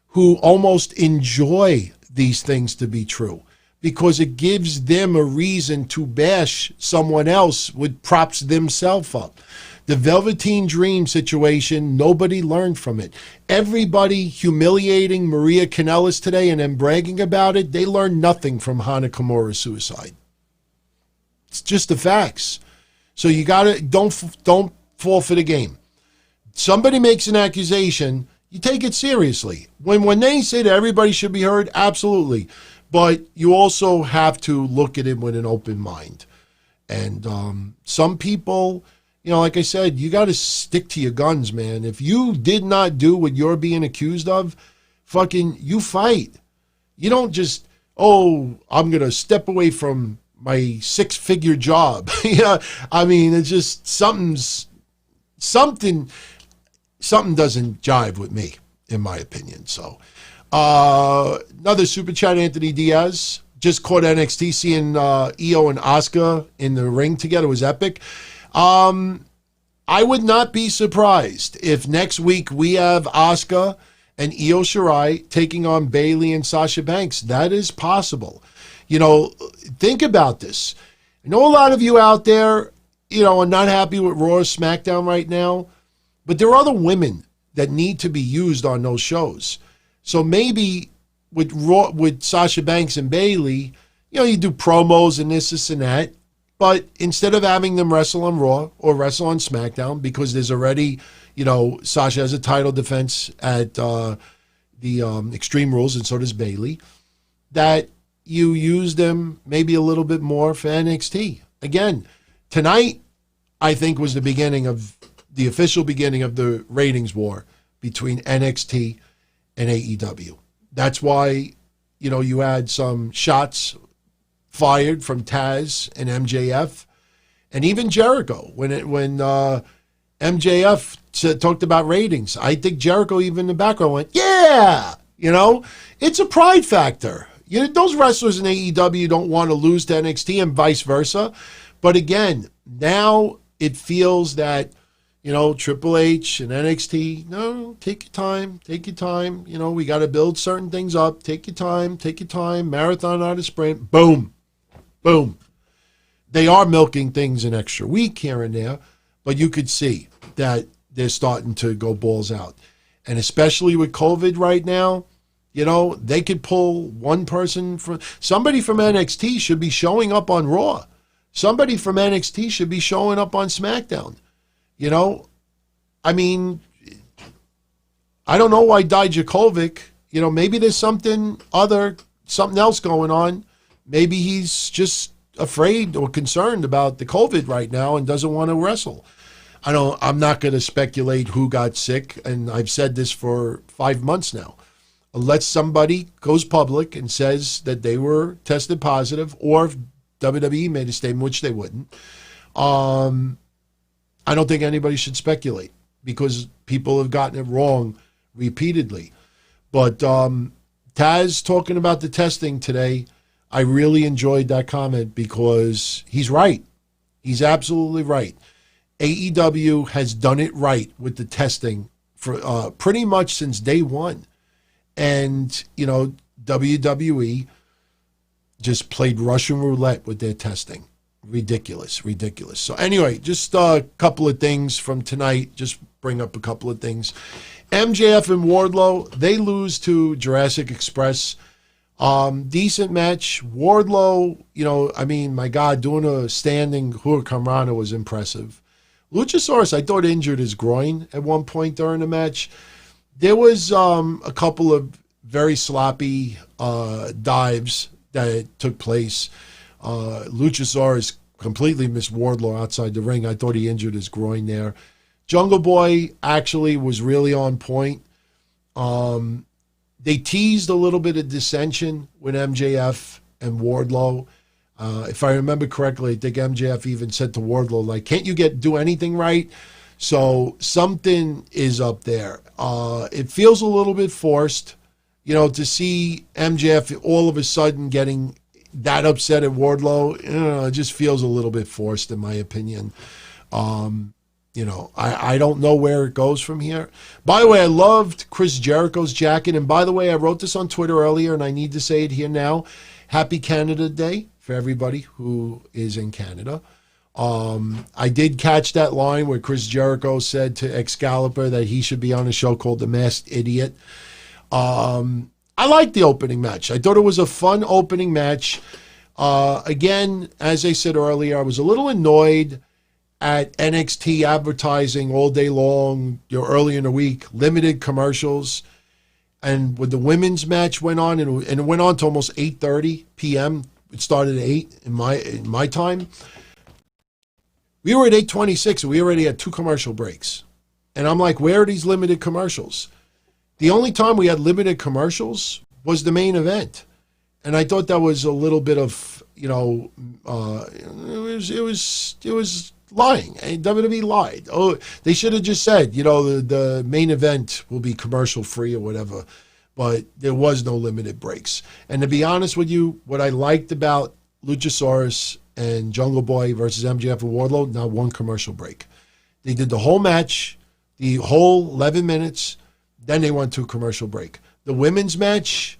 who almost enjoy these things to be true because it gives them a reason to bash someone else with props themselves up. The Velveteen Dream situation, nobody learned from it. Everybody humiliating Maria Kanellis today and then bragging about it, they learned nothing from Hana Kimura's suicide. It's just the facts. So you gotta don't fall for the game. Somebody makes an accusation, you take it seriously. When they say that everybody should be heard, absolutely. But you also have to look at it with an open mind. And some people, like I said, you got to stick to your guns, man. If you did not do what you're being accused of, you fight. You don't just, I'm going to step away from my 6-figure job. I mean, it's just something doesn't jive with me, in my opinion. So, another super chat, Anthony Diaz. Just caught NXT, seeing Io and Asuka in the ring together was epic. I would not be surprised if next week we have Asuka and Io Shirai taking on Bayley and Sasha Banks. That is possible. Think about this. I know a lot of you out there, are not happy with Raw or SmackDown right now, but there are other women that need to be used on those shows. So maybe with Sasha Banks and Bayley, you do promos and this and that. But instead of having them wrestle on Raw or wrestle on SmackDown, because there's already, Sasha has a title defense at the Extreme Rules, and so does Bayley, that you use them maybe a little bit more for NXT. Again, tonight, I think, was the official beginning of the ratings war between NXT and AEW. That's why, you had some shots fired from Taz and MJF, and even Jericho. When MJF talked about ratings, I think Jericho even in the background went, yeah, it's a pride factor. Those wrestlers in AEW don't want to lose to NXT and vice versa. But again, now it feels that, Triple H and NXT, no, take your time. We got to build certain things up. Take your time. Marathon, not a sprint. Boom. They are milking things an extra week here and there, but you could see that they're starting to go balls out. And especially with COVID right now, they could pull one person somebody from NXT should be showing up on Raw. Somebody from NXT should be showing up on SmackDown. I mean, I don't know why Dijakovic, maybe there's something else going on. Maybe he's just afraid or concerned about the COVID right now and doesn't want to wrestle. I'm not going to speculate who got sick, and I've said this for 5 months now. Unless somebody goes public and says that they were tested positive, or if WWE made a statement, which they wouldn't, I don't think anybody should speculate because people have gotten it wrong repeatedly. But Taz talking about the testing today, I really enjoyed that comment because he's right. He's absolutely right. AEW has done it right with the testing for pretty much since day one. And, WWE just played Russian roulette with their testing. Ridiculous. So anyway, just a couple of things from tonight. Just bring up a couple of things. MJF and Wardlow, they lose to Jurassic Express. Decent match. Wardlow, my God, doing a standing Huracan Rana was impressive. Luchasaurus, I thought, injured his groin at one point during the match. There was a couple of very sloppy dives that took place. Luchasaurus completely missed Wardlow outside the ring. I thought he injured his groin there. Jungle Boy actually was really on point. They teased a little bit of dissension with MJF and Wardlow. If I remember correctly, I think MJF even said to Wardlow, like, can't you do anything right? So something is up there. It feels a little bit forced, to see MJF all of a sudden getting that upset at Wardlow. It just feels a little bit forced, in my opinion. I don't know where it goes from here. By the way, I loved Chris Jericho's jacket. And by the way, I wrote this on Twitter earlier, and I need to say it here now. Happy Canada Day for everybody who is in Canada. I did catch that line where Chris Jericho said to Excalibur that he should be on a show called The Masked Idiot. I liked the opening match. I thought it was a fun opening match. Again, as I said earlier, I was a little annoyed at NXT advertising all day long, early in the week, limited commercials. And when the women's match went on, and it went on to almost 8:30 p.m., it started at 8 in my time. We were at 8:26, and we already had 2 commercial breaks. And I'm like, where are these limited commercials? The only time we had limited commercials was the main event. And I thought that was a little bit of, it was lying. And WWE lied. Oh, they should have just said, the main event will be commercial free or whatever. But there was no limited breaks. And to be honest with you, what I liked about Luchasaurus and Jungle Boy versus MJF and Wardlow, not one commercial break. They did the whole match, the whole 11 minutes, then they went to a commercial break. The women's match,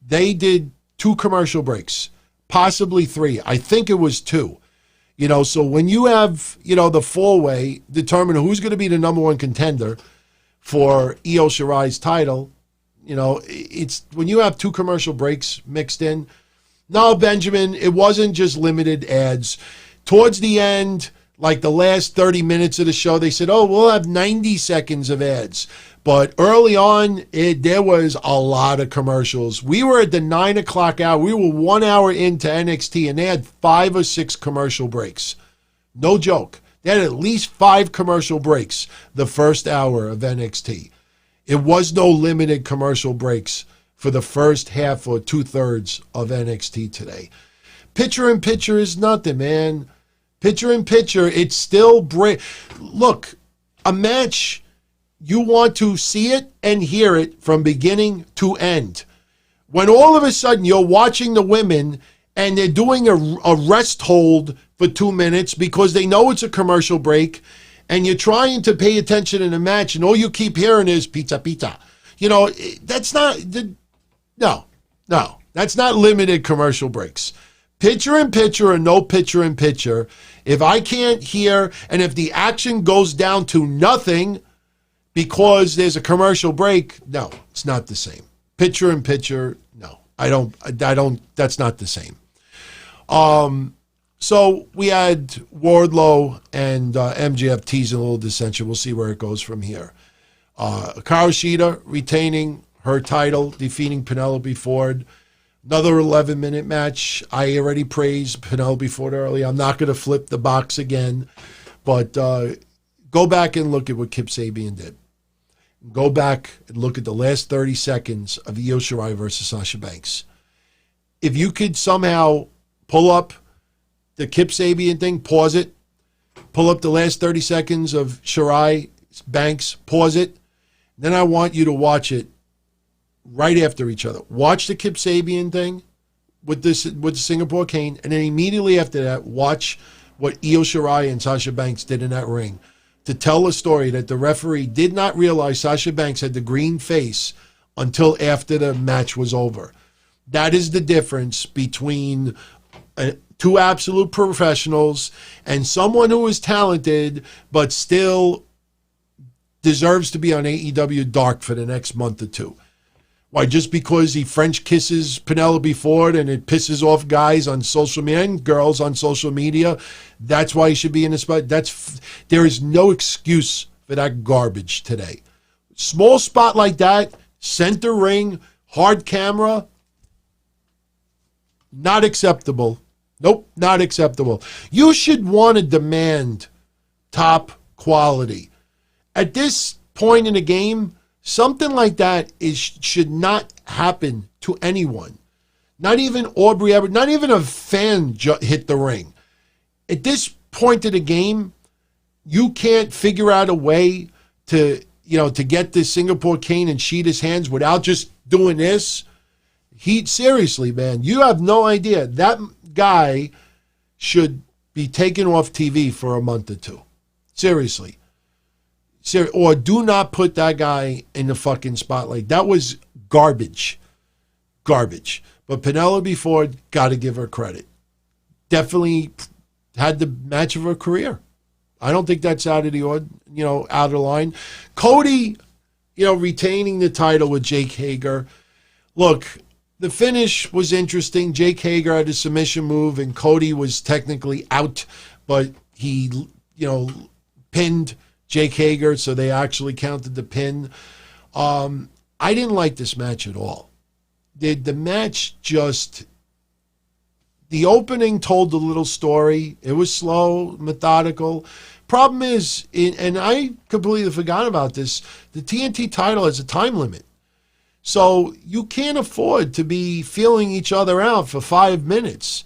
they did 2 commercial breaks, possibly 3. I think it was 2. So when you have, the four-way determine who's going to be the number 1 contender for Io Shirai's title, it's when you have 2 commercial breaks mixed in. No, Benjamin, it wasn't just limited ads. Towards the end, like the last 30 minutes of the show, they said, we'll have 90 seconds of ads. But early on, there was a lot of commercials. We were at the 9 o'clock hour. We were 1 hour into NXT, and they had 5 or 6 commercial breaks. No joke. They had at least 5 commercial breaks the first hour of NXT. It was no limited commercial breaks for the first half or 2/3 of NXT today. Picture in picture is nothing, man. Picture in picture, it's still Look, a match, you want to see it and hear it from beginning to end. When all of a sudden you're watching the women and they're doing a rest hold for 2 minutes because they know it's a commercial break, and you're trying to pay attention in the match, and all you keep hearing is pizza, pizza. That's not... No, that's not limited commercial breaks. Picture in picture or no picture in picture, if I can't hear, and if the action goes down to nothing because there's a commercial break, no, it's not the same. Picture in picture, no, I don't, that's not the same. So we had Wardlow and MJF teasing a little dissension. We'll see where it goes from here. Hikaru Shida retaining her title, defeating Penelope Ford. Another 11-minute match. I already praised Penelope Ford earlier. I'm not going to flip the box again. But go back and look at what Kip Sabian did. Go back and look at the last 30 seconds of Io Shirai versus Sasha Banks. If you could somehow pull up the Kip Sabian thing, pause it, pull up the last 30 seconds of Shirai Banks, pause it, then I want you to watch it right after each other. Watch the Kip Sabian thing with the Singapore Cane, and then immediately after that, watch what Io Shirai and Sasha Banks did in that ring to tell a story that the referee did not realize Sasha Banks had the green face until after the match was over. That is the difference between two absolute professionals and someone who is talented but still deserves to be on AEW Dark for the next month or two. Why, just because he French kisses Penelope Ford and it pisses off guys on social media and girls on social media, that's why he should be in the spot? There is no excuse for that garbage today. Small spot like that, center ring, hard camera, not acceptable. Nope, not acceptable. You should want to demand top quality. At this point in the game, something like that should not happen to anyone. Not even Aubrey Everett, not even a fan hit the ring. At this point of the game, you can't figure out a way to get the Singapore Cane in Shida's hands without just doing this. Seriously, man, you have no idea. That guy should be taken off TV for a month or two. Seriously. Or do not put that guy in the fucking spotlight. That was garbage. Garbage. But Penelope Ford, got to give her credit. Definitely had the match of her career. I don't think that's out of line. Cody, retaining the title with Jake Hager. Look, the finish was interesting. Jake Hager had a submission move, and Cody was technically out, but he, pinned Jake Hager, so they actually counted the pin. I didn't like this match at all. The match the opening told a little story. It was slow, methodical. Problem is, and I completely forgot about this, the TNT title has a time limit. So you can't afford to be feeling each other out for 5 minutes.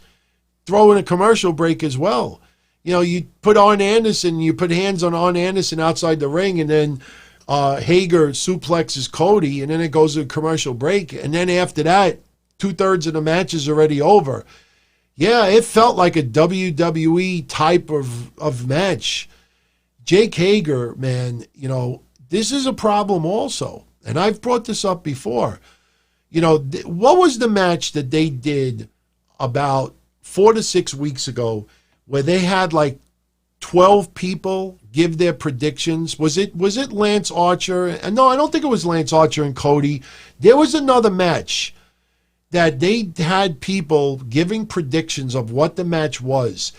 Throw in a commercial break as well. You put Arn Anderson, you put hands on Arn Anderson outside the ring, and then Hager suplexes Cody, and then it goes to a commercial break. And then after that, 2/3 of the match is already over. Yeah, it felt like a WWE type of match. Jake Hager, man, this is a problem also. And I've brought this up before. What was the match that they did about 4 to 6 weeks ago where they had like 12 people give their predictions? Was it Lance Archer? No, I don't think it was Lance Archer and Cody. There was another match that they had people giving predictions of what the match was.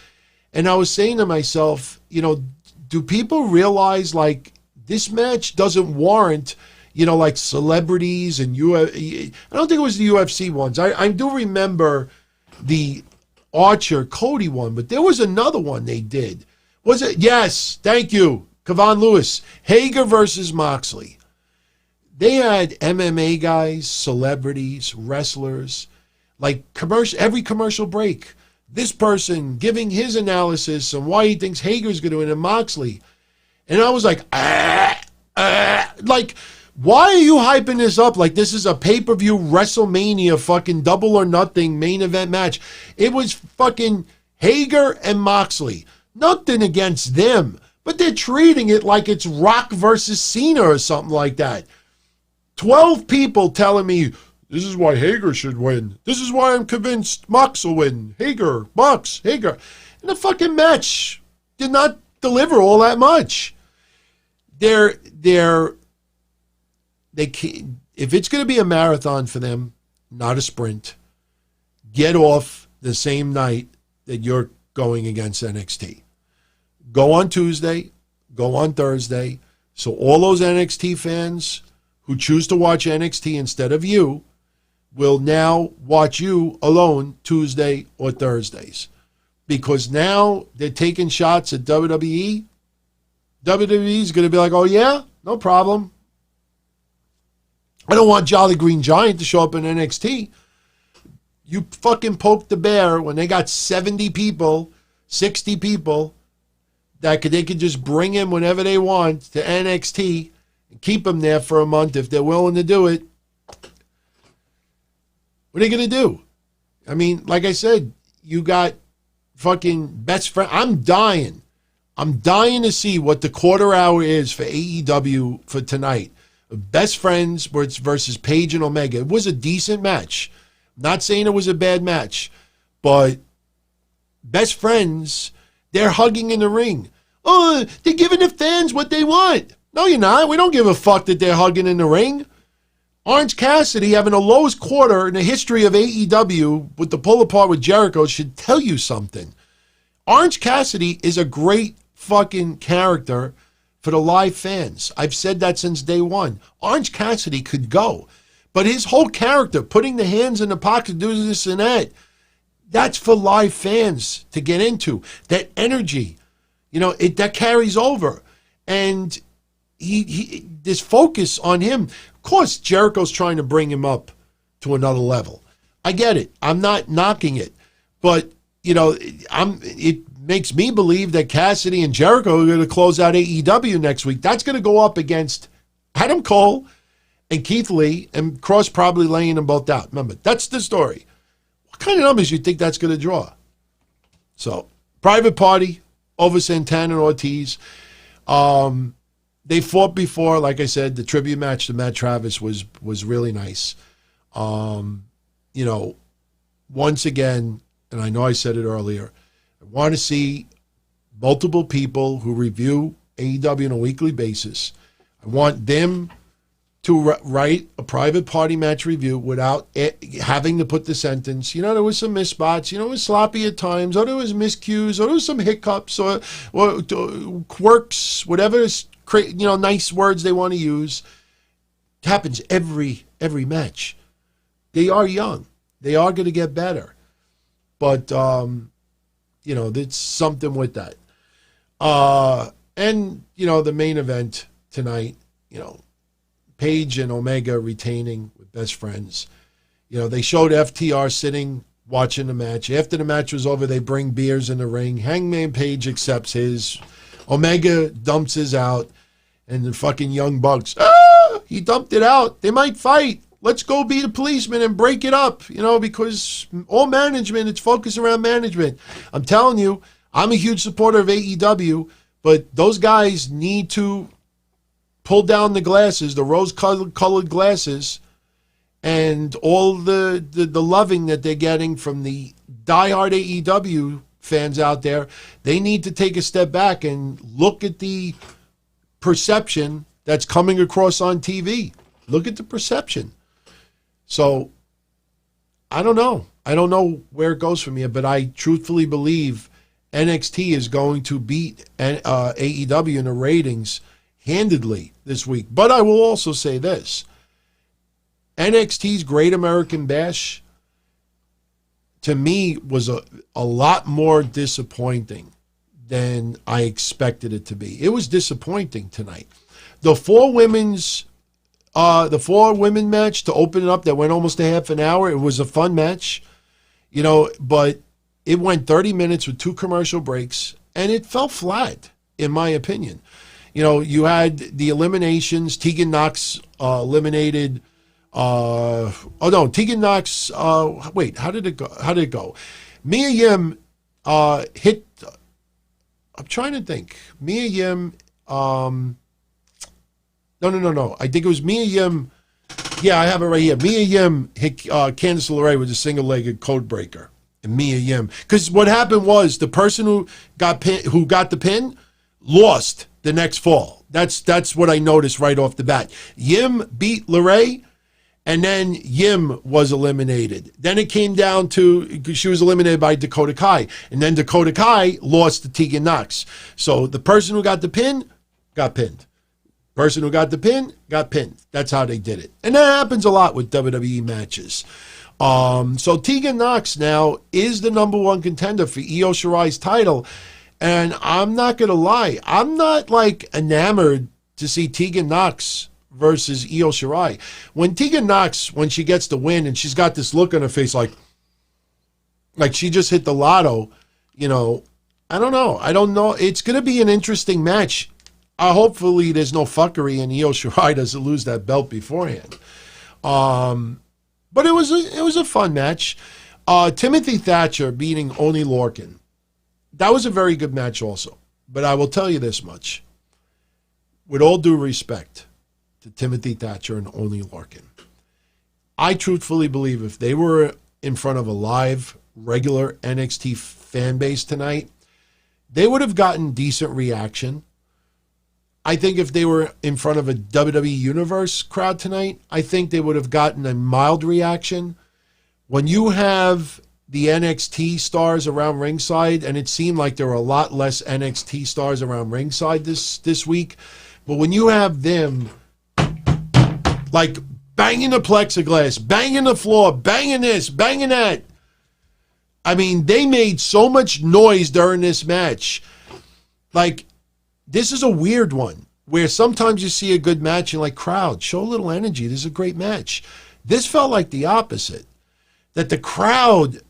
And I was saying to myself, do people realize like this match doesn't warrant, like celebrities and I don't think it was the UFC ones. I do remember the Archer Cody one, but there was another one they did. Was it? Yes, thank you, Kevon Lewis. Hager versus Moxley. They had MMA guys, celebrities, wrestlers, like every commercial break. This person giving his analysis on why he thinks Hager's going to win and Moxley. And I was like, like, why are you hyping this up like this is a pay-per-view WrestleMania fucking Double or Nothing main event match? It was fucking Hager and Moxley. Nothing against them, but they're treating it like it's Rock versus Cena or something like that. 12 people telling me, this is why Hager should win. This is why I'm convinced Mox will win. Hager, Mox, Hager. And the fucking match did not deliver all that much. They can't, if it's going to be a marathon for them, not a sprint, get off the same night that you're going against NXT. Go on Tuesday, go on Thursday, so all those NXT fans who choose to watch NXT instead of you will now watch you alone Tuesday or Thursdays. Because now they're taking shots at WWE. WWE is going to be like, oh yeah, no problem. I don't want Jolly Green Giant to show up in NXT. You fucking poked the bear when they got 70 people, 60 people that they could just bring him whenever they want to NXT and keep him there for a month if they're willing to do it. What are they going to do? I mean, like I said, you got fucking best friend. I'm dying to see what the quarter hour is for AEW for tonight. Best friends versus Paige and Omega. It was a decent match. Not saying it was a bad match, but best friends, they're hugging in the ring. Oh, they're giving the fans what they want. No, you're not. We don't give a fuck that they're hugging in the ring. Orange Cassidy having the lowest quarter in the history of AEW with the pull apart with Jericho should tell you something. Orange Cassidy is a great fucking character for the live fans. I've said that since day one. Orange Cassidy could go. But his whole character, putting the hands in the pocket, doing this and that, that's for live fans to get into. That energy, that carries over. And he this focus on him. Of course, Jericho's trying to bring him up to another level. I get it. I'm not knocking it. But, it makes me believe that Cassidy and Jericho are going to close out AEW next week. That's going to go up against Adam Cole and Keith Lee, and Cross probably laying them both out. Remember, that's the story. What kind of numbers do you think that's going to draw? So, Private Party over Santana and Ortiz. They fought before, like I said, the tribute match to Matt Travis was really nice. Once again, and I know I said it earlier, I want to see multiple people who review AEW on a weekly basis. I want them to write a Private Party match review without having to put the sentence, there was some misspots, it was sloppy at times, or there was miscues, or there was some hiccups, or quirks, whatever is, nice words they want to use. It happens every match. They are young. They are going to get better. But, there's something with that. And, the main event tonight, Paige and Omega retaining with best friends. They showed FTR sitting, watching the match. After the match was over, they bring beers in the ring. Hangman Page accepts his. Omega dumps his out. And the fucking Young Bucks, he dumped it out. They might fight. Let's go be the policeman and break it up, because all management, it's focused around management. I'm telling you, I'm a huge supporter of AEW, but those guys need to pull down the glasses, the rose-colored glasses, and all the loving that they're getting from the diehard AEW fans out there. They need to take a step back and look at the perception that's coming across on TV. Look at the perception. So, I don't know. I don't know where it goes from here, but I truthfully believe NXT is going to beat AEW in the ratings handedly this week. But I will also say this. NXT's Great American Bash, to me, was a lot more disappointing than I expected it to be. It was disappointing tonight. The four women match to open it up that went almost a half an hour. It was a fun match, but it went 30 minutes with 2 commercial breaks, and it fell flat, in my opinion. You had the eliminations. Tegan Nox eliminated. Tegan Nox. Wait, how did it go? Mia Yim hit. I'm trying to think. Mia Yim. No. I think it was Mia Yim. Yeah, I have it right here. Mia Yim hit Candice LeRae with a single-legged code breaker. And Mia Yim. Because what happened was the person who got the pin lost the next fall. That's what I noticed right off the bat. Yim beat LeRae, and then Yim was eliminated. Then it came down to, she was eliminated by Dakota Kai, and then Dakota Kai lost to Tegan Nox. So the person who got the pin got pinned. Person who got the pin, got pinned. That's how they did it. And that happens a lot with WWE matches. So Tegan Nox now is the number one contender for Io Shirai's title. And I'm not going to lie. I'm not like enamored to see Tegan Nox versus Io Shirai. When Tegan Nox, when she gets the win and she's got this look on her face like she just hit the lotto, you know, I don't know. I don't know. It's going to be an interesting match. Hopefully there's no fuckery and Io Shirai doesn't lose that belt beforehand. But it was a fun match. Timothy Thatcher beating Oney Lorcan. That was a very good match also. But I will tell you this much. With all due respect to Timothy Thatcher and Oney Lorcan, I truthfully believe if they were in front of a live, regular NXT fan base tonight, they would have gotten decent reaction. I think if they were in front of a WWE Universe crowd tonight, I think they would have gotten a mild reaction. When you have the NXT stars around ringside, and it seemed like there were a lot less NXT stars around ringside this week, but when you have them like banging the plexiglass, banging the floor, banging this, banging that, I mean, they made so much noise during this match. Like, this is a weird one where sometimes you see a good match and like, crowd, show a little energy. This is a great match. This felt like the opposite. That the crowd,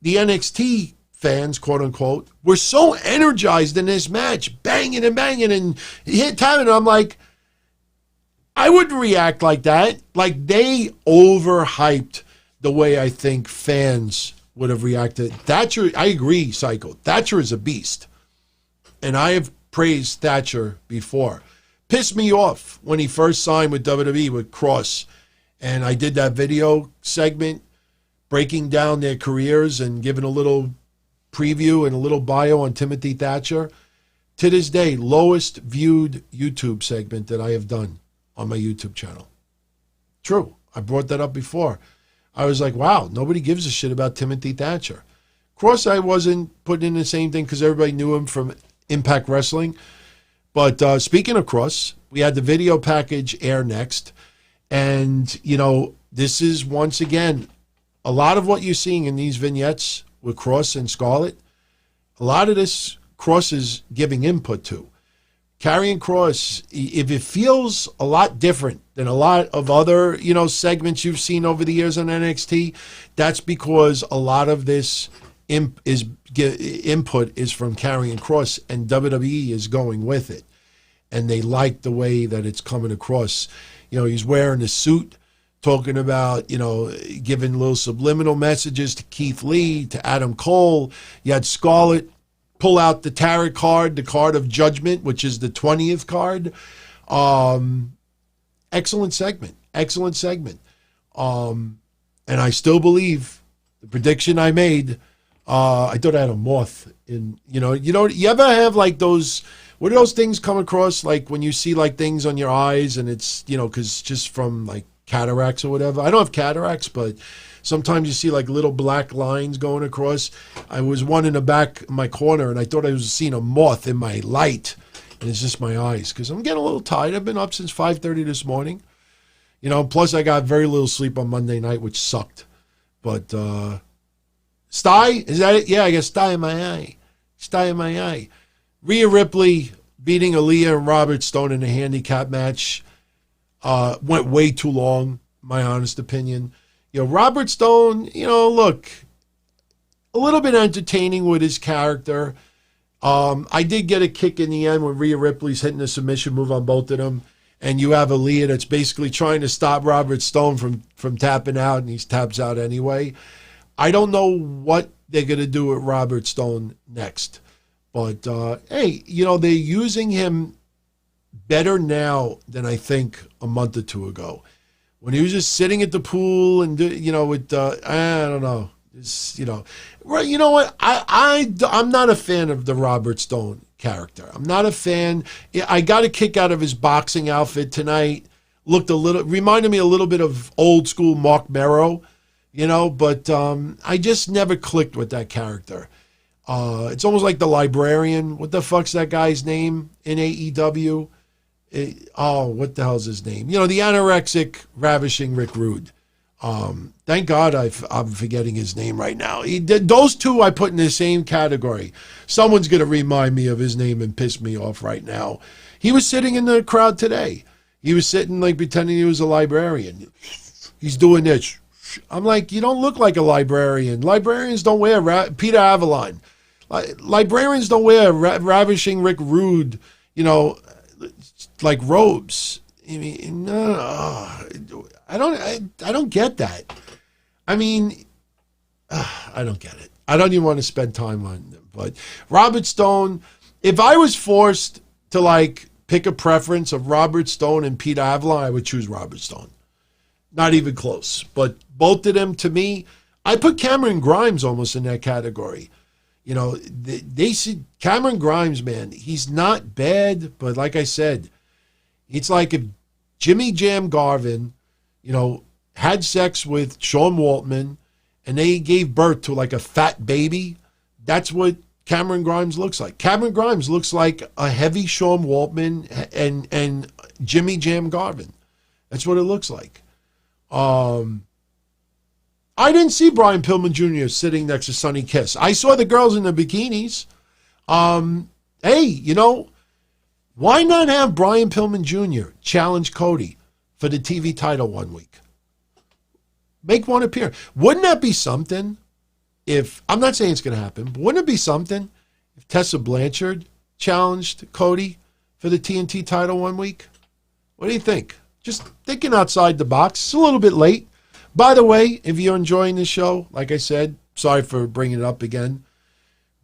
the NXT fans, quote unquote, were so energized in this match, banging and hit time. And I'm like, I wouldn't react like that. Like, they overhyped the way I think fans would have reacted. Thatcher, I agree, Psycho. Thatcher is a beast. And I have praised Thatcher before. Pissed me off when he first signed with WWE with Cross. And I did that video segment breaking down their careers and giving a little preview and a little bio on Timothy Thatcher. To this day, lowest viewed YouTube segment that I have done on my YouTube channel. True. I brought that up before. I was like, wow, nobody gives a shit about Timothy Thatcher. Cross, I wasn't putting in the same thing because everybody knew him from Impact Wrestling. But speaking of Cross, we had the video package air next. And, you know, this is once again, a lot of what you're seeing in these vignettes with Cross and Scarlett, a lot of this Cross is giving input to. Karrion Kross, if it feels a lot different than a lot of other, you know, segments you've seen over the years on NXT, that's because a lot of this input is from Karrion Kross, and WWE is going with it. And they like the way that it's coming across. You know, he's wearing a suit, talking about, you know, giving little subliminal messages to Keith Lee, to Adam Cole. You had Scarlett pull out the tarot card, the card of judgment, which is the 20th card. Excellent segment. And I still believe the prediction I made, I thought I had a moth in, you ever have like those, what do those things come across? Like when you see like things on your eyes and it's, you know, cause just from like cataracts or whatever. I don't have cataracts, but sometimes you see like little black lines going across. I was one in the back of my corner and I thought I was seeing a moth in my light. And it's just my eyes because I'm getting a little tired. I've been up since 5:30 this morning. You know, plus I got very little sleep on Monday night, which sucked. But sty, is that it? Yeah, I got sty in my eye. Rhea Ripley beating Aaliyah and Robert Stone in a handicap match went way too long, my honest opinion. You know, Robert Stone, you know, look, a little bit entertaining with his character. I did get a kick in the end when Rhea Ripley's hitting a submission move on both of them. And you have Aaliyah that's basically trying to stop Robert Stone from tapping out, and he taps out anyway. I don't know what they're going to do with Robert Stone next. But, hey, you know, they're using him better now than I think a month or two ago. When he was just sitting at the pool and, you know, with, I don't know. It's, you know, right? You know what? I'm not a fan of the Robert Stone character. I'm not a fan. I got a kick out of his boxing outfit tonight. Reminded me a little bit of old school Mark Merrow, you know, but I just never clicked with that character. It's almost like the librarian. What the fuck's that guy's name in AEW? What the hell's his name? The anorexic, ravishing Rick Rude. Thank God I'm forgetting his name right now. Those two I put in the same category. Someone's going to remind me of his name and piss me off right now. He was sitting in the crowd today. He was sitting like pretending he was a librarian. He's doing this. I'm like, you don't look like a librarian. Librarians don't wear Peter Avalon. Librarians don't wear ravishing Rick Rude, like robes. I mean, no, I don't get that. I mean, I don't get it. I don't even want to spend time on them. But Robert Stone, if I was forced to pick a preference of Robert Stone and Peter Avalon, I would choose Robert Stone. Not even close. But both of them, to me, I put Cameron Grimes almost in that category. They see Cameron Grimes, man, he's not bad, but like I said, it's like if Jimmy Jam Garvin, had sex with Sean Waltman and they gave birth to like a fat baby, that's what Cameron Grimes looks like. Cameron Grimes looks like a heavy Sean Waltman and Jimmy Jam Garvin. That's what it looks like. I didn't see Brian Pillman Jr. sitting next to Sonny Kiss. I saw the girls in the bikinis. Hey, why not have Brian Pillman Jr. challenge Cody for the TV title 1 week? Make one appear. Wouldn't that be something if, I'm not saying it's going to happen, but wouldn't it be something if Tessa Blanchard challenged Cody for the TNT title 1 week? What do you think? Just thinking outside the box. It's a little bit late. By the way, if you're enjoying the show, like I said, sorry for bringing it up again,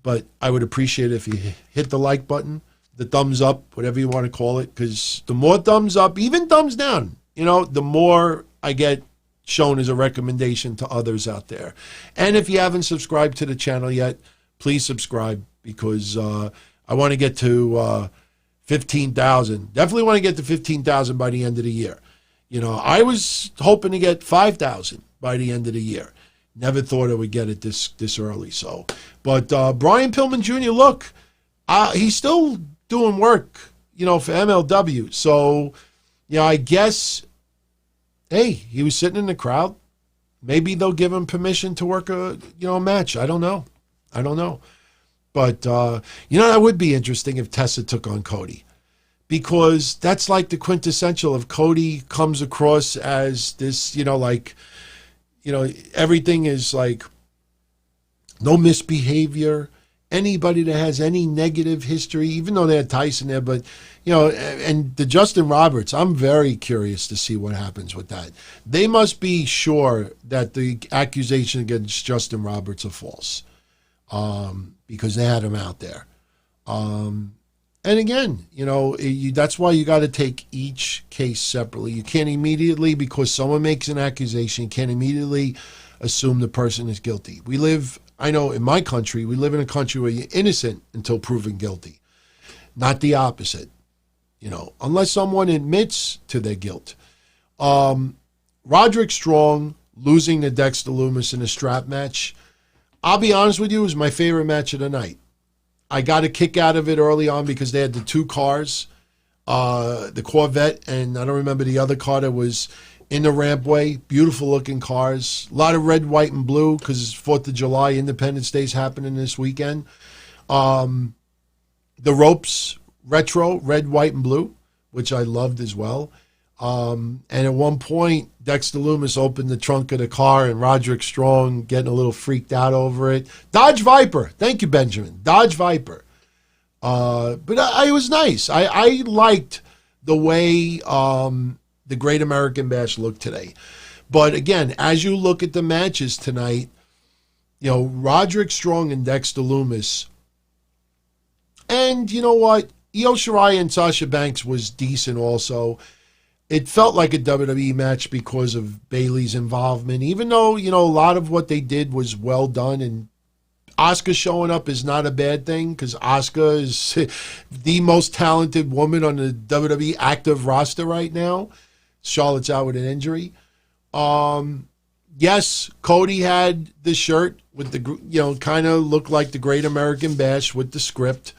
but I would appreciate it if you hit the like button, the thumbs up, whatever you want to call it, because the more thumbs up, even thumbs down, the more I get shown as a recommendation to others out there. And if you haven't subscribed to the channel yet, please subscribe, because I want to get to 15,000. Definitely want to get to 15,000 by the end of the year. I was hoping to get 5,000 by the end of the year. Never thought I would get it this early. So, but Brian Pillman Jr., look, he's still doing work, for MLW. So, I guess, hey, he was sitting in the crowd. Maybe they'll give him permission to work a match. I don't know. But that would be interesting if Tessa took on Cody. Because that's like the quintessential of Cody comes across as this, everything is like no misbehavior. Anybody that has any negative history, even though they had Tyson there, but, and the Justin Roberts, I'm very curious to see what happens with that. They must be sure that the accusation against Justin Roberts are false, because they had him out there. And again, that's why you got to take each case separately. You can't immediately, because someone makes an accusation, you can't immediately assume the person is guilty. I know in my country, we live in a country where you're innocent until proven guilty. Not the opposite, unless someone admits to their guilt. Roderick Strong losing to Dexter Lumis in a strap match, I'll be honest with you, was my favorite match of the night. I got a kick out of it early on because they had the two cars, the Corvette, and I don't remember the other car that was in the rampway. Beautiful looking cars. A lot of red, white, and blue because it's 4th of July, Independence Day's happening this weekend. The ropes, retro, red, white, and blue, which I loved as well. And at one point, Dexter Lumis opened the trunk of the car and Roderick Strong getting a little freaked out over it. Dodge Viper. Thank you, Benjamin. Dodge Viper. But it was nice. I liked the way the Great American Bash looked today. But again, as you look at the matches tonight, Roderick Strong and Dexter Lumis. And you know what? Io Shirai and Sasha Banks was decent also. It felt like a WWE match because of Bayley's involvement, even though, a lot of what they did was well done. And Asuka showing up is not a bad thing because Asuka is the most talented woman on the WWE active roster right now. Charlotte's out with an injury. Yes, Cody had the shirt with the, kind of looked like the Great American Bash with the script.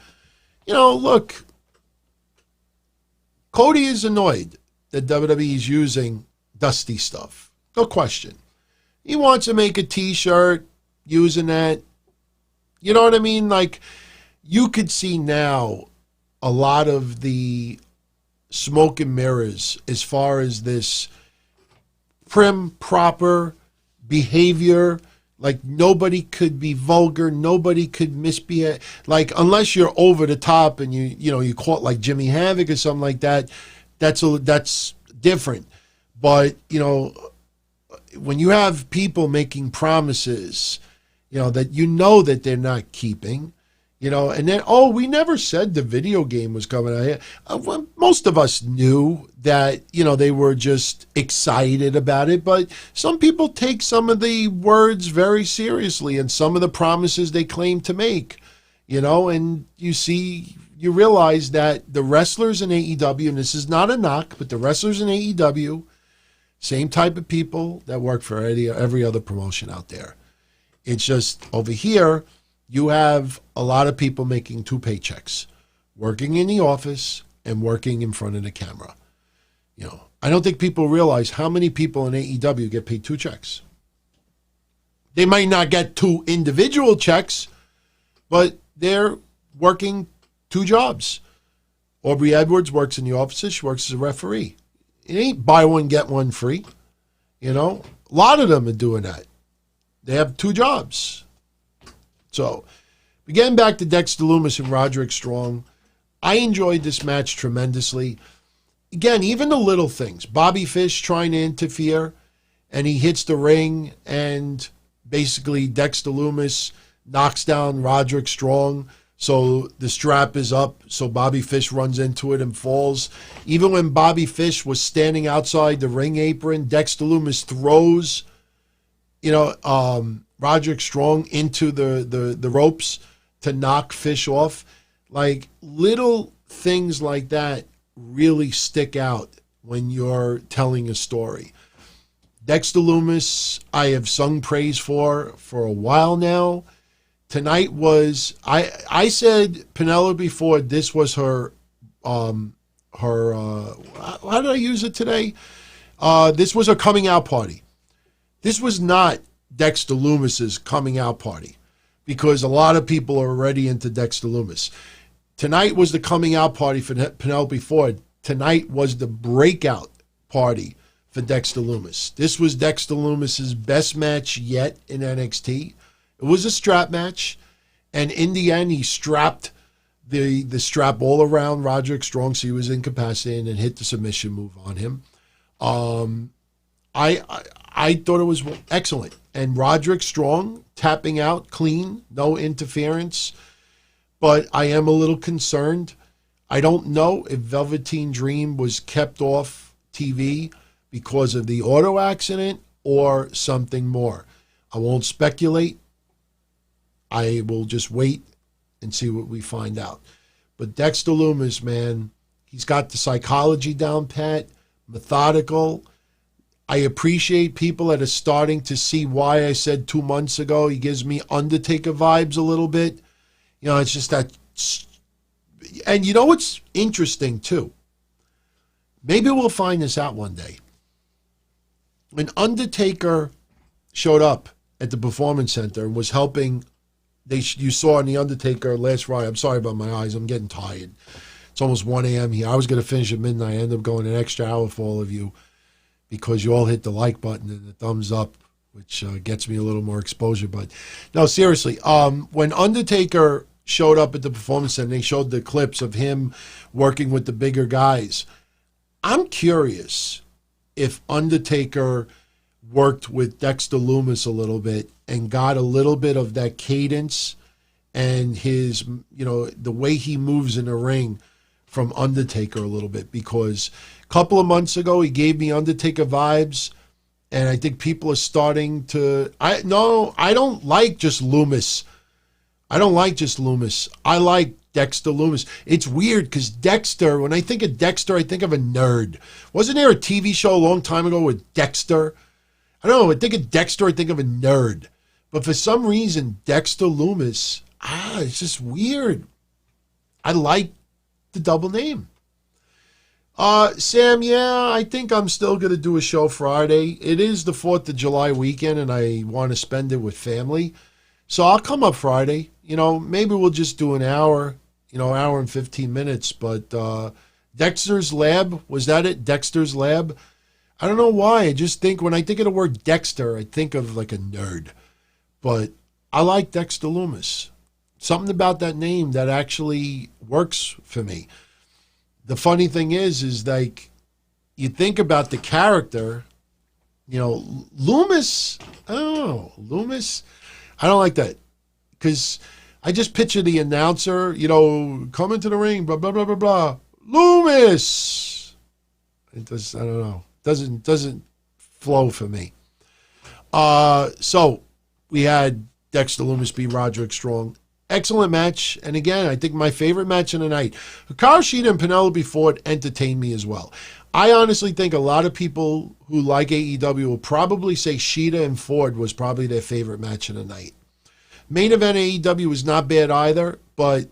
Look, Cody is annoyed that WWE is using Dusty stuff. No question. He wants to make a t-shirt using that. You know what I mean? Like, you could see now a lot of the smoke and mirrors as far as this prim, proper behavior. Like, nobody could be vulgar. Nobody could misbehave. Like, unless you're over the top and you caught like Jimmy Havoc or something like that, that's different. But, when you have people making promises, that they're not keeping, and then, we never said the video game was coming out here. Well, most of us knew that, they were just excited about it, but some people take some of the words very seriously and some of the promises they claim to make, and you realize that the wrestlers in AEW, and this is not a knock, but the wrestlers in AEW, same type of people that work for every other promotion out there. It's just over here, you have a lot of people making two paychecks, working in the office and working in front of the camera. I don't think people realize how many people in AEW get paid two checks. They might not get two individual checks, but they're working two jobs. Aubrey Edwards works in the office. She works as a referee. It ain't buy one, get one free. A lot of them are doing that. They have two jobs. So, getting back to Dexter Lumis and Roderick Strong, I enjoyed this match tremendously. Again, even the little things. Bobby Fish trying to interfere, and he hits the ring, and basically Dexter Lumis knocks down Roderick Strong. So the strap is up, so Bobby Fish runs into it and falls. Even when Bobby Fish was standing outside the ring apron, Dexter Lumis throws, Roderick Strong into the ropes to knock Fish off. Like, little things like that really stick out when you're telling a story. Dexter Lumis, I have sung praise for a while now. Tonight was, I said Penelope Ford, this was her, how did I use it today? This was her coming out party. This was not Dexter Lumis's coming out party, because a lot of people are already into Dexter Lumis. Tonight was the coming out party for Penelope Ford. Tonight was the breakout party for Dexter Lumis. This was Dexter Lumis's best match yet in NXT. It was a strap match, and in the end, he strapped the strap all around Roderick Strong, so he was incapacitated, and hit the submission move on him. I thought it was excellent, and Roderick Strong tapping out clean, no interference. But I am a little concerned. I don't know if Velveteen Dream was kept off TV because of the auto accident or something more. I won't speculate. I will just wait and see what we find out. But Dexter Lumis, man, he's got the psychology down pat, methodical. I appreciate people that are starting to see why I said 2 months ago he gives me Undertaker vibes a little bit. It's just that. And what's interesting, too? Maybe we'll find this out one day. When Undertaker showed up at the Performance Center and was helping, you saw in the Undertaker last Friday. I'm sorry about my eyes. I'm getting tired. It's almost 1 a.m. here. I was going to finish at midnight. I ended up going an extra hour for all of you because you all hit the like button and the thumbs up, which gets me a little more exposure. But no, seriously, when Undertaker showed up at the Performance Center, they showed the clips of him working with the bigger guys. I'm curious if Undertaker worked with Dexter Lumis a little bit and got a little bit of that cadence and his, the way he moves in the ring from Undertaker a little bit, because a couple of months ago he gave me Undertaker vibes, and I think people are starting to. I don't like just Lumis. I don't like just Lumis. I like Dexter Lumis. It's weird because Dexter, when I think of Dexter, I think of a nerd. Wasn't there a TV show a long time ago with Dexter? I don't know. I think of Dexter, I think of a nerd. But for some reason, Dexter Lumis, it's just weird. I like the double name. Sam, yeah, I think I'm still going to do a show Friday. It is the 4th of July weekend, and I want to spend it with family. So I'll come up Friday. Maybe we'll just do an hour, hour and 15 minutes. But Dexter's Lab, was that it? Dexter's Lab? I don't know why. I just think when I think of the word Dexter, I think of like a nerd. But I like Dexter Lumis. Something about that name that actually works for me. The funny thing is like, you think about the character, Lumis, I don't know, Lumis, I don't like that. Because I just picture the announcer, come into the ring, blah, blah, blah, blah, blah. Lumis! It does, I don't know. Doesn't flow for me. So we had Dexter Lumis beat Roderick Strong. Excellent match. And again, I think my favorite match of the night. Hikaru Shida and Penelope Ford entertained me as well. I honestly think a lot of people who like AEW will probably say Shida and Ford was probably their favorite match of the night. Main event AEW was not bad either, but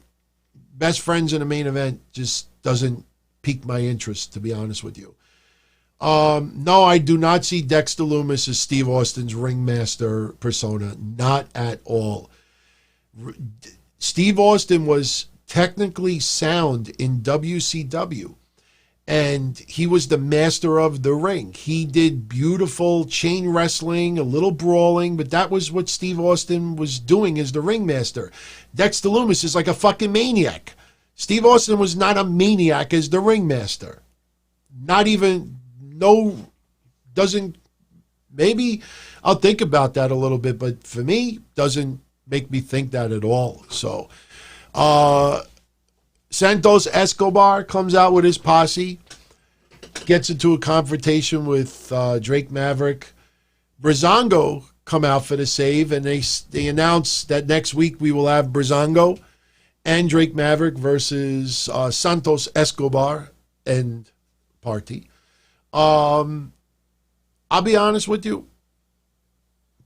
best friends in the main event just doesn't pique my interest, to be honest with you. No, I do not see Dexter Lumis as Steve Austin's ringmaster persona. Not at all. Steve Austin was technically sound in WCW, and he was the master of the ring. He did beautiful chain wrestling, a little brawling, but that was what Steve Austin was doing as the ringmaster. Dexter Lumis is like a fucking maniac. Steve Austin was not a maniac as the ringmaster. Not even, maybe I'll think about that a little bit, but for me, doesn't make me think that at all. So, Santos Escobar comes out with his posse, gets into a confrontation with Drake Maverick. Breezango come out for the save, and they announce that next week we will have Breezango and Drake Maverick versus Santos Escobar and party. I'll be honest with you.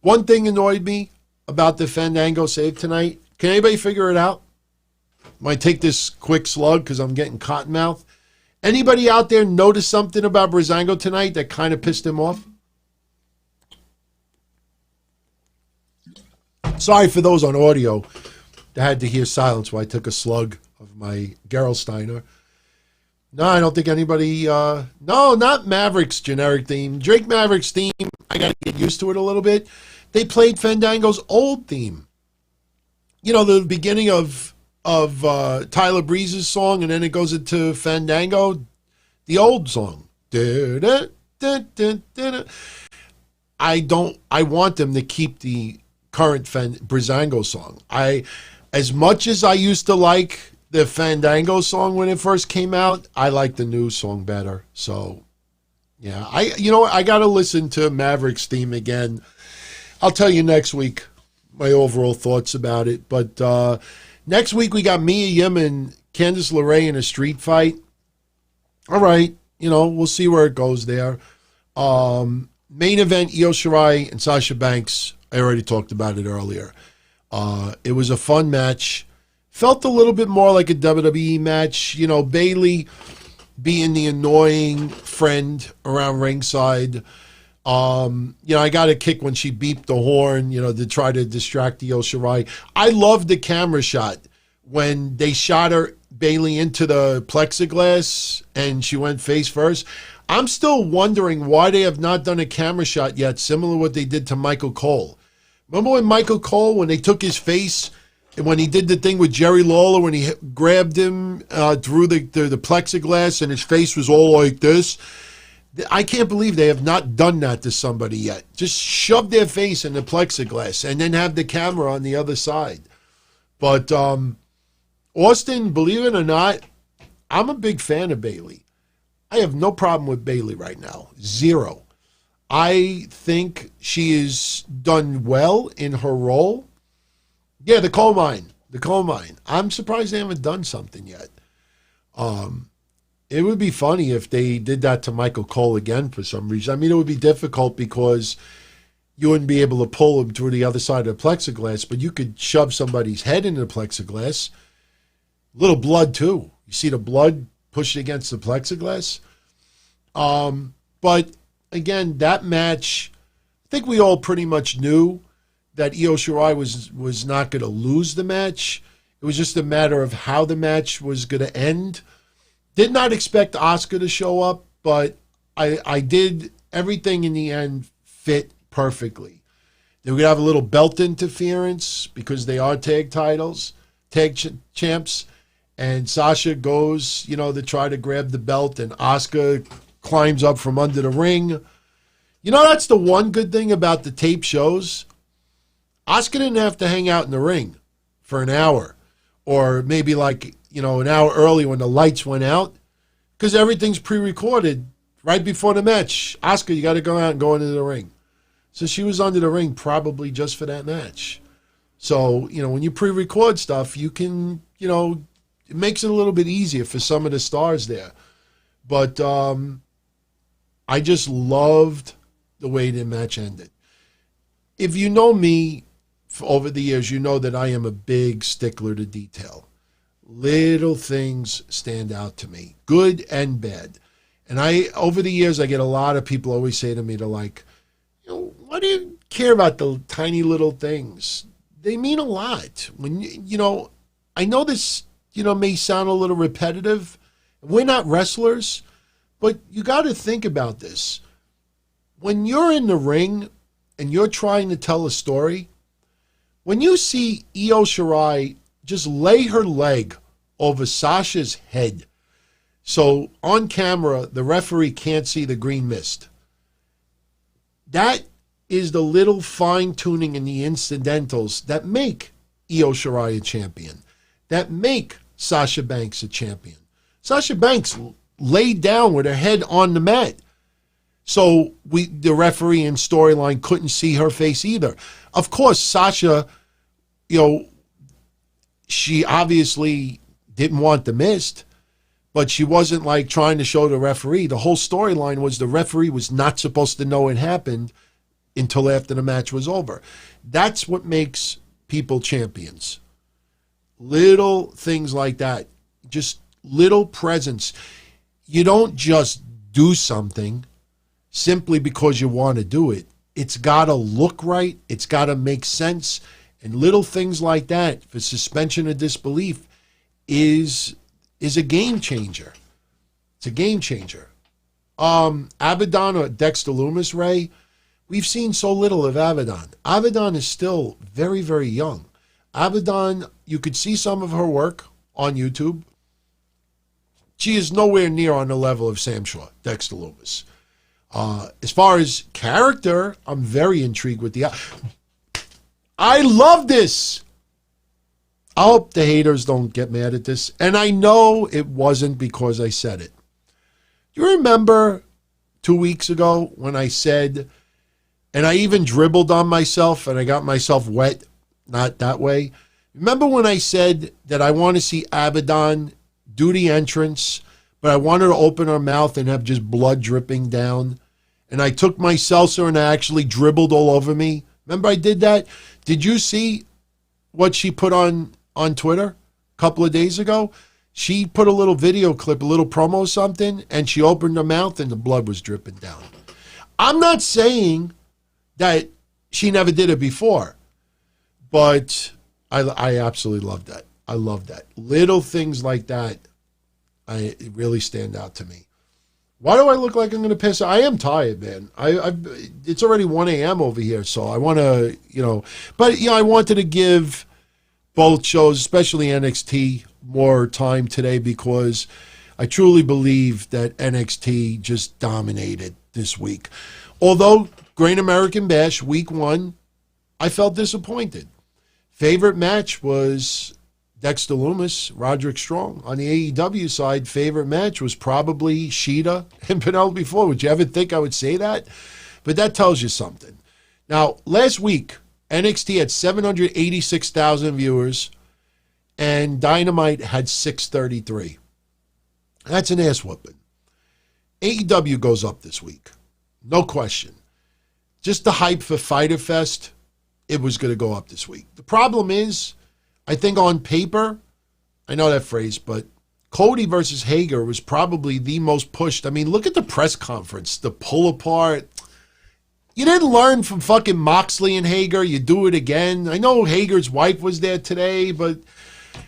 One thing annoyed me about the Fandango save tonight. Can anybody figure it out? Might take this quick slug because I'm getting cotton mouth. Anybody out there notice something about Breezango tonight that kind of pissed him off? Sorry for those on audio that had to hear silence while I took a slug of my Gerolsteiner. No, I don't think anybody... no, not Maverick's generic theme. Drake Maverick's theme, I got to get used to it a little bit. They played Fandango's old theme. The beginning of Tyler Breeze's song, and then it goes into Fandango, the old song. I want them to keep the current Breezango song. As much as I used to like the Fandango song when it first came out, I like the new song better. So, yeah, I got to listen to Maverick's theme again. I'll tell you next week my overall thoughts about it. But next week we got Mia Yim and Candice LeRae in a street fight. All right, we'll see where it goes there. Main event, Io Shirai and Sasha Banks. I already talked about it earlier. It was a fun match. Felt a little bit more like a WWE match. Bayley being the annoying friend around ringside. I got a kick when she beeped the horn, to try to distract Io Shirai. I loved the camera shot when they shot her, Bayley, into the plexiglass and she went face first. I'm still wondering why they have not done a camera shot yet, similar to what they did to Michael Cole. Remember when Michael Cole, when they took his face, and when he did the thing with Jerry Lawler, when he grabbed him through the plexiglass and his face was all like this? I can't believe they have not done that to somebody yet. Just shove their face in the plexiglass and then have the camera on the other side. But Austin, believe it or not, I'm a big fan of Bayley. I have no problem with Bayley right now. Zero. I think she is done well in her role. Yeah, the coal mine. I'm surprised they haven't done something yet. It would be funny if they did that to Michael Cole again for some reason. I mean, it would be difficult because you wouldn't be able to pull him through the other side of the plexiglass, but you could shove somebody's head into the plexiglass. Little blood, too. You see the blood pushed against the plexiglass. But again, that match, I think we all pretty much knew that Io Shirai was not going to lose the match. It was just a matter of how the match was going to end. Did not expect Asuka to show up, but I did everything in the end fit perfectly. They were going to have a little belt interference because they are tag champs. And Sasha goes, to try to grab the belt, and Asuka climbs up from under the ring. That's the one good thing about the tape shows. Asuka didn't have to hang out in the ring for an hour, or maybe an hour early when the lights went out, because everything's pre-recorded right before the match. Asuka, you got to go out and go into the ring. So she was under the ring probably just for that match. So, when you pre-record stuff, you can, it makes it a little bit easier for some of the stars there. But I just loved the way the match ended. If you know me over the years, you know that I am a big stickler to detail. Little things stand out to me, good and bad. And over the years, I get a lot of people always say to me, they're like, why do you care about the tiny little things? They mean a lot. When I know this, may sound a little repetitive. We're not wrestlers, but you got to think about this. When you're in the ring and you're trying to tell a story, when you see Io Shirai just lay her leg over Sasha's head, so on camera, the referee can't see the green mist. That is the little fine-tuning in the incidentals that make Io Shirai a champion, that make Sasha Banks a champion. Sasha Banks laid down with her head on the mat. So the referee in storyline couldn't see her face either. Of course, Sasha, she obviously didn't want the mist, but she wasn't trying to show the referee. The whole storyline was the referee was not supposed to know it happened until after the match was over. That's what makes people champions. Little things like that. Just little presence. You don't just do something simply because you want to do it. It's got to look right. It's got to make sense. And little things like that for suspension of disbelief is a game changer. It's a game changer. Abaddon or Dexter Lumis, Ray, we've seen so little of Abaddon. Abaddon is still very, very young. Abaddon, you could see some of her work on YouTube. She is nowhere near on the level of Sam Shaw, Dexter Lumis. As far as character, I'm very intrigued with I love this. I hope the haters don't get mad at this. And I know it wasn't because I said it. Do you remember 2 weeks ago when I said, and I even dribbled on myself and I got myself wet? Not that way. Remember when I said that I want to see Abaddon do the entrance, but I wanted to open her mouth and have just blood dripping down? And I took my seltzer and I actually dribbled all over me. Remember I did that? Did you see what she put on Twitter a couple of days ago? She put a little video clip, a little promo something, and she opened her mouth and the blood was dripping down. I'm not saying that she never did it before, but I absolutely love that. I love that. Little things like that, it really stand out to me. Why do I look like I'm going to piss? I am tired, man. It's already 1 a.m. over here, so I want to, But, I wanted to give both shows, especially NXT, more time today because I truly believe that NXT just dominated this week. Although, Great American Bash, week 1, I felt disappointed. Favorite match was Dexter Lumis, Roderick Strong. On the AEW side, favorite match was probably Shida and Penelope Ford. Would you ever think I would say that? But that tells you something. Now, last week, NXT had 786,000 viewers, and Dynamite had 633. That's an ass whooping. AEW goes up this week. No question. Just the hype for Fyter Fest, it was going to go up this week. The problem is, I think on paper, I know that phrase, but Cody versus Hager was probably the most pushed. I mean, look at the press conference, the pull apart. You didn't learn from fucking Moxley and Hager. You do it again. I know Hager's wife was there today, but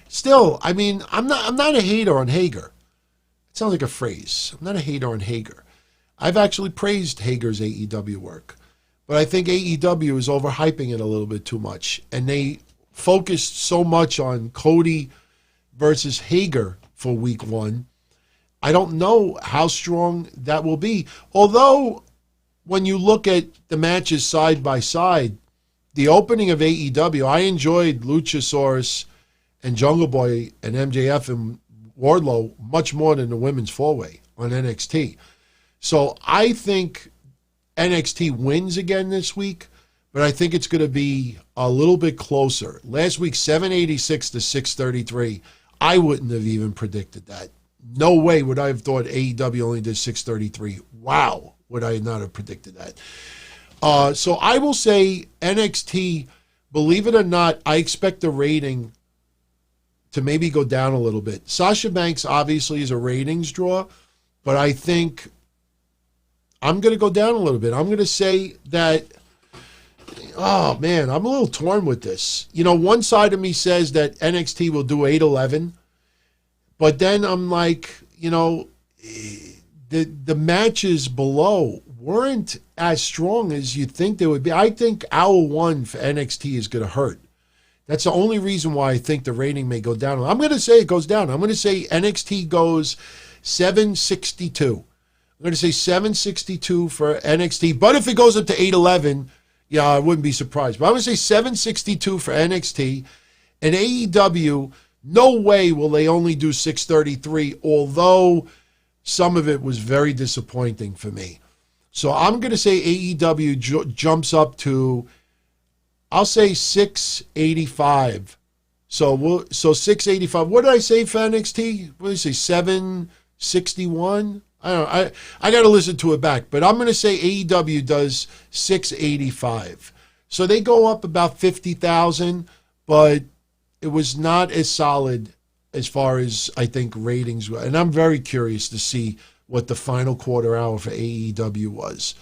still, I mean, I'm not a hater on Hager. It sounds like a phrase. I'm not a hater on Hager. I've actually praised Hager's AEW work, but I think AEW is overhyping it a little bit too much, and they focused so much on Cody versus Hager for week 1. I don't know how strong that will be. Although, when you look at the matches side by side, the opening of AEW, I enjoyed Luchasaurus and Jungle Boy and MJF and Wardlow much more than the women's four-way on NXT. So I think NXT wins again this week, but I think it's going to be a little bit closer. Last week, 786 to 633. I wouldn't have even predicted that. No way would I have thought AEW only did 633. Wow, would I not have predicted that. So I will say NXT, believe it or not, I expect the rating to maybe go down a little bit. Sasha Banks obviously is a ratings draw, but I think I'm going to go down a little bit. I'm going to say that, oh man, I'm a little torn with this. You know, one side of me says that NXT will do 8-11, but then I'm like, you know, the matches below weren't as strong as you'd think they would be. I think hour 1 for NXT is going to hurt. That's the only reason why I think the rating may go down. I'm going to say it goes down. I'm going to say NXT goes 762. I'm going to say 762 for NXT. But if it goes up to 811, yeah, I wouldn't be surprised. But I'm going to say 762 for NXT. And AEW, no way will they only do 633, although some of it was very disappointing for me. So I'm going to say AEW jumps up to, I'll say 685. So 685. What did I say for NXT? What did I say? 761? I don't know. I got to listen to it back. But I'm going to say AEW does 685. So they go up about 50,000, but it was not as solid as far as I think ratings were. And I'm very curious to see what the final quarter hour for AEW was.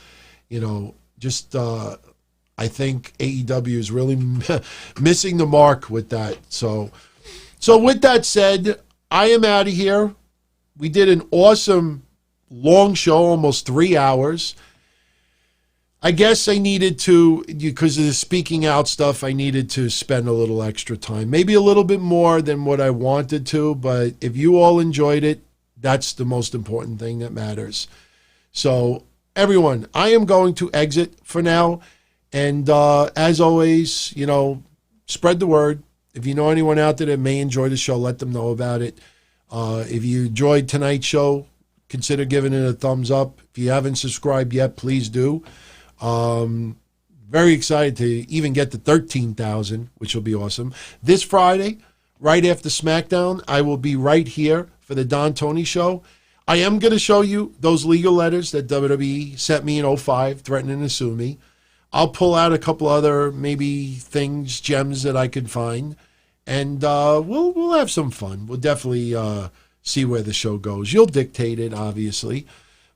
You know, just I think AEW is really missing the mark with that. So with that said, I am out of here. We did an awesome long show, almost 3 hours. I guess I needed to, because of the speaking out stuff, I needed to spend a little extra time. Maybe a little bit more than what I wanted to, but if you all enjoyed it, that's the most important thing that matters. So, everyone, I am going to exit for now. And as always, you know, spread the word. If you know anyone out there that may enjoy the show, let them know about it. If you enjoyed tonight's show, consider giving it a thumbs up. If you haven't subscribed yet, please do. Very excited to even get to 13,000, which will be awesome. This Friday, right after SmackDown, I will be right here for the Don Tony Show. I am going to show you those legal letters that WWE sent me in 2005, threatening to sue me. I'll pull out a couple other maybe things, gems that I could find, and we'll have some fun. We'll definitely see where the show goes. You'll dictate it, obviously.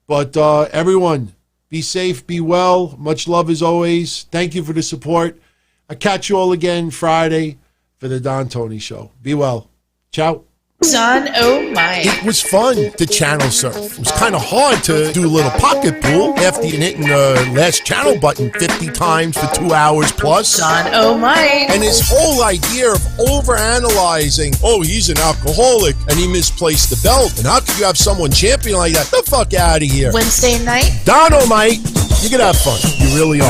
But everyone, be safe, be well. Much love as always. Thank you for the support. I'll catch you all again Friday for the Don Tony Show. Be well. Ciao. Don-O-Mite. It was fun to channel surf. It was kind of hard to do a little pocket pool after hitting the last channel button 50 times for 2 hours plus. Don-O-Mite. And his whole idea of overanalyzing, oh, he's an alcoholic and he misplaced the belt. And how could you have someone champion like that? The fuck out of here. Wednesday night. Don-O-Mite, you can have fun. You really are.